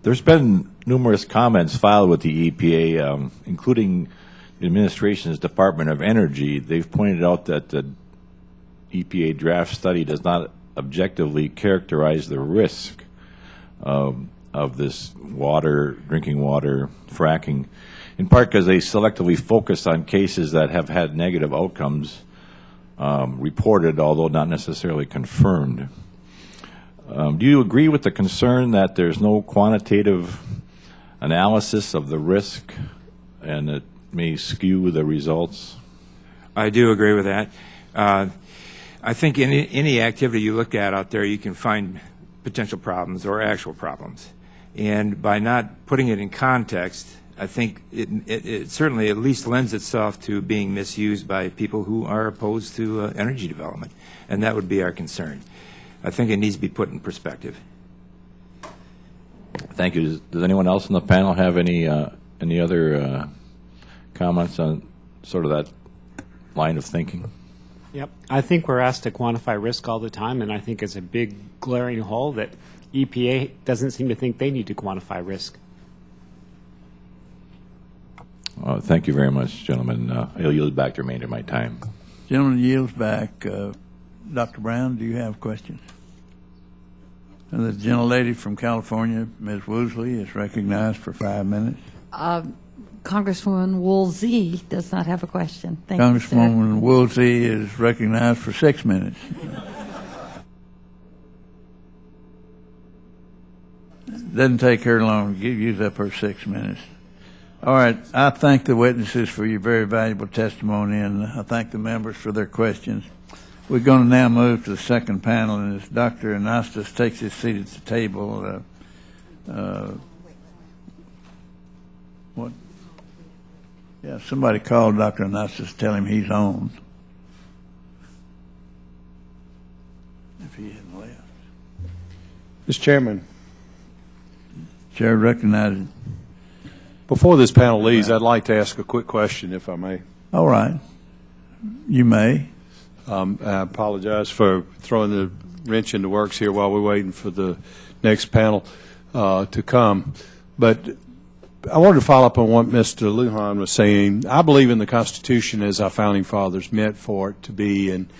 There's been numerous comments filed with the EPA, including the administration's Department of Energy. They've pointed out that the EPA draft study does not objectively characterize the risk of this drinking water fracking, in part because they selectively focus on cases that have had negative outcomes reported, although not necessarily confirmed. Do you agree with the concern that there's no quantitative analysis of the risk and it may skew the results? I do agree with that. I think in any activity you look at out there, you can find potential problems or actual problems. And by not putting it in context, I think it certainly at least lends itself to being misused by people who are opposed to energy development. And that would be our concern. I think it needs to be put in perspective. Thank you. Does anyone else on the panel have any other comments on sort of that line of thinking? Yep. I think we're asked to quantify risk all the time, and I think it's a big glaring hole that EPA doesn't seem to think they need to quantify risk. Thank you very much, gentlemen. I'll yield back the remainder of my time. Gentleman yields back. Dr. Brown, do you have questions? And the gentlelady from California, Ms. Woosley, is recognized for 5 minutes. Congresswoman Woolsey does not have a question. Thank you, sir. Congresswoman Woolsey is recognized for 6 minutes. Doesn't take her long to use up her 6 minutes. All right. I thank the witnesses for your very valuable testimony, and I thank the members for their questions. We're going to now move to the second panel, and as Dr. Anastas takes his seat at the table, what? Yeah, somebody called Dr. Anastas to tell him he's on. If he hadn't left. Mr. Chairman. Chair recognizes. Before this panel leaves, I'd like to ask a quick question, if I may. All right. You may. I apologize for throwing the wrench in the works here while we're waiting for the next panel to come. But I wanted to follow up on what Mr. Lujan was saying. I believe in the Constitution as our founding fathers meant for it to be. And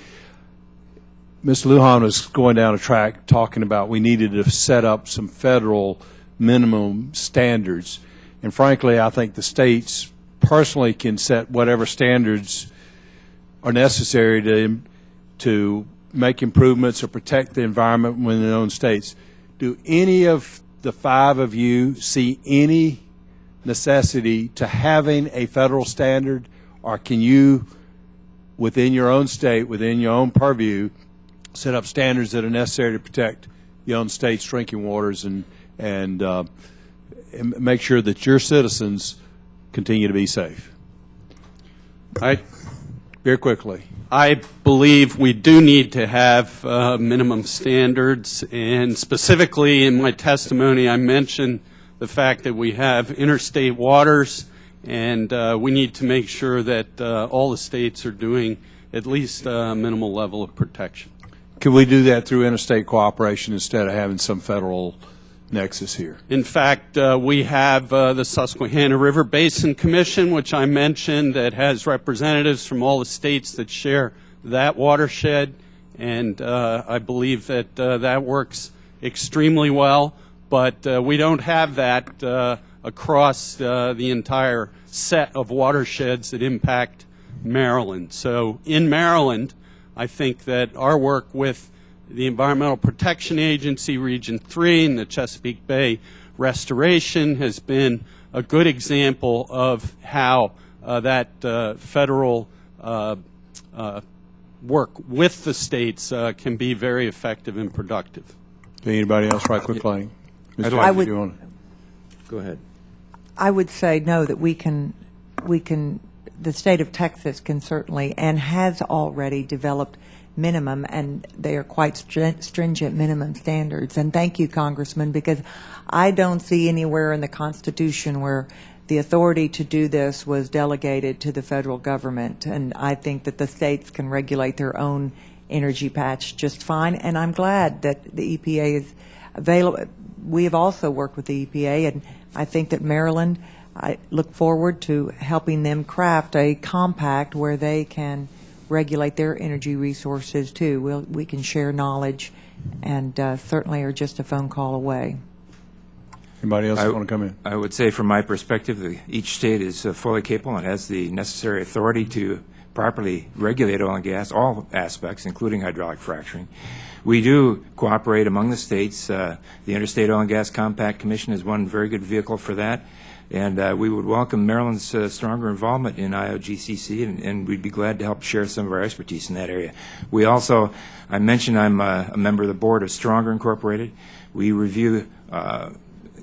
Mr. Lujan was going down a track talking about we needed to set up some federal minimum standards. And frankly, I think the states personally can set whatever standards are necessary to make improvements or protect the environment within their own states. Do any of the five of you see any necessity to having a federal standard, or can you, within your own state, within your own purview, set up standards that are necessary to protect your own state's drinking waters and make sure that your citizens continue to be safe? Very quickly. I believe we do need to have minimum standards, and specifically in my testimony I mentioned the fact that we have interstate waters, and we need to make sure that all the states are doing at least a minimal level of protection. Could we do that through interstate cooperation instead of having some federal nexus here? In fact, we have the Susquehanna River Basin Commission, which I mentioned, that has representatives from all the states that share that watershed, and I believe that that works extremely well, but we don't have that across the entire set of watersheds that impact Maryland. So in Maryland, I think that our work with the Environmental Protection Agency, Region 3, and the Chesapeake Bay Restoration has been a good example of how that federal work with the states can be very effective and productive. Anybody else, right quickly? I would, Go ahead. I would say no, that we can, the state of Texas can certainly and has already developed minimum, and they are quite stringent minimum standards. And thank you, Congressman, because I don't see anywhere in the Constitution where the authority to do this was delegated to the federal government. And I think that the states can regulate their own energy patch just fine. And I'm glad that the EPA is available. We have also worked with the EPA, and I think that Maryland, I look forward to helping them craft a compact where they can regulate their energy resources too. We can share knowledge, and certainly are just a phone call away. Anybody else want to come in? I would say from my perspective, each state is fully capable and has the necessary authority to properly regulate oil and gas, all aspects, including hydraulic fracturing. We do cooperate among the states. The Interstate Oil and Gas Compact Commission is one very good vehicle for that. And we would welcome Maryland's stronger involvement in IOGCC, and we'd be glad to help share some of our expertise in that area. We also, I mentioned I'm a member of the board of Stronger Incorporated. We review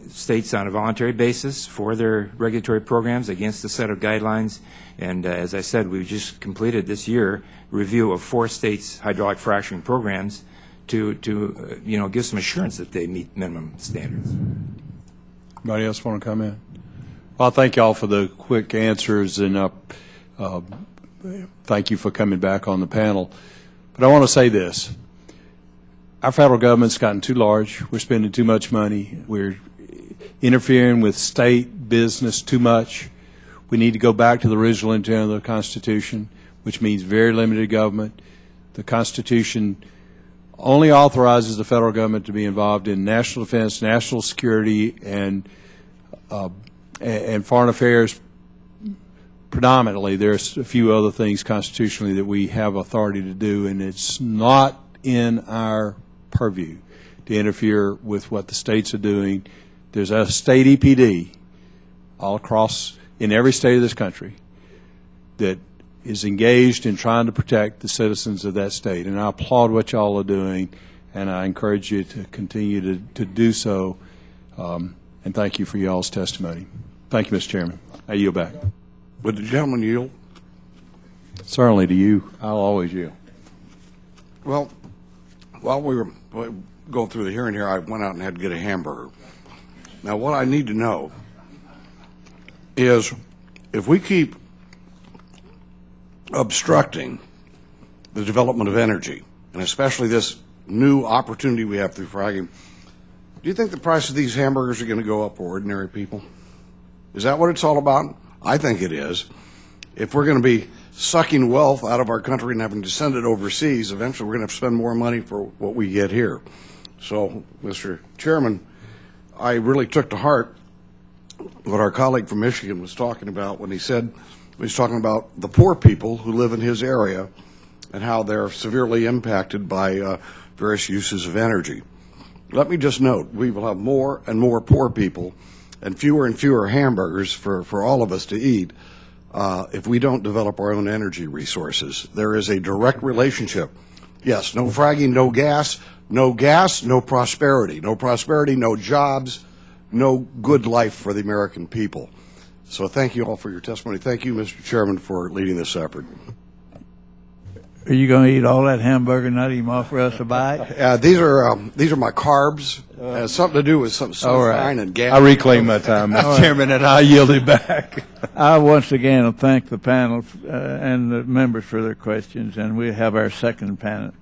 states on a voluntary basis for their regulatory programs against a set of guidelines. And as I said, we just completed this year review of 4 states' hydraulic fracturing programs to give some assurance that they meet minimum standards. Anybody else want to come in? Well, thank you all for the quick answers, and thank you for coming back on the panel. But I want to say this. Our federal government's gotten too large. We're spending too much money. We're interfering with state business too much. We need to go back to the original intent of the Constitution, which means very limited government. The Constitution only authorizes the federal government to be involved in national defense, national security, and foreign affairs predominantly. There's a few other things constitutionally that we have authority to do, and it's not in our purview to interfere with what the states are doing. There's a state EPD all across in every state of this country that is engaged in trying to protect the citizens of that state. And I applaud what y'all are doing, and I encourage you to continue to do so. And thank you for y'all's testimony. Thank you, Mr. Chairman. I yield back. Would the gentleman yield? Certainly to you. I'll always yield. Well, while we were going through the hearing here, I went out and had to get a hamburger. Now, what I need to know is if we keep obstructing the development of energy, and especially this new opportunity we have through fracking, do you think the price of these hamburgers are going to go up for ordinary people? Is that what it's all about? I think it is. If we're going to be sucking wealth out of our country and having to send it overseas, eventually we're going to have to spend more money for what we get here. So, Mr. Chairman, I really took to heart what our colleague from Michigan was talking about when he said, he was talking about the poor people who live in his area and how they're severely impacted by various uses of energy. Let me just note, we will have more and more poor people and fewer hamburgers for all of us to eat if we don't develop our own energy resources. There is a direct relationship. Yes, no fracking, no gas, no prosperity. No prosperity, no jobs, no good life for the American people. So thank you all for your testimony. Thank you, Mr. Chairman, for leading this effort. Are you going to eat all that hamburger and not even offer us a bite? These are my carbs. It has something to do with some sunshine and gas. I reclaim my time, Mr. Chairman, and I yield it back. I once again thank the panel and the members for their questions, and we have our second panel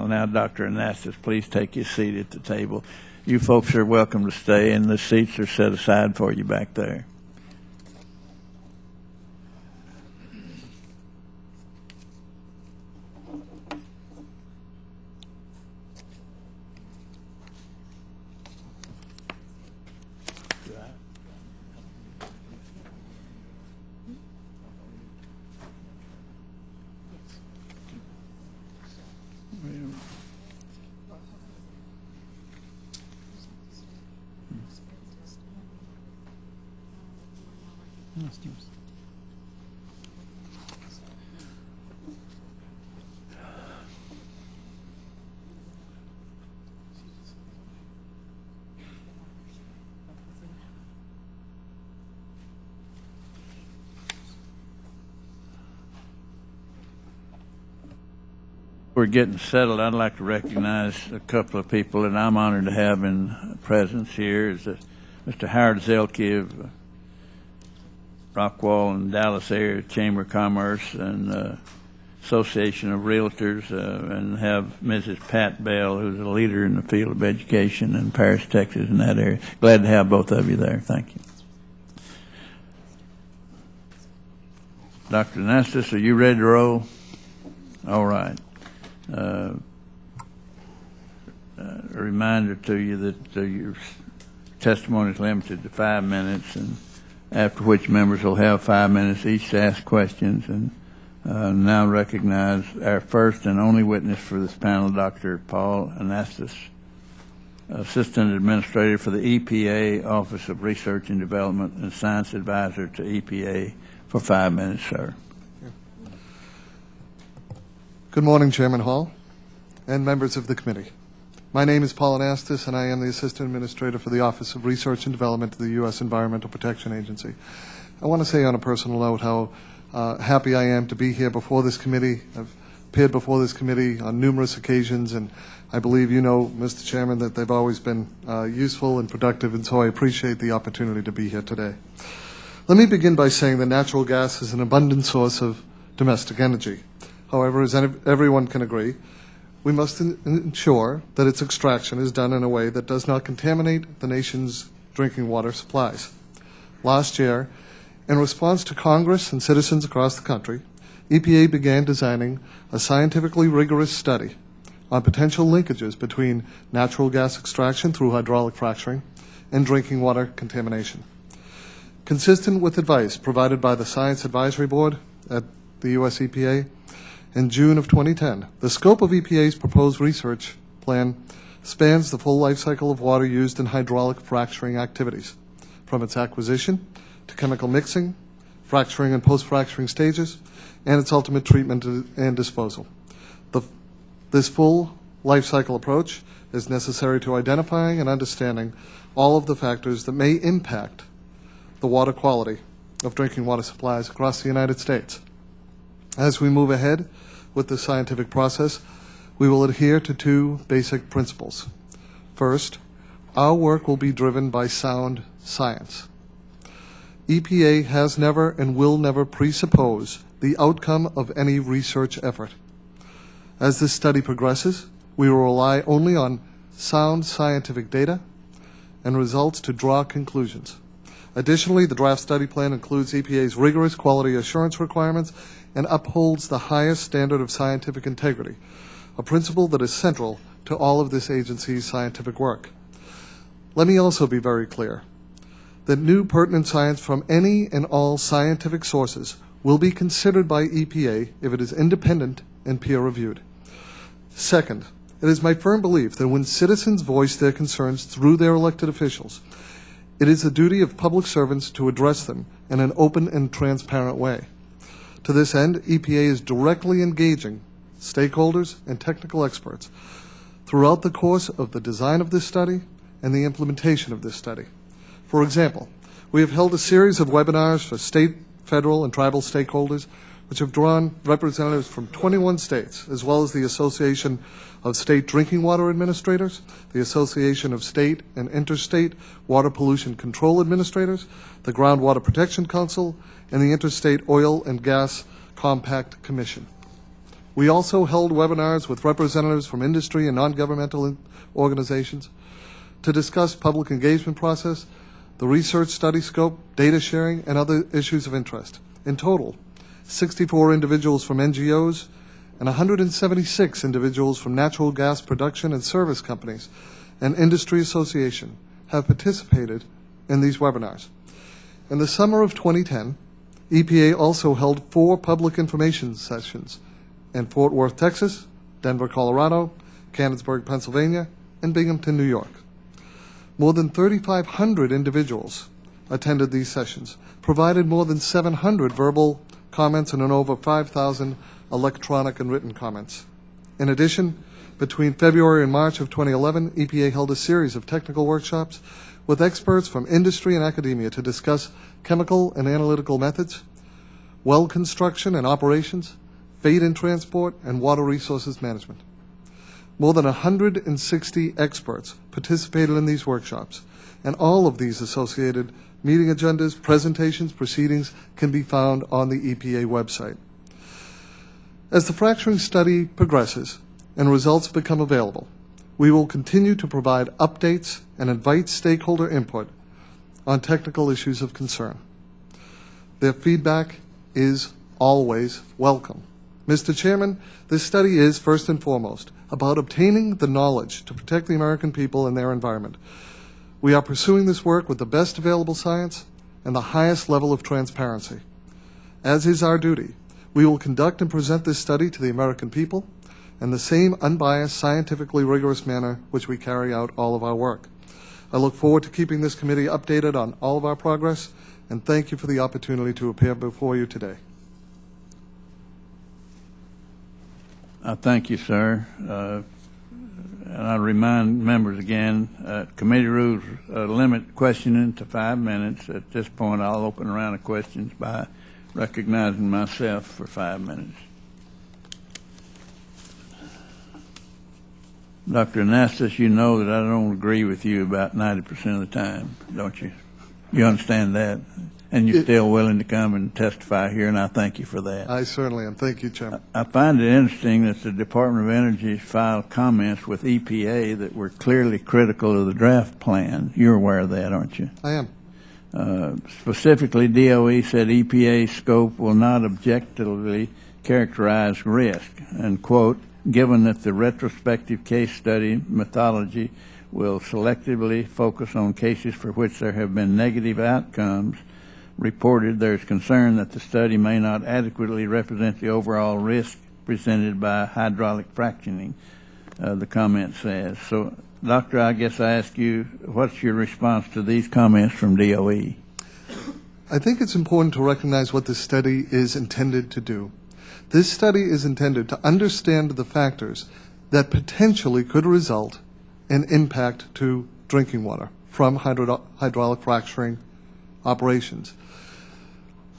now. Dr. Anastas, please take your seat at the table. You folks are welcome to stay, and the seats are set aside for you back there. We're getting settled. I'd like to recognize a couple of people that I'm honored to have in presence here. Is Mr. Howard Zelke of Rockwall and Dallas Area Chamber of Commerce and Association of Realtors, and have Mrs. Pat Bell, who's a leader in the field of education in Paris, Texas, in that area. Glad to have both of you there. Thank you. Dr. Anastas, are you ready to roll? All right. A reminder to you that your testimony is limited to 5 minutes, and after which members will have 5 minutes each to ask questions. And now recognize our first and only witness for this panel, Dr. Paul Anastas, Assistant Administrator for the EPA Office of Research and Development and Science Advisor to EPA, for 5 minutes, sir. Good morning, Chairman Hall and members of the committee. My name is Paul Anastas, and I am the Assistant Administrator for the Office of Research and Development of the U.S. Environmental Protection Agency. I want to say on a personal note how happy I am to be here before this committee. I've appeared before this committee on numerous occasions, and I believe you know, Mr. Chairman, that they've always been useful and productive, and so I appreciate the opportunity to be here today. Let me begin by saying that natural gas is an abundant source of domestic energy. However, as everyone can agree, we must ensure that its extraction is done in a way that does not contaminate the nation's drinking water supplies. Last year, in response to Congress and citizens across the country, EPA began designing a scientifically rigorous study on potential linkages between natural gas extraction through hydraulic fracturing and drinking water contamination. Consistent with advice provided by the Science Advisory Board at the U.S. EPA, in June of 2010, the scope of EPA's proposed research plan spans the full life cycle of water used in hydraulic fracturing activities, from its acquisition to chemical mixing, fracturing and post-fracturing stages, and its ultimate treatment and disposal. This full life cycle approach is necessary to identifying and understanding all of the factors that may impact the water quality of drinking water supplies across the United States. As we move ahead with the scientific process, we will adhere to two basic principles. First, our work will be driven by sound science. EPA has never and will never presuppose the outcome of any research effort. As this study progresses, we will rely only on sound scientific data and results to draw conclusions. Additionally, the draft study plan includes EPA's rigorous quality assurance requirements and upholds the highest standard of scientific integrity, a principle that is central to all of this agency's scientific work. Let me also be very clear that new pertinent science from any and all scientific sources will be considered by EPA if it is independent and peer-reviewed. Second, it is my firm belief that when citizens voice their concerns through their elected officials, it is the duty of public servants to address them in an open and transparent way. To this end, EPA is directly engaging stakeholders and technical experts throughout the course of the design of this study and the implementation of this study. For example, we have held a series of webinars for state, federal, and tribal stakeholders, which have drawn representatives from 21 states, as well as the Association of State Drinking Water Administrators, the Association of State and Interstate Water Pollution Control Administrators, the Groundwater Protection Council, and the Interstate Oil and Gas Compact Commission. We also held webinars with representatives from industry and non-governmental organizations to discuss public engagement process, the research study scope, data sharing, and other issues of interest. In total, 64 individuals from NGOs and 176 individuals from natural gas production and service companies and industry association have participated in these webinars. In the summer of 2010, EPA also held 4 public information sessions in Fort Worth, Texas, Denver, Colorado, Canonsburg, Pennsylvania, and Binghamton, New York. More than 3,500 individuals attended these sessions, provided more than 700 verbal comments and over 5,000 electronic and written comments. In addition, between February and March of 2011, EPA held a series of technical workshops with experts from industry and academia to discuss chemical and analytical methods, well construction and operations, fate and transport, and water resources management. More than 160 experts participated in these workshops, and all of these associated meeting agendas, presentations, proceedings can be found on the EPA website. As the fracturing study progresses and results become available, we will continue to provide updates and invite stakeholder input on technical issues of concern. Their feedback is always welcome. Mr. Chairman, this study is, first and foremost, about obtaining the knowledge to protect the American people and their environment. We are pursuing this work with the best available science and the highest level of transparency. As is our duty, we will conduct and present this study to the American people in the same unbiased, scientifically rigorous manner which we carry out all of our work. I look forward to keeping this committee updated on all of our progress, and thank you for the opportunity to appear before you today. Thank you, sir. And I remind members again, committee rules limit questioning to 5 minutes. At this point, I'll open a round of questions by recognizing myself for 5 minutes. Dr. Anastas, you know that I don't agree with you about 90% of the time, don't you? You understand that? And you're still willing to come and testify here, and I thank you for that. I certainly am. Thank you, Chairman. I find it interesting that the Department of Energy filed comments with EPA that were clearly critical of the draft plan. You're aware of that, aren't you? I am. Specifically, DOE said EPA's scope will not objectively characterize risk, and, quote, given that the retrospective case study methodology will selectively focus on cases for which there have been negative outcomes reported, there is concern that the study may not adequately represent the overall risk presented by hydraulic fracturing, the comment says. So, Doctor, I guess I ask you, what's your response to these comments from DOE? I think it's important to recognize what this study is intended to do. This study is intended to understand the factors that potentially could result in impact to drinking water from hydraulic fracturing operations.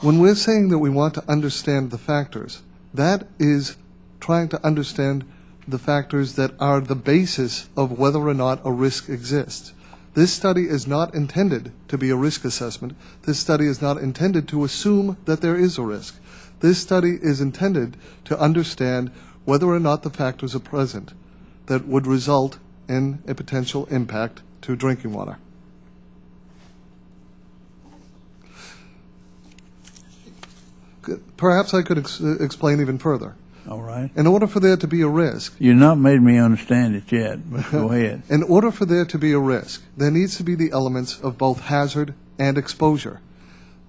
When we're saying that we want to understand the factors, that is trying to understand the factors that are the basis of whether or not a risk exists. This study is not intended to be a risk assessment. This study is not intended to assume that there is a risk. This study is intended to understand whether or not the factors are present that would result in a potential impact to drinking water. Perhaps I could explain even further. All right. In order for there to be a risk... You've not made me understand it yet, but go ahead. In order for there to be a risk, there needs to be the elements of both hazard and exposure.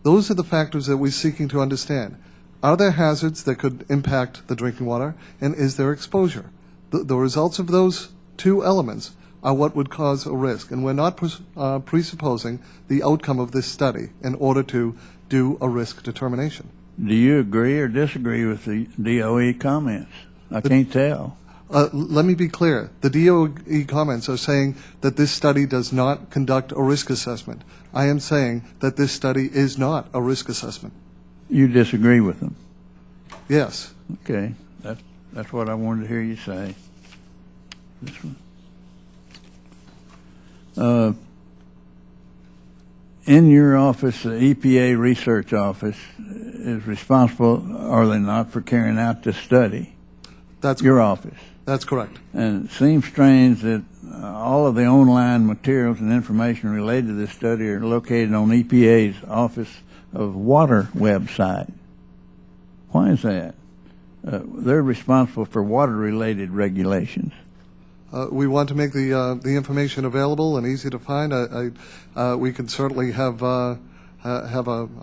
Those are the factors that we're seeking to understand. Are there hazards that could impact the drinking water, and is there exposure? The results of those two elements are what would cause a risk, and we're not presupposing the outcome of this study in order to do a risk determination. Do you agree or disagree with the DOE comments? I can't tell. Let me be clear. The DOE comments are saying that this study does not conduct a risk assessment. I am saying that this study is not a risk assessment. You disagree with them? Yes. Okay. That's what I wanted to hear you say. This one. In your office, the EPA research office is responsible, are they not, for carrying out this study? That's your office. That's correct. And it seems strange that all of the online materials and information related to this study are located on EPA's Office of Water website. Why is that? They're responsible for water-related regulations. We want to make the information available and easy to find. We can certainly have a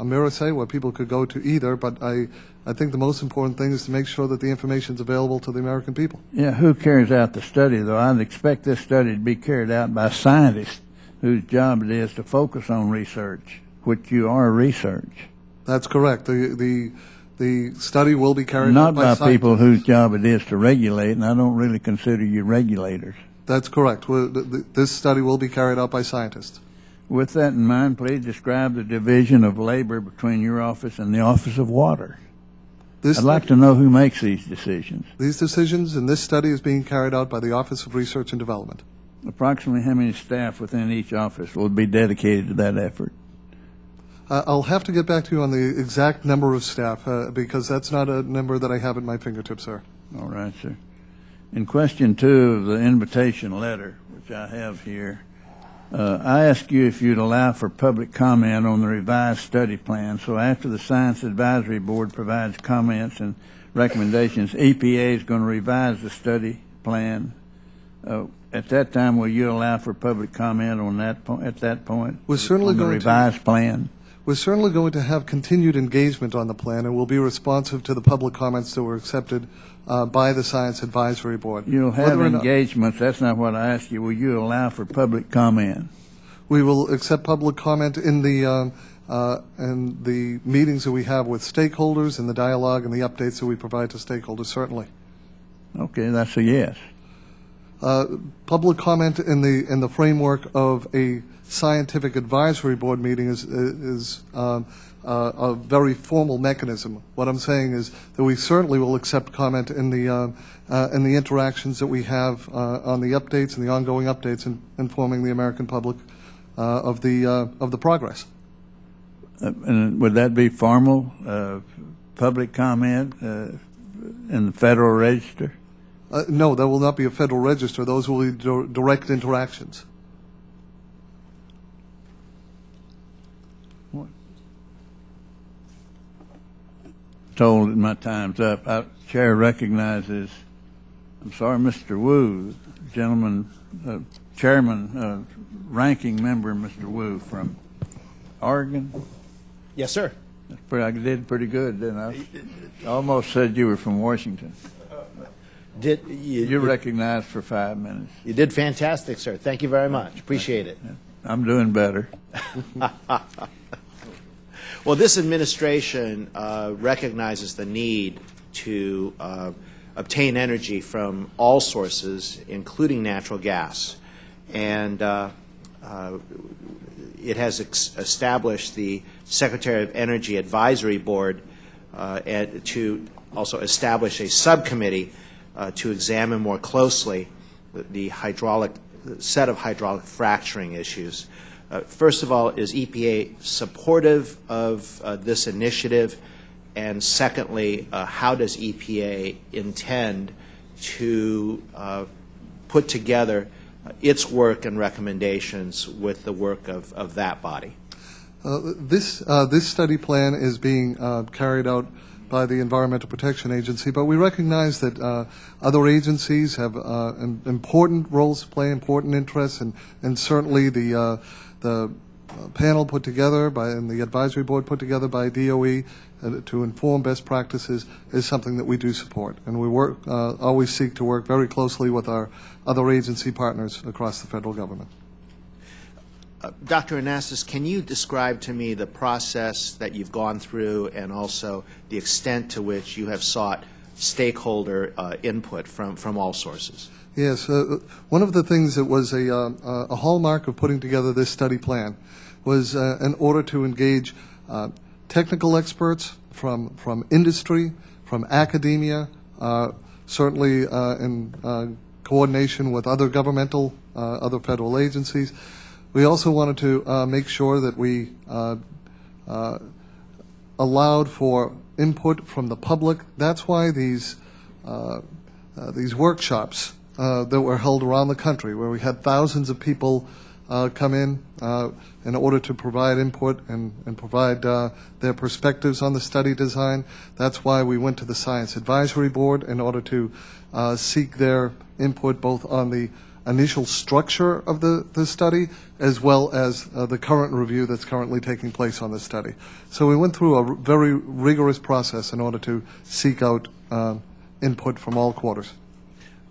mirror site where people could go to either, but I think the most important thing is to make sure that the information is available to the American people. Yeah, who carries out the study, though? I'd expect this study to be carried out by scientists whose job it is to focus on research, which you are research. That's correct. The study will be carried out by scientists. Not by people whose job it is to regulate, and I don't really consider you regulators. That's correct. This study will be carried out by scientists. With that in mind, please describe the division of labor between your office and the Office of Water. I'd like to know who makes these decisions. These decisions and this study is being carried out by the Office of Research and Development. Approximately how many staff within each office will be dedicated to that effort? I'll have to get back to you on the exact number of staff because that's not a number that I have at my fingertips, sir. All right, sir. In question 2 of the invitation letter, which I have here, I ask you if you'd allow for public comment on the revised study plan. So after the Science Advisory Board provides comments and recommendations, EPA is going to revise the study plan. At that time, will you allow for public comment on that at that point? We're certainly on the going revised plan. We're certainly going to have continued engagement on the plan, and we'll be responsive to the public comments that were accepted by the Science Advisory Board. You'll have engagements. That's not what I asked you. Will you allow for public comment? We will accept public comment in the meetings that we have with stakeholders, and the dialogue and the updates that we provide to stakeholders, certainly. Okay, that's a yes. Public comment in the framework of a scientific advisory board meeting is a very formal mechanism. What I'm saying is that we certainly will accept comment in the interactions that we have on the updates and the ongoing updates and informing the American public of the progress. And would that be formal public comment in the Federal Register? No, that will not be a Federal Register. Those will be direct interactions. Told that my time's up. Chair recognizes, I'm sorry, Mr. Wu, gentleman, Chairman, Ranking Member Mr. Wu from Oregon. Yes, sir. I did pretty good, didn't I? Almost said you were from Washington. You're recognized for 5 minutes. You did fantastic, sir. Thank you very much. Appreciate it. I'm doing better. Well, this administration recognizes the need to obtain energy from all sources, including natural gas. And it has established the Secretary of Energy Advisory Board to also establish a subcommittee to examine more closely the set of hydraulic fracturing issues. First of all, is EPA supportive of this initiative? And secondly, how does EPA intend to put together its work and recommendations with the work of that body? This study plan is being carried out by the Environmental Protection Agency, but we recognize that other agencies have important roles to play, important interests, and certainly the panel put together and the advisory board put together by DOE to inform best practices is something that we do support, and we always seek to work very closely with our other agency partners across the federal government. Dr. Anastas, can you describe to me the process that you've gone through and also the extent to which you have sought stakeholder input from all sources? Yes. One of the things that was a hallmark of putting together this study plan was in order to engage technical experts from industry, from academia, certainly in coordination with other governmental, other federal agencies. We also wanted to make sure that we allowed for input from the public. That's why these workshops that were held around the country, where we had thousands of people come in order to provide input and provide their perspectives on the study design. That's why we went to the Science Advisory Board in order to seek their input both on the initial structure of the study as well as the current review that's currently taking place on the study. So we went through a very rigorous process in order to seek out input from all quarters.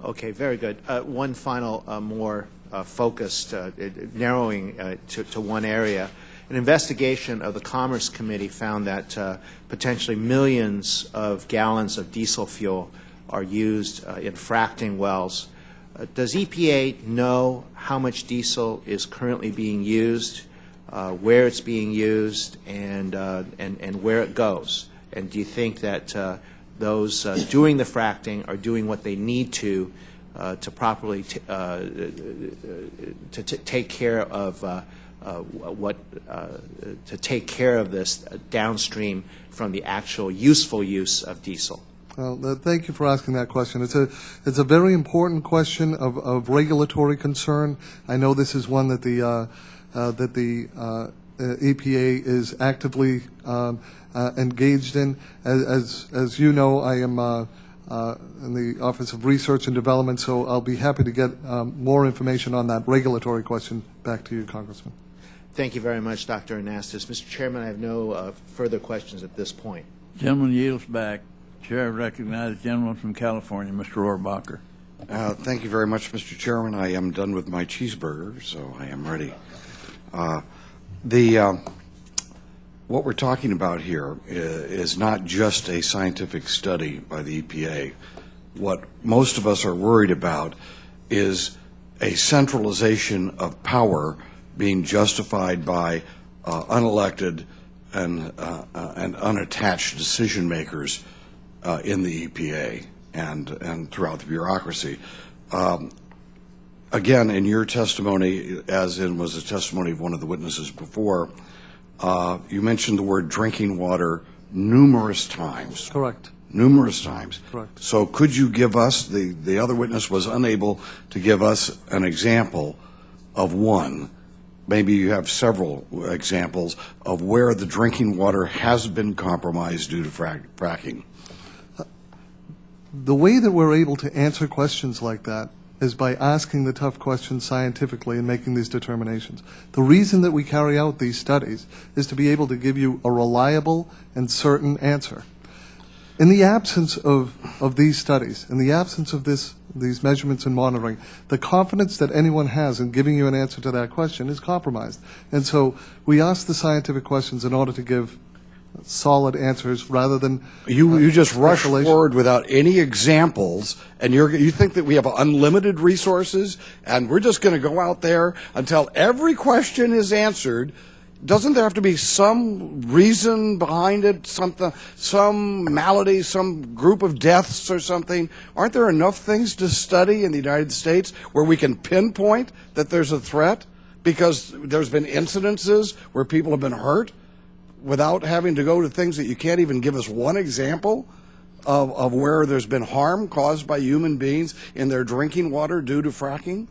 Okay, very good. One final, more focused, narrowing to one area. An investigation of the Commerce Committee found that potentially millions of gallons of diesel fuel are used in fracking wells. Does EPA know how much diesel is currently being used, where it's being used, and where it goes? And do you think that those doing the fracking are doing what they need to properly take care of to take care of this downstream from the actual useful use of diesel? Well, thank you for asking that question. It's a very important question of regulatory concern. I know this is one that the EPA is actively engaged in. As you know, I am in the Office of Research and Development, so I'll be happy to get more information on that regulatory question back to you, Congressman. Thank you very much, Dr. Anastas. Mr. Chairman, I have no further questions at this point. Gentleman yields back. Chair recognizes the gentleman from California, Mr. Rohrabacher. Thank you very much, Mr. Chairman. I am done with my cheeseburger, so I am ready. What we're talking about here is not just a scientific study by the EPA. What most of us are worried about is a centralization of power being justified by unelected and unattached decision makers in the EPA and throughout the bureaucracy. Again, in your testimony, as in was the testimony of one of the witnesses before, you mentioned the word drinking water numerous times. Correct. Numerous times. Correct. So could you give us, the other witness was unable to give us an example of one. Maybe you have several examples of where the drinking water has been compromised due to fracking. The way that we're able to answer questions like that is by asking the tough questions scientifically and making these determinations. The reason that we carry out these studies is to be able to give you a reliable and certain answer. In the absence of these studies, in the absence of these measurements and monitoring, the confidence that anyone has in giving you an answer to that question is compromised. And so we ask the scientific questions in order to give solid answers rather than you just rush forward without any examples, and you think that we have unlimited resources and we're just going to go out there until every question is answered. Doesn't there have to be some reason behind it, something, some malady, some group of deaths or something? Aren't there enough things to study in the United States where we can pinpoint that there's a threat because there's been incidences where people have been hurt without having to go to things that you can't even give us one example of where there's been harm caused by human beings in their drinking water due to fracking?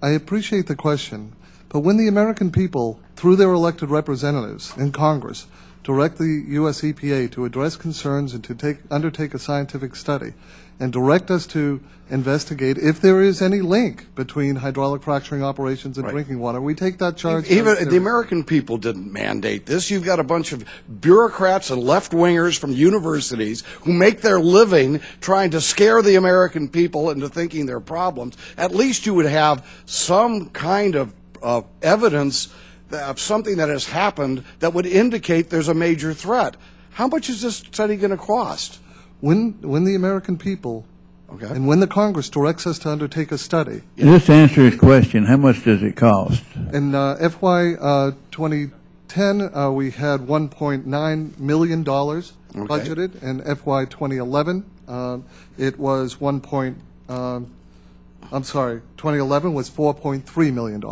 I appreciate the question, but when the American people, through their elected representatives in Congress, direct the U.S. EPA to address concerns and to undertake a scientific study and direct us to investigate if there is any link between hydraulic fracturing operations and drinking water, we take that charge. Even the American people didn't mandate this. You've got a bunch of bureaucrats and left-wingers from universities who make their living trying to scare the American people into thinking they're problems. At least you would have some kind of evidence of something that has happened that would indicate there's a major threat. How much is this study going to cost? When the American people and when the Congress directs us to undertake a study. Just to answer his question, how much does it cost? In FY 2010, we had $1.9 million budgeted. In FY 2011, it was 2011 was $4.3 million.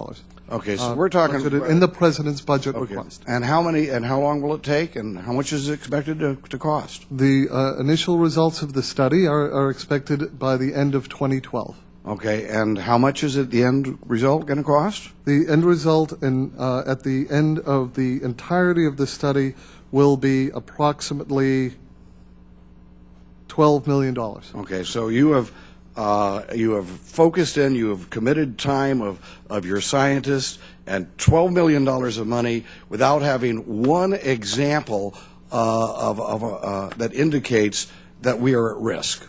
Okay, so we're talking budgeted in the president's budget request. And how long will it take, and how much is it expected to cost? The initial results of the study are expected by the end of 2012. Okay, and how much is the end result going to cost? The end result at the end of the entirety of the study will be approximately $12 million. Okay, so you have focused in, you have committed time of your scientists and $12 million of money without having one example that indicates that we are at risk.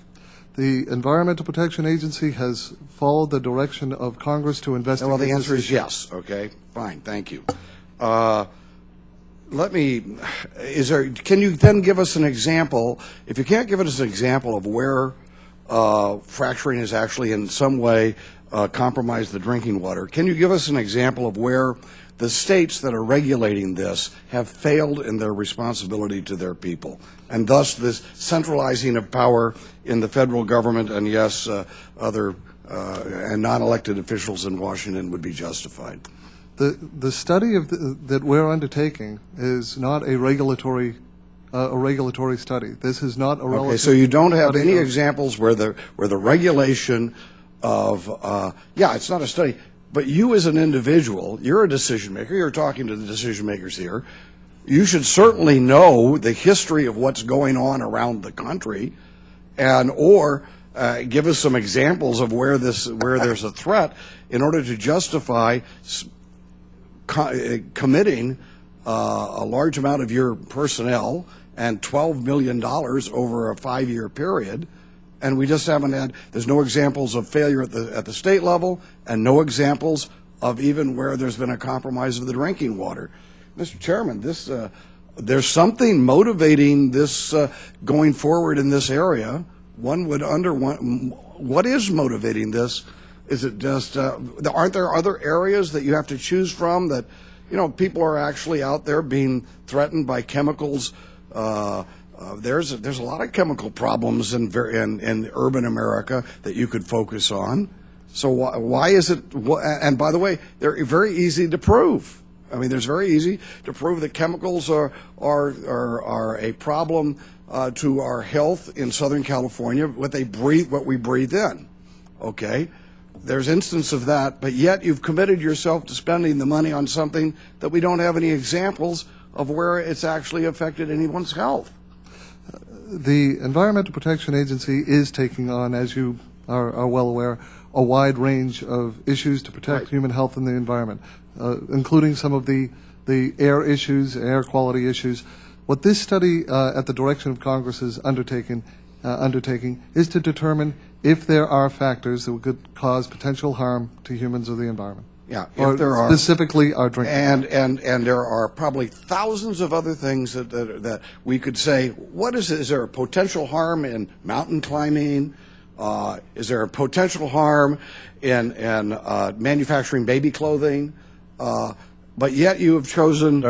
The Environmental Protection Agency has followed the direction of Congress to investigate. Well, the answer is yes. Okay, fine, thank you. Can you then give us an example? If you can't give us an example of where fracturing has actually in some way compromised the drinking water, can you give us an example of where the states that are regulating this have failed in their responsibility to their people. And thus this centralizing of power in the federal government and, yes, other and non-elected officials in Washington would be justified. The study that we're undertaking is not a regulatory study. This is not a relative. Okay, so you don't have any examples where the regulation of it's not a study, but you as an individual, you're a decision maker. You're talking to the decision makers here. You should certainly know the history of what's going on around the country, and or give us some examples of where there's a threat in order to justify committing a large amount of your personnel and $12 million over a 5-year period, and we just haven't had. There's no examples of failure at the state level, and no examples of even where there's been a compromise of the drinking water. Mr. Chairman, there's something motivating this going forward in this area. One would what is motivating this? Is it just aren't there other areas that you have to choose from that, people are actually out there being threatened by chemicals? There's a lot of chemical problems in urban America that you could focus on. So why is it? And by the way, they're very easy to prove. I mean, there's very easy to prove that chemicals are a problem to our health in Southern California. What we breathe in. Okay. There's instance of that, but yet you've committed yourself to spending the money on something that we don't have any examples of where it's actually affected anyone's health. The Environmental Protection Agency is taking on, as you are well aware, a wide range of issues to protect human health and the environment, including some of the air issues, air quality issues. What this study, at the direction of Congress, is undertaking is to determine if there are factors that could cause potential harm to humans or the environment. Yeah, or if there are, specifically our drinking. And there are probably thousands of other things that we could say. What is it? Is there a potential harm in mountain climbing? Is there a potential harm in manufacturing baby clothing? But yet you have chosen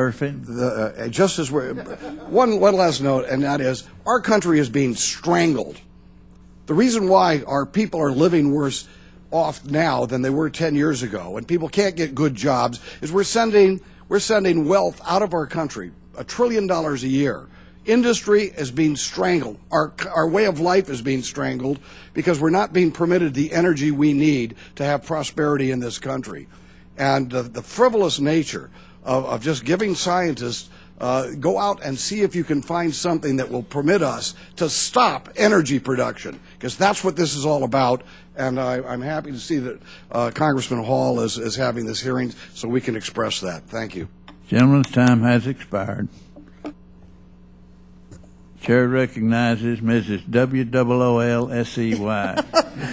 just as we're one last note, and that is our country is being strangled. The reason why our people are living worse off now than they were 10 years ago, and people can't get good jobs, is we're sending wealth out of our country, $1 trillion a year. Industry is being strangled. Our way of life is being strangled because we're not being permitted the energy we need to have prosperity in this country. And the frivolous nature of just giving scientists go out and see if you can find something that will permit us to stop energy production, because that's what this is all about. And I'm happy to see that Congressman Hall is having this hearing so we can express that. Thank you. Gentleman's time has expired. Chair recognizes Mrs. WOOLSEY,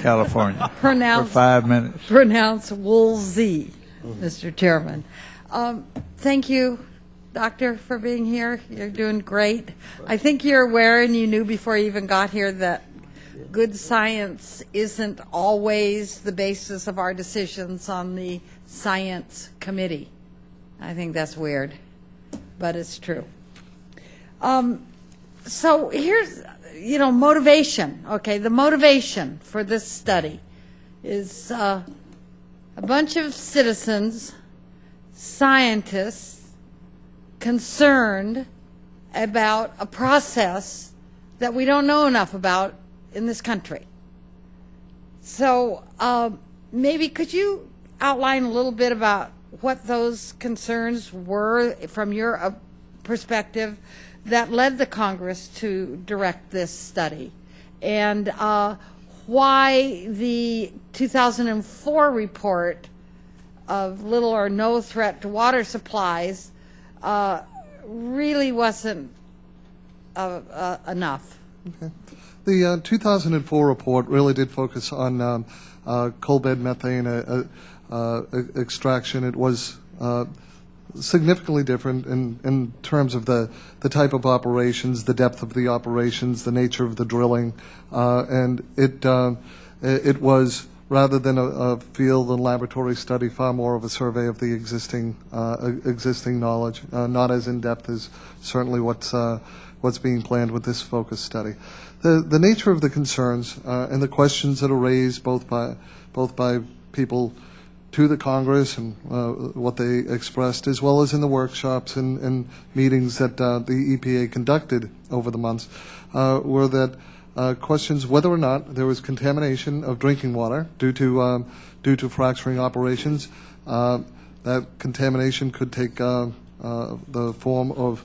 California, for 5 minutes. Pronounce Woolsey, Mr. Chairman. Thank you, Doctor, for being here. You're doing great. I think you're aware, and you knew before you even got here, that good science isn't always the basis of our decisions on the Science Committee. I think that's weird, but it's true. So here's, motivation. Okay, the motivation for this study is a bunch of citizens, scientists, concerned about a process that we don't know enough about in this country. So maybe could you outline a little bit about what those concerns were from your perspective that led the Congress to direct this study, and why the 2004 report of little or no threat to water supplies really wasn't enough. Okay. The 2004 report really did focus on coal bed methane extraction. It was significantly different in terms of the type of operations, the depth of the operations, the nature of the drilling, and it was rather than a field and laboratory study, far more of a survey of the existing knowledge, not as in depth as certainly what's being planned with this focus study. The nature of the concerns and the questions that are raised both by people to the Congress and what they expressed, as well as in the workshops and meetings that the EPA conducted over the months, were that questions whether or not there was contamination of drinking water due to fracturing operations. That contamination could take the form of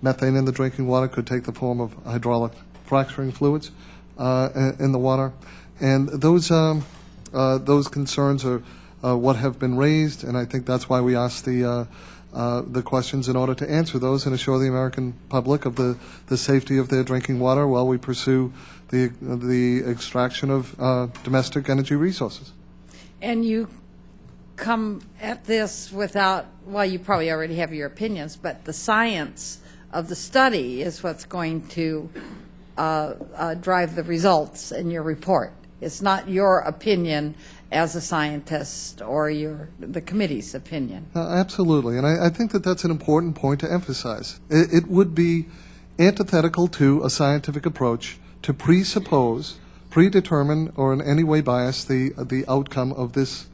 methane in the drinking water, could take the form of hydraulic fracturing fluids in the water, and those concerns are what have been raised, and I think that's why we asked the questions in order to answer those and assure the American public of the safety of their drinking water while we pursue the extraction of domestic energy resources. And you come at this without, well, you probably already have your opinions, but the science of the study is what's going to drive the results in your report. It's not your opinion as a scientist or the committee's opinion. Absolutely, and I think that that's an important point to emphasize. It would be antithetical to a scientific approach to presuppose, predetermine, or in any way bias the outcome of this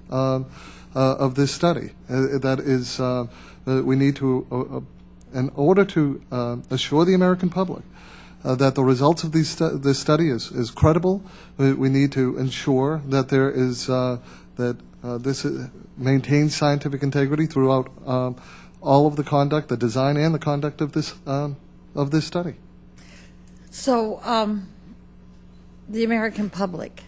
study. That is, we need to, in order to assure the American public that the results of this study is credible, we need to ensure that there is this maintains scientific integrity throughout all of the conduct, the design and the conduct of this study. So, the American public,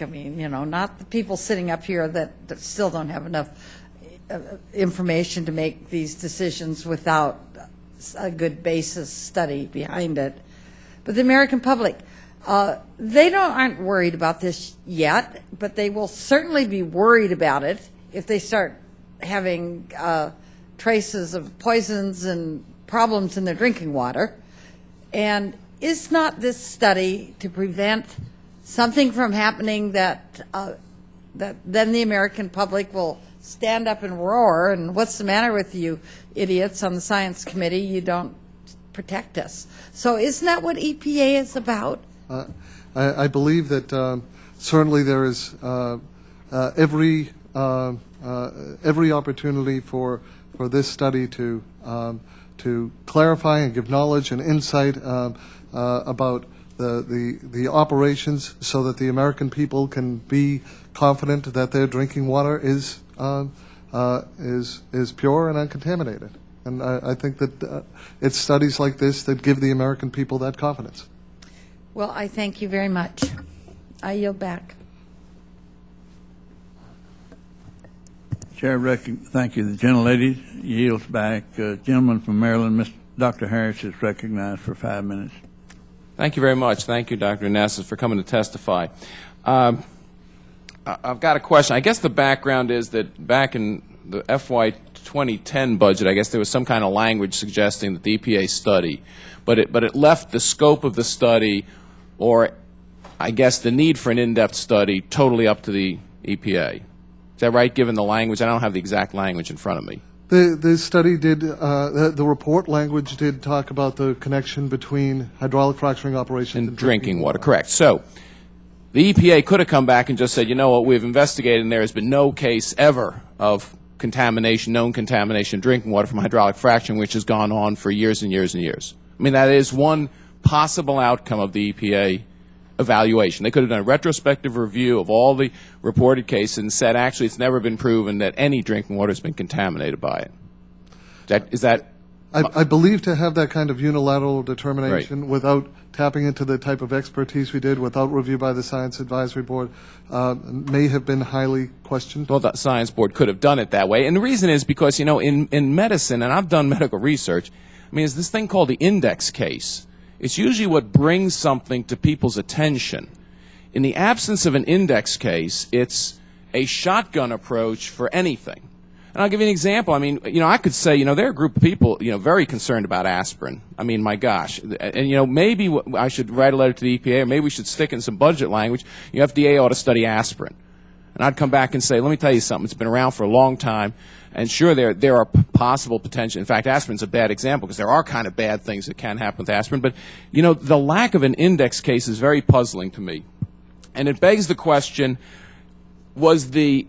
I mean, you know, not the people sitting up here that still don't have enough information to make these decisions without a good basis study behind it. But the American public, they aren't worried about this yet, but they will certainly be worried about it if they start having traces of poisons and problems in their drinking water. And is not this study to prevent something from happening that then the American public will stand up and roar, and what's the matter with you idiots on the science committee? You don't protect us. So isn't that what EPA is about? I believe that certainly there is every opportunity for this study to clarify and give knowledge and insight about the operations, so that the American people can be confident that their drinking water is pure and uncontaminated. And I think that it's studies like this that give the American people that confidence. Well, I thank you very much. I yield back. Chair, thank you. The gentlelady yields back. Gentleman from Maryland, Dr. Harris, is recognized for 5 minutes. Thank you very much. Thank you, Dr. Anastas, for coming to testify. I've got a question. I guess the background is that back in the FY 2010 budget, I guess there was some kind of language suggesting that the EPA study, but it left the scope of the study, or I guess the need for an in-depth study, totally up to the EPA. Is that right, given the language? I don't have the exact language in front of me. The study did, the report language did talk about the connection between hydraulic fracturing operations and drinking water. Correct. So the EPA could have come back and just said, you know what, we've investigated and there has been no case ever of contamination, known contamination of drinking water from hydraulic fracturing, which has gone on for years and years and years. I mean, that is one possible outcome of the EPA evaluation. They could have done a retrospective review of all the reported cases and said, actually, it's never been proven that any drinking water has been contaminated by it. Is that I believe to have that kind of unilateral determination, right, without tapping into the type of expertise we did, without review by the Science Advisory Board, may have been highly questioned. Well, the Science Board could have done it that way. And the reason is because, you know, in medicine, and I've done medical research, I mean, there's this thing called the index case. It's usually what brings something to people's attention. In the absence of an index case, it's a shotgun approach for anything. And I'll give you an example. I mean, I could say, there are a group of people, very concerned about aspirin. I mean, my gosh. And, maybe I should write a letter to the EPA, or maybe we should stick in some budget language. FDA ought to study aspirin. And I'd come back and say, let me tell you something. It's been around for a long time. And sure, there are possible potential. In fact, aspirin's a bad example because there are kind of bad things that can happen with aspirin. But, the lack of an index case is very puzzling to me. And it begs the question, was the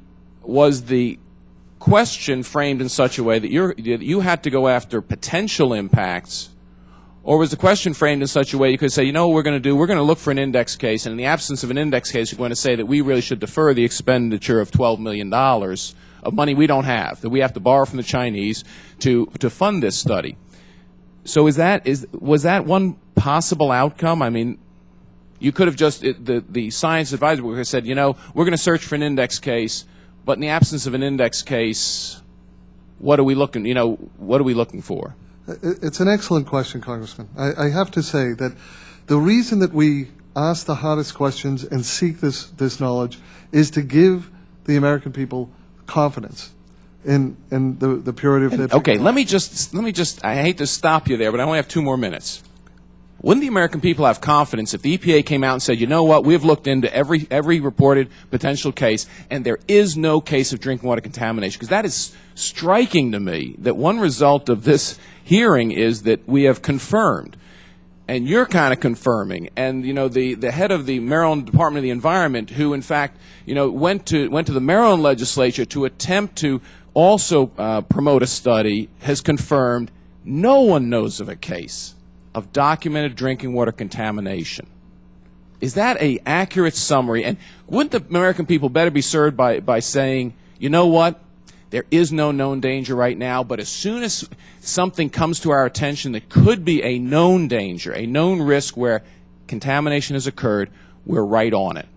question framed in such a way that you had to go after potential impacts, or was the question framed in such a way you could say, what we're going to do, we're going to look for an index case, and in the absence of an index case, you're going to say that we really should defer the expenditure of $12 million of money we don't have, that we have to borrow from the Chinese to fund this study. So was that one possible outcome? I mean, you could have just, the science advisory board said, we're going to search for an index case, but in the absence of an index case, what are we looking for? It's an excellent question, Congressman. I have to say that the reason that we ask the hardest questions and seek this knowledge is to give the American people confidence in the purity of their. Okay, let me just. I hate to stop you there, but I only have 2 more minutes. Wouldn't the American people have confidence if the EPA came out and said, we've looked into every reported potential case, and there is no case of drinking water contamination? Because that is striking to me, that one result of this hearing is that we have confirmed, and you're kind of confirming, and the head of the Maryland Department of the Environment, who in fact went to the Maryland legislature to attempt to also promote a study, has confirmed no one knows of a case of documented drinking water contamination. Is that an accurate summary? And wouldn't the American people better be served by saying, there is no known danger right now, but as soon as something comes to our attention that could be a known danger, a known risk where contamination has occurred, we're right on it.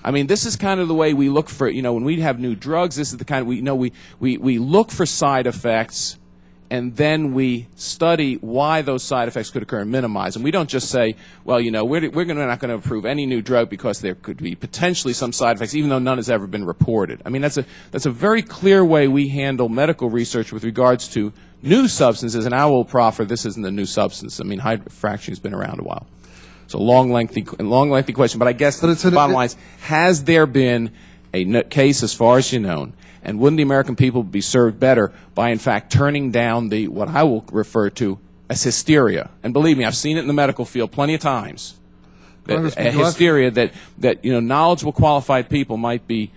I mean, this is kind of the way we look for, when we have new drugs, this is the kind of, we look for side effects, and then we study why those side effects could occur and minimize them. We don't just say, well, we're not going to approve any new drug because there could be potentially some side effects, even though none has ever been reported. I mean, that's a very clear way we handle medical research with regards to new substances, and I will proffer this isn't a new substance. I mean, fracturing has been around a while. It's a long, lengthy question, but I guess the bottom line is, has there been a case, as far as you know, and wouldn't the American people be served better by, in fact, turning down what I will refer to as hysteria? And believe me, I've seen it in the medical field plenty of times. A hysteria that knowledgeable, qualified people might be,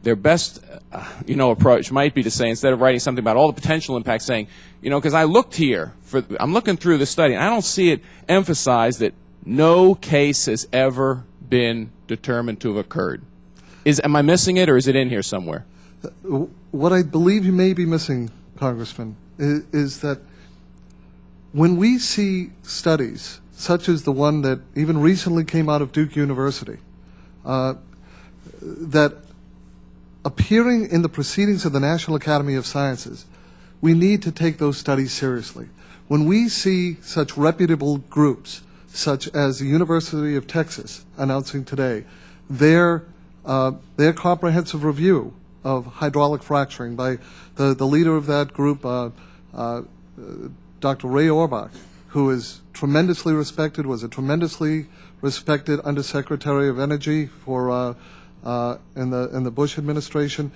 their best approach might be to say, instead of writing something about all the potential impacts, saying, because I looked here, I'm looking through the study, and I don't see it emphasized that no case has ever been determined to have occurred. Am I missing it, or is it in here somewhere? What I believe you may be missing, Congressman, is that when we see studies such as the one that even recently came out of Duke University, that appearing in the proceedings of the National Academy of Sciences, we need to take those studies seriously. When we see such reputable groups, such as the University of Texas announcing today their comprehensive review of hydraulic fracturing by the leader of that group, Dr. Ray Orbach, who is tremendously respected, was a tremendously respected Undersecretary of Energy for in the Bush administration.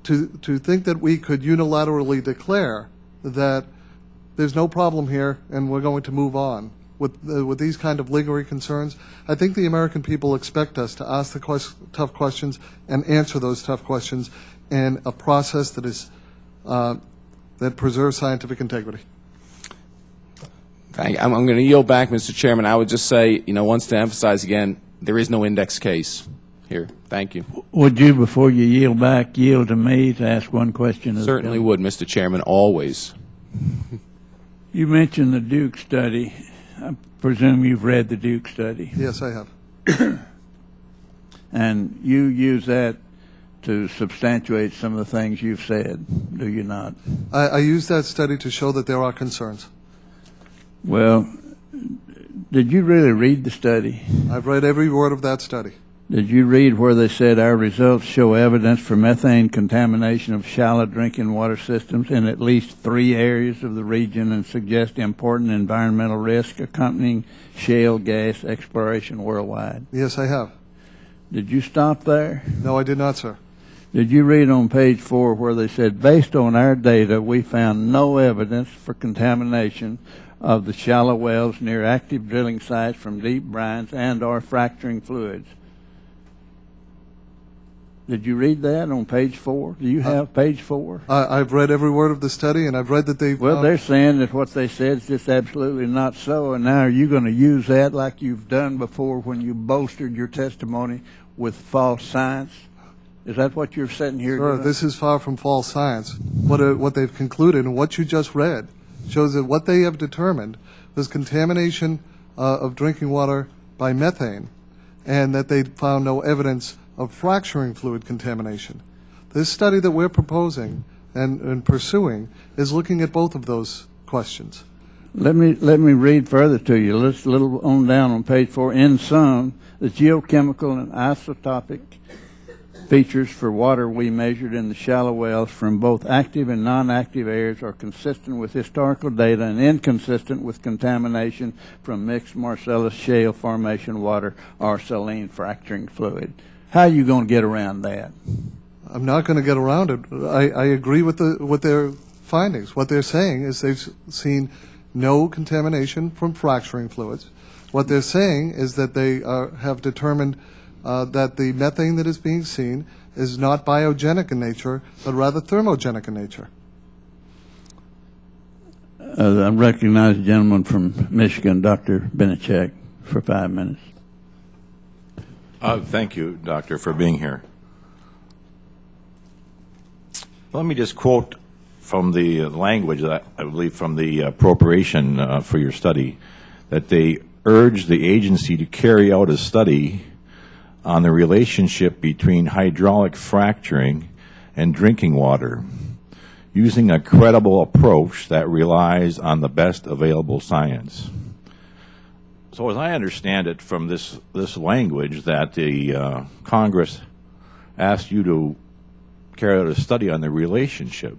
To think that we could unilaterally declare that there's no problem here and we're going to move on with these kind of legally concerns, I think the American people expect us to ask the tough questions and answer those tough questions in a process that is that preserves scientific integrity. I'm going to yield back, Mr. Chairman. I would just say, once to emphasize again, there is no index case here. Thank you. Would you, before you yield back, yield to me to ask one question? Certainly would, Mr. Chairman, always. You mentioned the Duke study. I presume you've read the Duke study. Yes, I have. And you use that to substantiate some of the things you've said, do you not? I use that study to show that there are concerns. Well, did you really read the study? I've read every word of that study. Did you read where they said our results show evidence for methane contamination of shallow drinking water systems in at least 3 areas of the region and suggest important environmental risk accompanying shale gas exploration worldwide? Yes, I have. Did you stop there? No, I did not, sir. Did you read on page 4 where they said, based on our data, we found no evidence for contamination of the shallow wells near active drilling sites from deep brines and or fracturing fluids? Did you read that on page 4? Do you have page 4? I've read every word of the study, and I've read that they've... Well, they're saying that what they said is just absolutely not so, and now are you going to use that like you've done before when you bolstered your testimony with false science? Is that what you're sitting here Sir, doing? this is far from false science. What they've concluded and what you just read shows that what they have determined was contamination of drinking water by methane, and that they found no evidence of fracturing fluid contamination. This study that we're proposing and pursuing is looking at both of those questions. Let me read further to you. Let's a little on down on page 4. In sum, the geochemical and isotopic features for water we measured in the shallow wells from both active and non-active areas are consistent with historical data and inconsistent with contamination from mixed Marcellus shale formation water or saline fracturing fluid. How are you going to get around that? I'm not going to get around it. I agree with their findings. What they're saying is they've seen no contamination from fracturing fluids. What they're saying is that they have determined that the methane that is being seen is not biogenic in nature, but rather thermogenic in nature. I recognize the gentleman from Michigan, Dr. Benechek, for 5 minutes. Thank you, Doctor, for being here. Let me just quote from the language, that I believe from the appropriation for your study, that they urge the agency to carry out a study on the relationship between hydraulic fracturing and drinking water, using a credible approach that relies on the best available science. So as I understand it from this language, that the Congress asked you to carry out a study on the relationship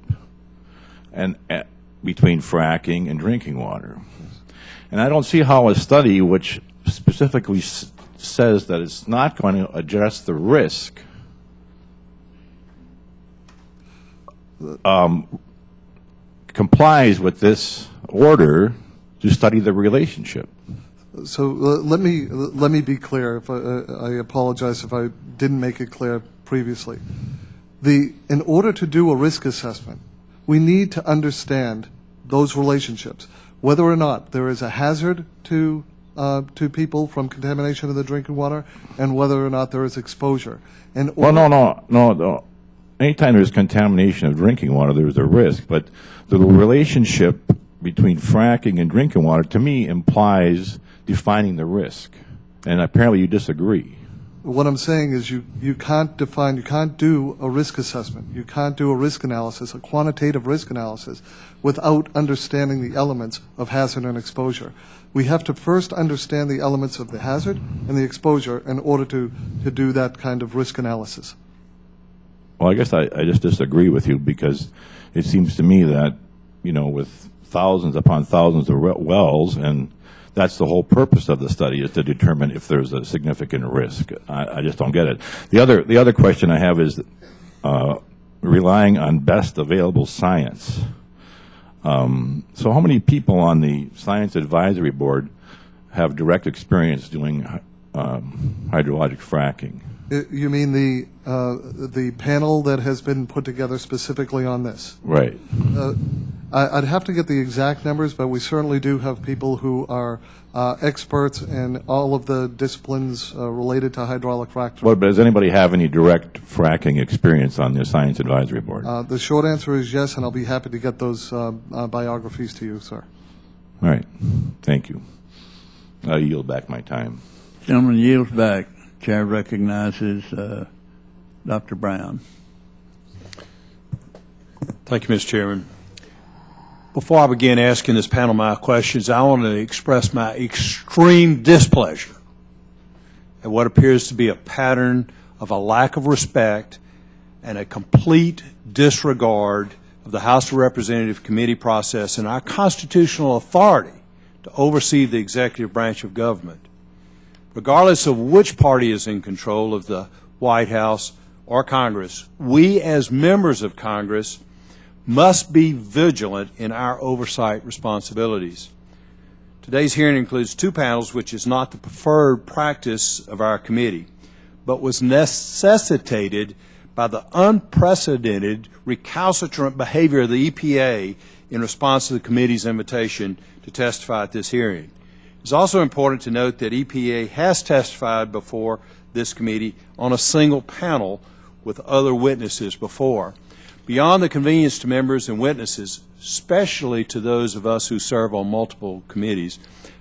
between fracking and drinking water. And I don't see how a study which specifically says that it's not going to address the risk complies with this order to study the relationship. So let me be clear. I apologize if I didn't make it clear previously. In order to do a risk assessment, we need to understand those relationships, whether or not there is a hazard to people from contamination of the drinking water, and whether or not there is exposure. Well, no. Anytime there's contamination of drinking water, there's a risk. But the relationship between fracking and drinking water, to me, implies defining the risk. And apparently you disagree. What I'm saying is you can't do a risk assessment. You can't do a risk analysis, a quantitative risk analysis, without understanding the elements of hazard and exposure. We have to first understand the elements of the hazard and the exposure in order to do that kind of risk analysis. Well, I guess I just disagree with you, because it seems to me that, with thousands upon thousands of wells, and that's the whole purpose of the study, is to determine if there's a significant risk. I just don't get it. The other question I have is relying on best available science. So how many people on the Science Advisory Board have direct experience doing hydrologic fracking? You mean the panel that has been put together specifically on this? Right. I'd have to get the exact numbers, but we certainly do have people who are experts in all of the disciplines related to hydraulic fracturing. Well, but does anybody have any direct fracking experience on the Science Advisory Board? The short answer is yes, and I'll be happy to get those biographies to you, sir. All right. Thank you. I yield back my time. Gentleman yields back. Chair recognizes Dr. Brown. Thank you, Mr. Chairman. Before I begin asking this panel my questions, I want to express my extreme displeasure at what appears to be a pattern of a lack of respect and a complete disregard of the House of Representatives committee process and our constitutional authority to oversee the executive branch of government. Regardless of which party is in control of the White House or Congress, we as members of Congress must be vigilant in our oversight responsibilities. Today's hearing includes two panels, which is not the preferred practice of our committee, but was necessitated by the unprecedented recalcitrant behavior of the EPA in response to the committee's invitation to testify at this hearing. It's also important to note that EPA has testified before this committee on a single panel with other witnesses before. Beyond the convenience to members and witnesses, especially to those of us who serve on multiple committees,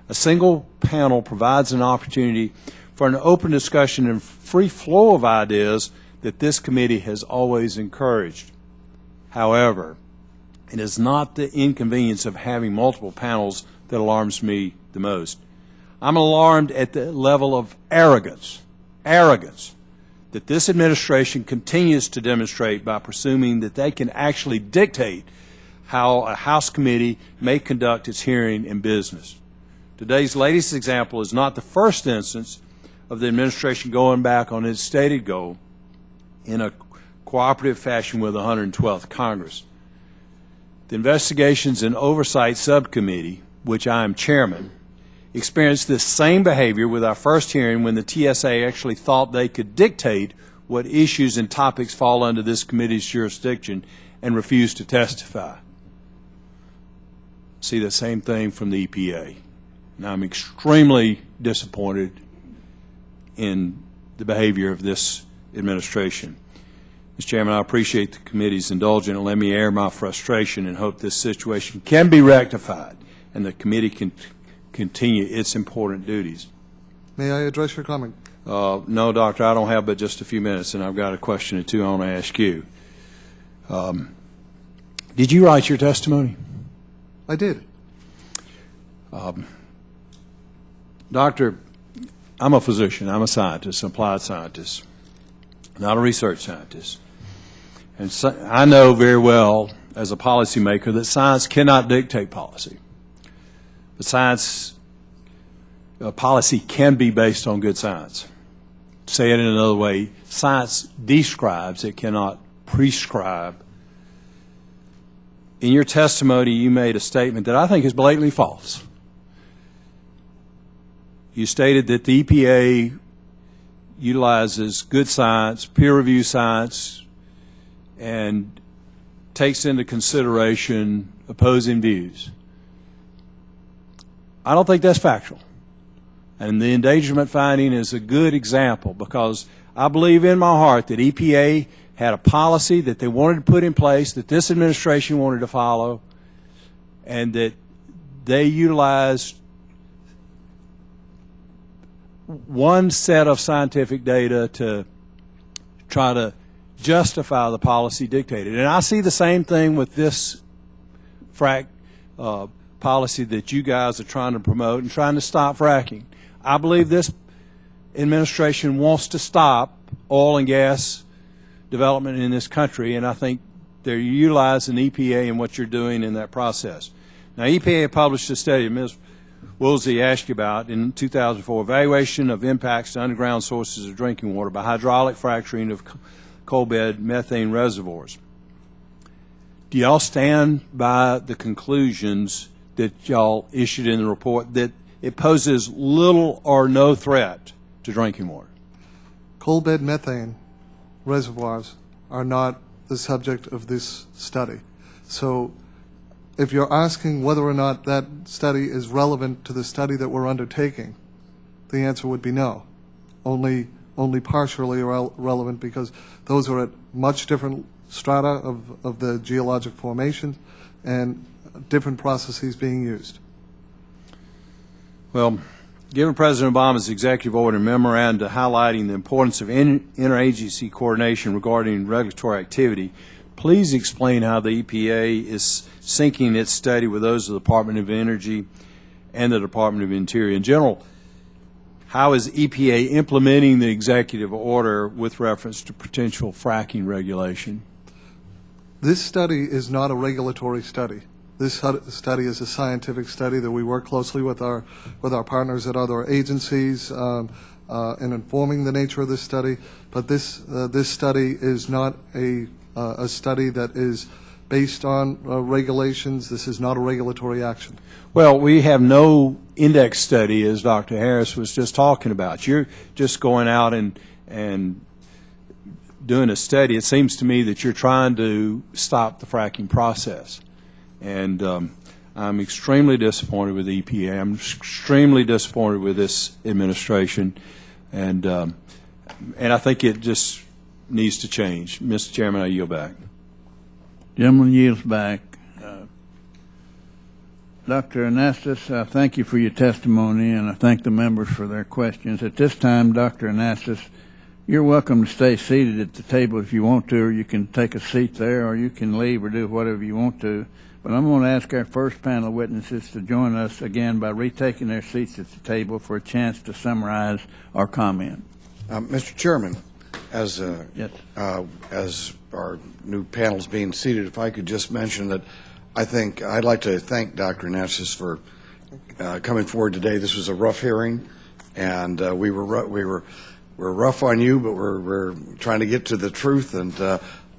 a single panel provides an opportunity for an open discussion and free flow of ideas that this committee has always encouraged. However, it is not the inconvenience of having multiple panels that alarms me the most. I'm alarmed at the level of arrogance that this administration continues to demonstrate by presuming that they can actually dictate how a House committee may conduct its hearing and business. Today's latest example is not the first instance of the administration going back on its stated goal in a cooperative fashion with the 112th Congress. The Investigations and Oversight Subcommittee, which I am chairman, experienced this same behavior with our first hearing when the TSA actually thought they could dictate what issues and topics fall under this committee's jurisdiction and refused to testify. See the same thing from the EPA. And I'm extremely disappointed in the behavior of this administration. Mr. Chairman, I appreciate the committee's indulgence and let me air my frustration and hope this situation can be rectified and the committee can continue its important duties. May I address your comment? No, Doctor, I don't have but just a few minutes, and I've got a question or two I want to ask you. Did you write your testimony? I did. Doctor, I'm a physician. I'm a scientist, an applied scientist, not a research scientist. And so I know very well as a policymaker that science cannot dictate policy. But science, policy can be based on good science. Say it in another way, science describes, it cannot prescribe. In your testimony, you made a statement that I think is blatantly false. You stated that the EPA utilizes good science, peer-reviewed science, and takes into consideration opposing views. I don't think that's factual. And the endangerment finding is a good example because I believe in my heart that EPA had a policy that they wanted to put in place, that this administration wanted to follow, and that they utilized one set of scientific data to try to justify the policy dictated. And I see the same thing with this frack policy that you guys are trying to promote and trying to stop fracking. I believe this administration wants to stop oil and gas development in this country, and I think they're utilizing EPA and what you're doing in that process. Now, EPA published a study, Ms. Woolsey asked you about, in 2004, evaluation of impacts to underground sources of drinking water by hydraulic fracturing of coal bed methane reservoirs. Do y'all stand by the conclusions that y'all issued in the report that it poses little or no threat to drinking water? Coal bed methane reservoirs are not the subject of this study. So if you're asking whether or not that study is relevant to the study that we're undertaking, the answer would be no. Only partially relevant because those are at much different strata of the geologic formation and different processes being used. Well, given President Obama's executive order and memorandum highlighting the importance of interagency coordination regarding regulatory activity, please explain how the EPA is syncing its study with those of the Department of Energy and the Department of Interior. In general, how is EPA implementing the executive order with reference to potential fracking regulation? This study is not a regulatory study. This study is a scientific study that we work closely with our partners at other agencies in informing the nature of this study. But this study is not a study that is based on regulations. This is not a regulatory action. Well, we have no index study, as Dr. Harris was just talking about. You're just going out and doing a study. It seems to me that you're trying to stop the fracking process. And I'm extremely disappointed with the EPA. I'm extremely disappointed with this administration. And I think it just needs to change. Mr. Chairman, I yield back. Gentleman yields back. Dr. Anastas, I thank you for your testimony, and I thank the members for their questions. At this time, Dr. Anastas, you're welcome to stay seated at the table if you want to, or you can take a seat there, or you can leave or do whatever you want to. But I'm going to ask our first panel of witnesses to join us again by retaking their seats at the table for a chance to summarize our comment. Mr. Chairman, as Yes. As our new panel's being seated, if I could just mention that I'd like to thank Dr. Anastas for coming forward today. This was a rough hearing, and we were rough on you, but we're trying to get to the truth. And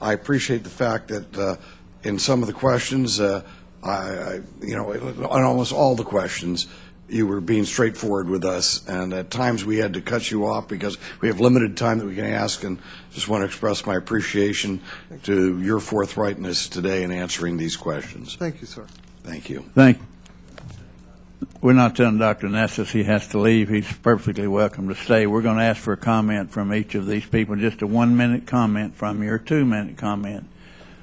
I appreciate the fact that in some of the questions, on almost all the questions, you were being straightforward with us, and at times we had to cut you off because we have limited time that we can ask, and just want to express my appreciation to your forthrightness today in answering these questions. Thank you, sir. Thank you. We're not telling Dr. Anastas he has to leave. He's perfectly welcome to stay. We're going to ask for a comment from each of these people, just a 1-minute comment from you or 2-minute comment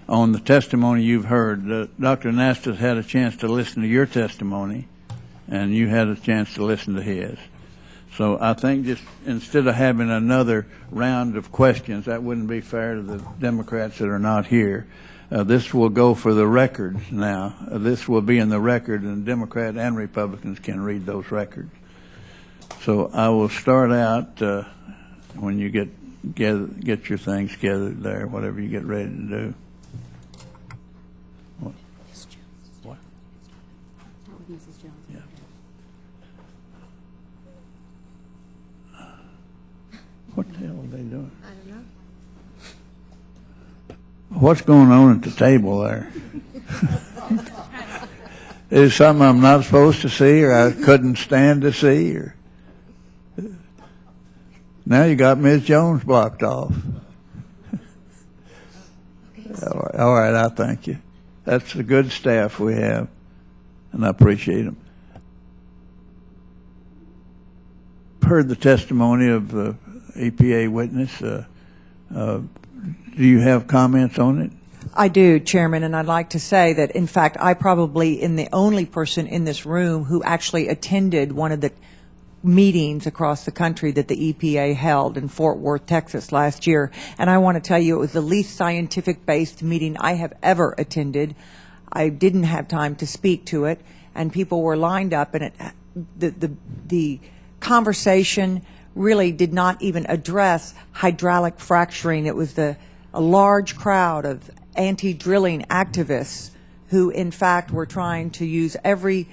on the testimony you've heard. Dr. Anastas had a chance to listen to your testimony, and you had a chance to listen to his. So I think just instead of having another round of questions, that wouldn't be fair to the Democrats that are not here. This will go for the records now. This will be in the record, and Democrats and Republicans can read those records. So I will start out when you get your things gathered there, whatever you get ready to do. What? Mrs. Jones. Yeah. What the hell are they doing? I don't know. What's going on at the table there? Is something I'm not supposed to see, or I couldn't stand to see, or now you got Ms. Jones blocked off. All right, I thank you. That's a good staff we have, and I appreciate them. Heard the testimony of the EPA witness. Do you have comments on it? I do, Chairman, and I'd like to say that, in fact, I probably am the only person in this room who actually attended one of the meetings across the country that the EPA held in Fort Worth, Texas last year. And I want to tell you it was the least scientific-based meeting I have ever attended. I didn't have time to speak to it, and people were lined up, and the conversation really did not even address hydraulic fracturing. It was a large crowd of anti-drilling activists who, in fact, were trying to use every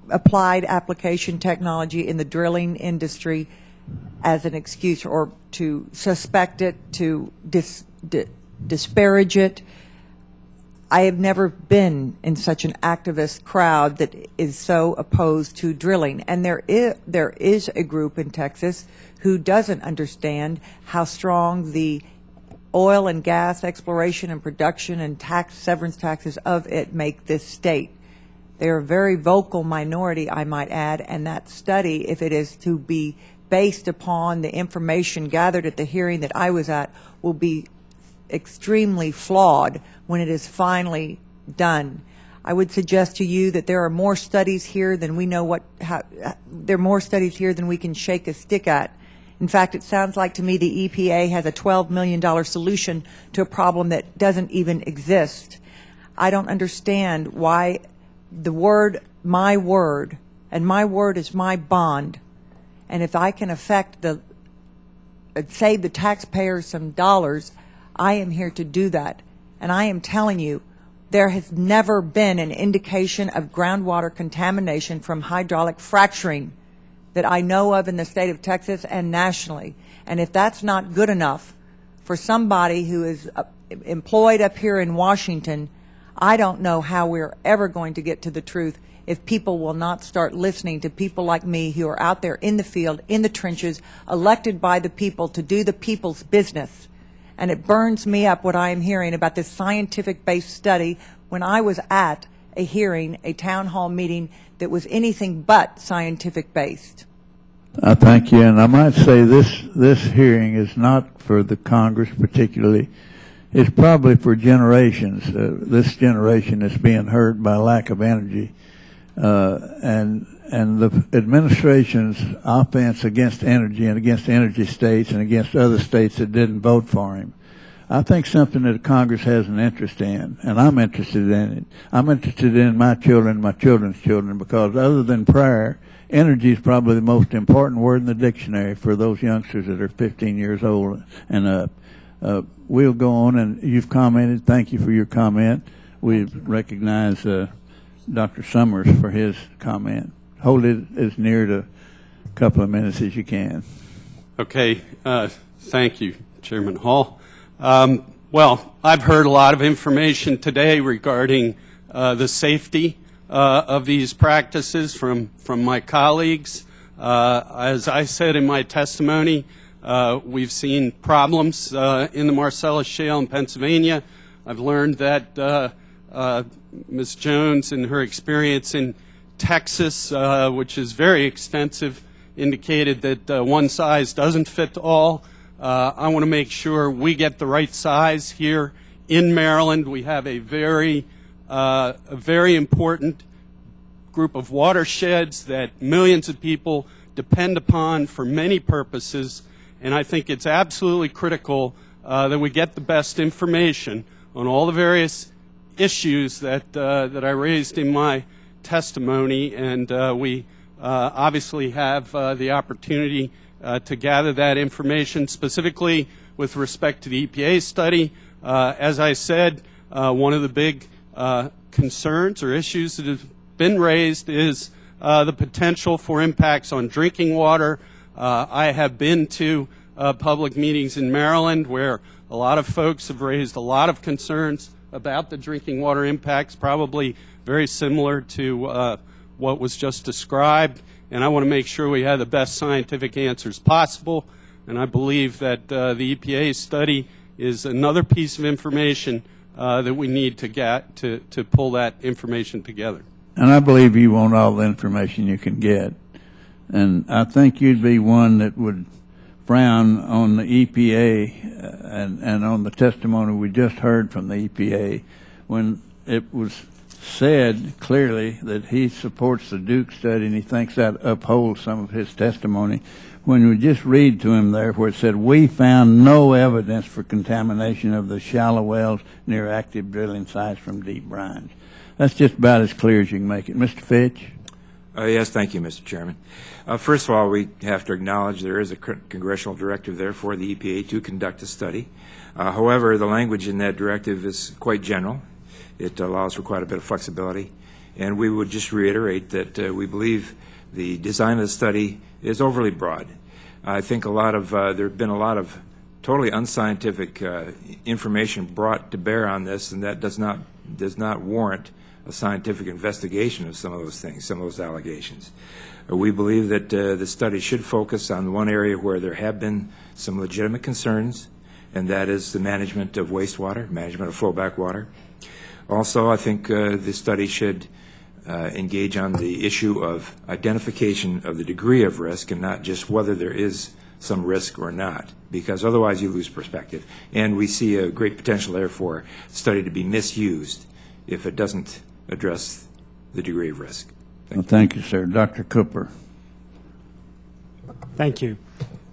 applied application technology in the drilling industry as an excuse, or to suspect it, to disparage it. I have never been in such an activist crowd that is so opposed to drilling. And there is a group in Texas who doesn't understand how strong the oil and gas exploration and production and severance taxes of it make this state. They're a very vocal minority, I might add, and that study, if it is to be based upon the information gathered at the hearing that I was at, will be extremely flawed when it is finally done. I would suggest to you that there are more studies here than we know there are more studies here than we can shake a stick at. In fact, it sounds like to me the EPA has a $12 million solution to a problem that doesn't even exist. I don't understand why the word, my word, and my word is my bond, And if I can save the taxpayers some dollars, I am here to do that. And I am telling you, there has never been an indication of groundwater contamination from hydraulic fracturing that I know of in the state of Texas and nationally. And if that's not good enough for somebody who is employed up here in Washington, I don't know how we're ever going to get to the truth if people will not start listening to people like me who are out there in the field, in the trenches, elected by the people to do the people's business. And it burns me up what I am hearing about this scientific-based study when I was at a hearing, a town hall meeting that was anything but scientific-based. I thank you, and I might say this hearing is not for the Congress particularly. It's probably for generations. This generation is being hurt by lack of energy, and the administration's offense against energy and against energy states and against other states that didn't vote for him. I think something that Congress has an interest in, and I'm interested in it. I'm interested in my children, my children's children, because other than prayer, energy is probably the most important word in the dictionary for those youngsters that are 15 years old and up. We'll go on, and you've commented. Thank you for your comment. We recognize Dr. Summers for his comment. Hold it as near to a couple of minutes as you can. Okay. Thank you, Chairman Hall. Well, I've heard a lot of information today regarding the safety of these practices from my colleagues. As I said in my testimony, we've seen problems in the Marcellus Shale in Pennsylvania. I've learned that Ms. Jones, in her experience in Texas, which is very extensive, indicated that one size doesn't fit all. I want to make sure we get the right size here in Maryland. We have a very important group of watersheds that millions of people depend upon for many purposes, and I think it's absolutely critical that we get the best information on all the various issues that I raised in my testimony, and we obviously have the opportunity to gather that information, specifically with respect to the EPA study. As I said, one of the big concerns or issues that have been raised is the potential for impacts on drinking water. I have been to public meetings in Maryland where a lot of folks have raised a lot of concerns about the drinking water impacts, probably very similar to what was just described. And I want to make sure we have the best scientific answers possible. And I believe that the EPA study is another piece of information that we need to get to pull that information together. And I believe you want all the information you can get. And I think you'd be one that would frown on the EPA and on the testimony we just heard from the EPA when it was said clearly that he supports the Duke study and he thinks that upholds some of his testimony. When we just read to him there where it said, we found no evidence for contamination of the shallow wells near active drilling sites from deep brines. That's just about as clear as you can make it. Mr. Fitch? Yes, thank you, Mr. Chairman. First of all, we have to acknowledge there is a congressional directive there for the EPA to conduct a study. However, the language in that directive is quite general. It allows for quite a bit of flexibility. And we would just reiterate that we believe the design of the study is overly broad. I think there have been a lot of totally unscientific information brought to bear on this, and that does not warrant a scientific investigation of some of those things, some of those allegations. We believe that the study should focus on one area where there have been some legitimate concerns, and that is the management of wastewater, management of flowback water. Also, I think the study should engage on the issue of identification of the degree of risk and not just whether there is some risk or not, because otherwise you lose perspective. And we see a great potential there for the study to be misused if it doesn't address the degree of risk. Thank you, sir. Dr. Cooper. Thank you.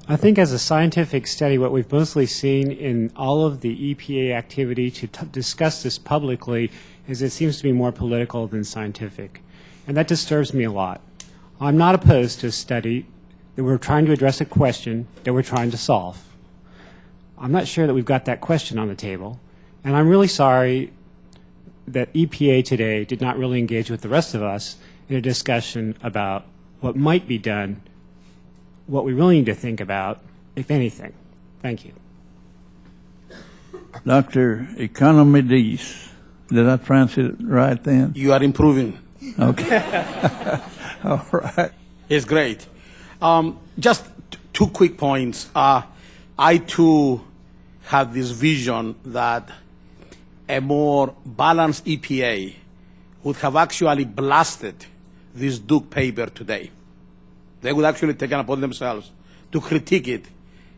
I think as a scientific study, what we've mostly seen in all of the EPA activity to discuss this publicly is it seems to be more political than scientific. And that disturbs me a lot. I'm not opposed to a study that we're trying to address a question that we're trying to solve. I'm not sure that we've got that question on the table, and I'm really sorry that EPA today did not really engage with the rest of us in a discussion about what might be done, what we really need to think about, if anything. Thank you. Dr. Economides, did I pronounce it right then? You are improving. Okay. All right. It's great. Just two quick points. I too have this vision that a more balanced EPA would have actually blasted this Duke paper today. They would actually take it upon themselves to critique it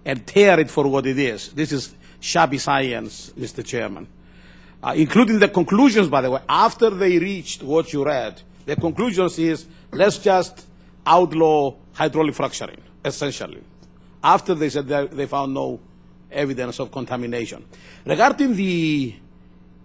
and tear it for what it is. This is shabby science, Mr. Chairman. Including the conclusions, by the way, after they reached what you read, the conclusions is, let's just outlaw hydraulic fracturing, essentially. After they said that they found no evidence of contamination. Regarding the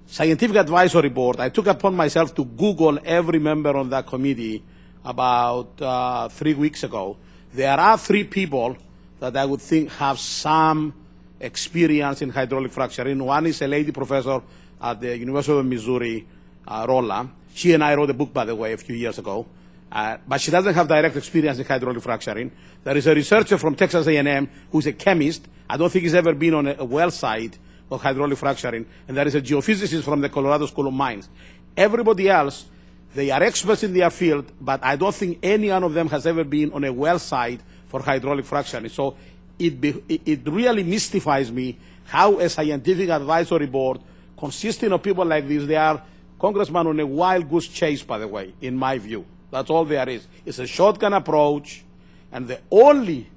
scientific advisory board, I took upon myself to Google every member on that committee about 3 weeks ago. There are 3 people that I would think have some experience in hydraulic fracturing. One is a lady professor at the University of Missouri, Rolla. She and I wrote a book, by the way, a few years ago. But she doesn't have direct experience in hydraulic fracturing. There is a researcher from Texas A&M who's a chemist. I don't think he's ever been on a well site of hydraulic fracturing. And there is a geophysicist from the Colorado School of Mines. Everybody else, they are experts in their field, but I don't think any one of them has ever been on a well site for hydraulic fracturing. So it really mystifies me how a scientific advisory board consisting of people like this, they are, Congressman, on a wild goose chase, by the way, in my view. That's all there is. It's a shotgun approach, and the only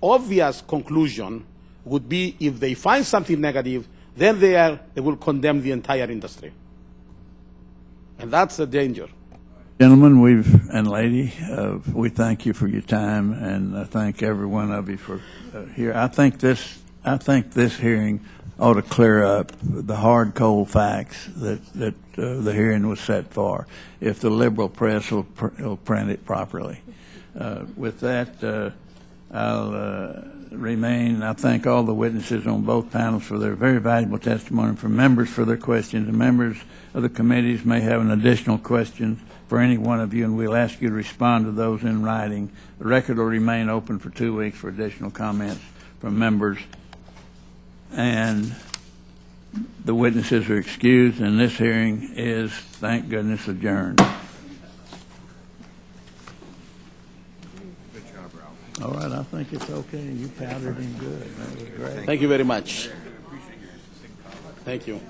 obvious conclusion would be if they find something negative, then they will condemn the entire industry. And that's the danger. Gentlemen, and lady, we thank you for your time, and I thank every one of you for here. I think this hearing ought to clear up the hard, cold facts that the hearing was set for, if the liberal press will print it properly. With that, I'll remain. I thank all the witnesses on both panels for their very valuable testimony, for members for their questions. The members of the committees may have an additional question for any one of you, and we'll ask you to respond to those in writing. The record will remain open for 2 weeks for additional comments from members. And the witnesses are excused, and this hearing is, thank goodness, adjourned. Good job, Ralph. All right, I think it's okay. You powdered him good. That was great. Thank you very much. Thank you.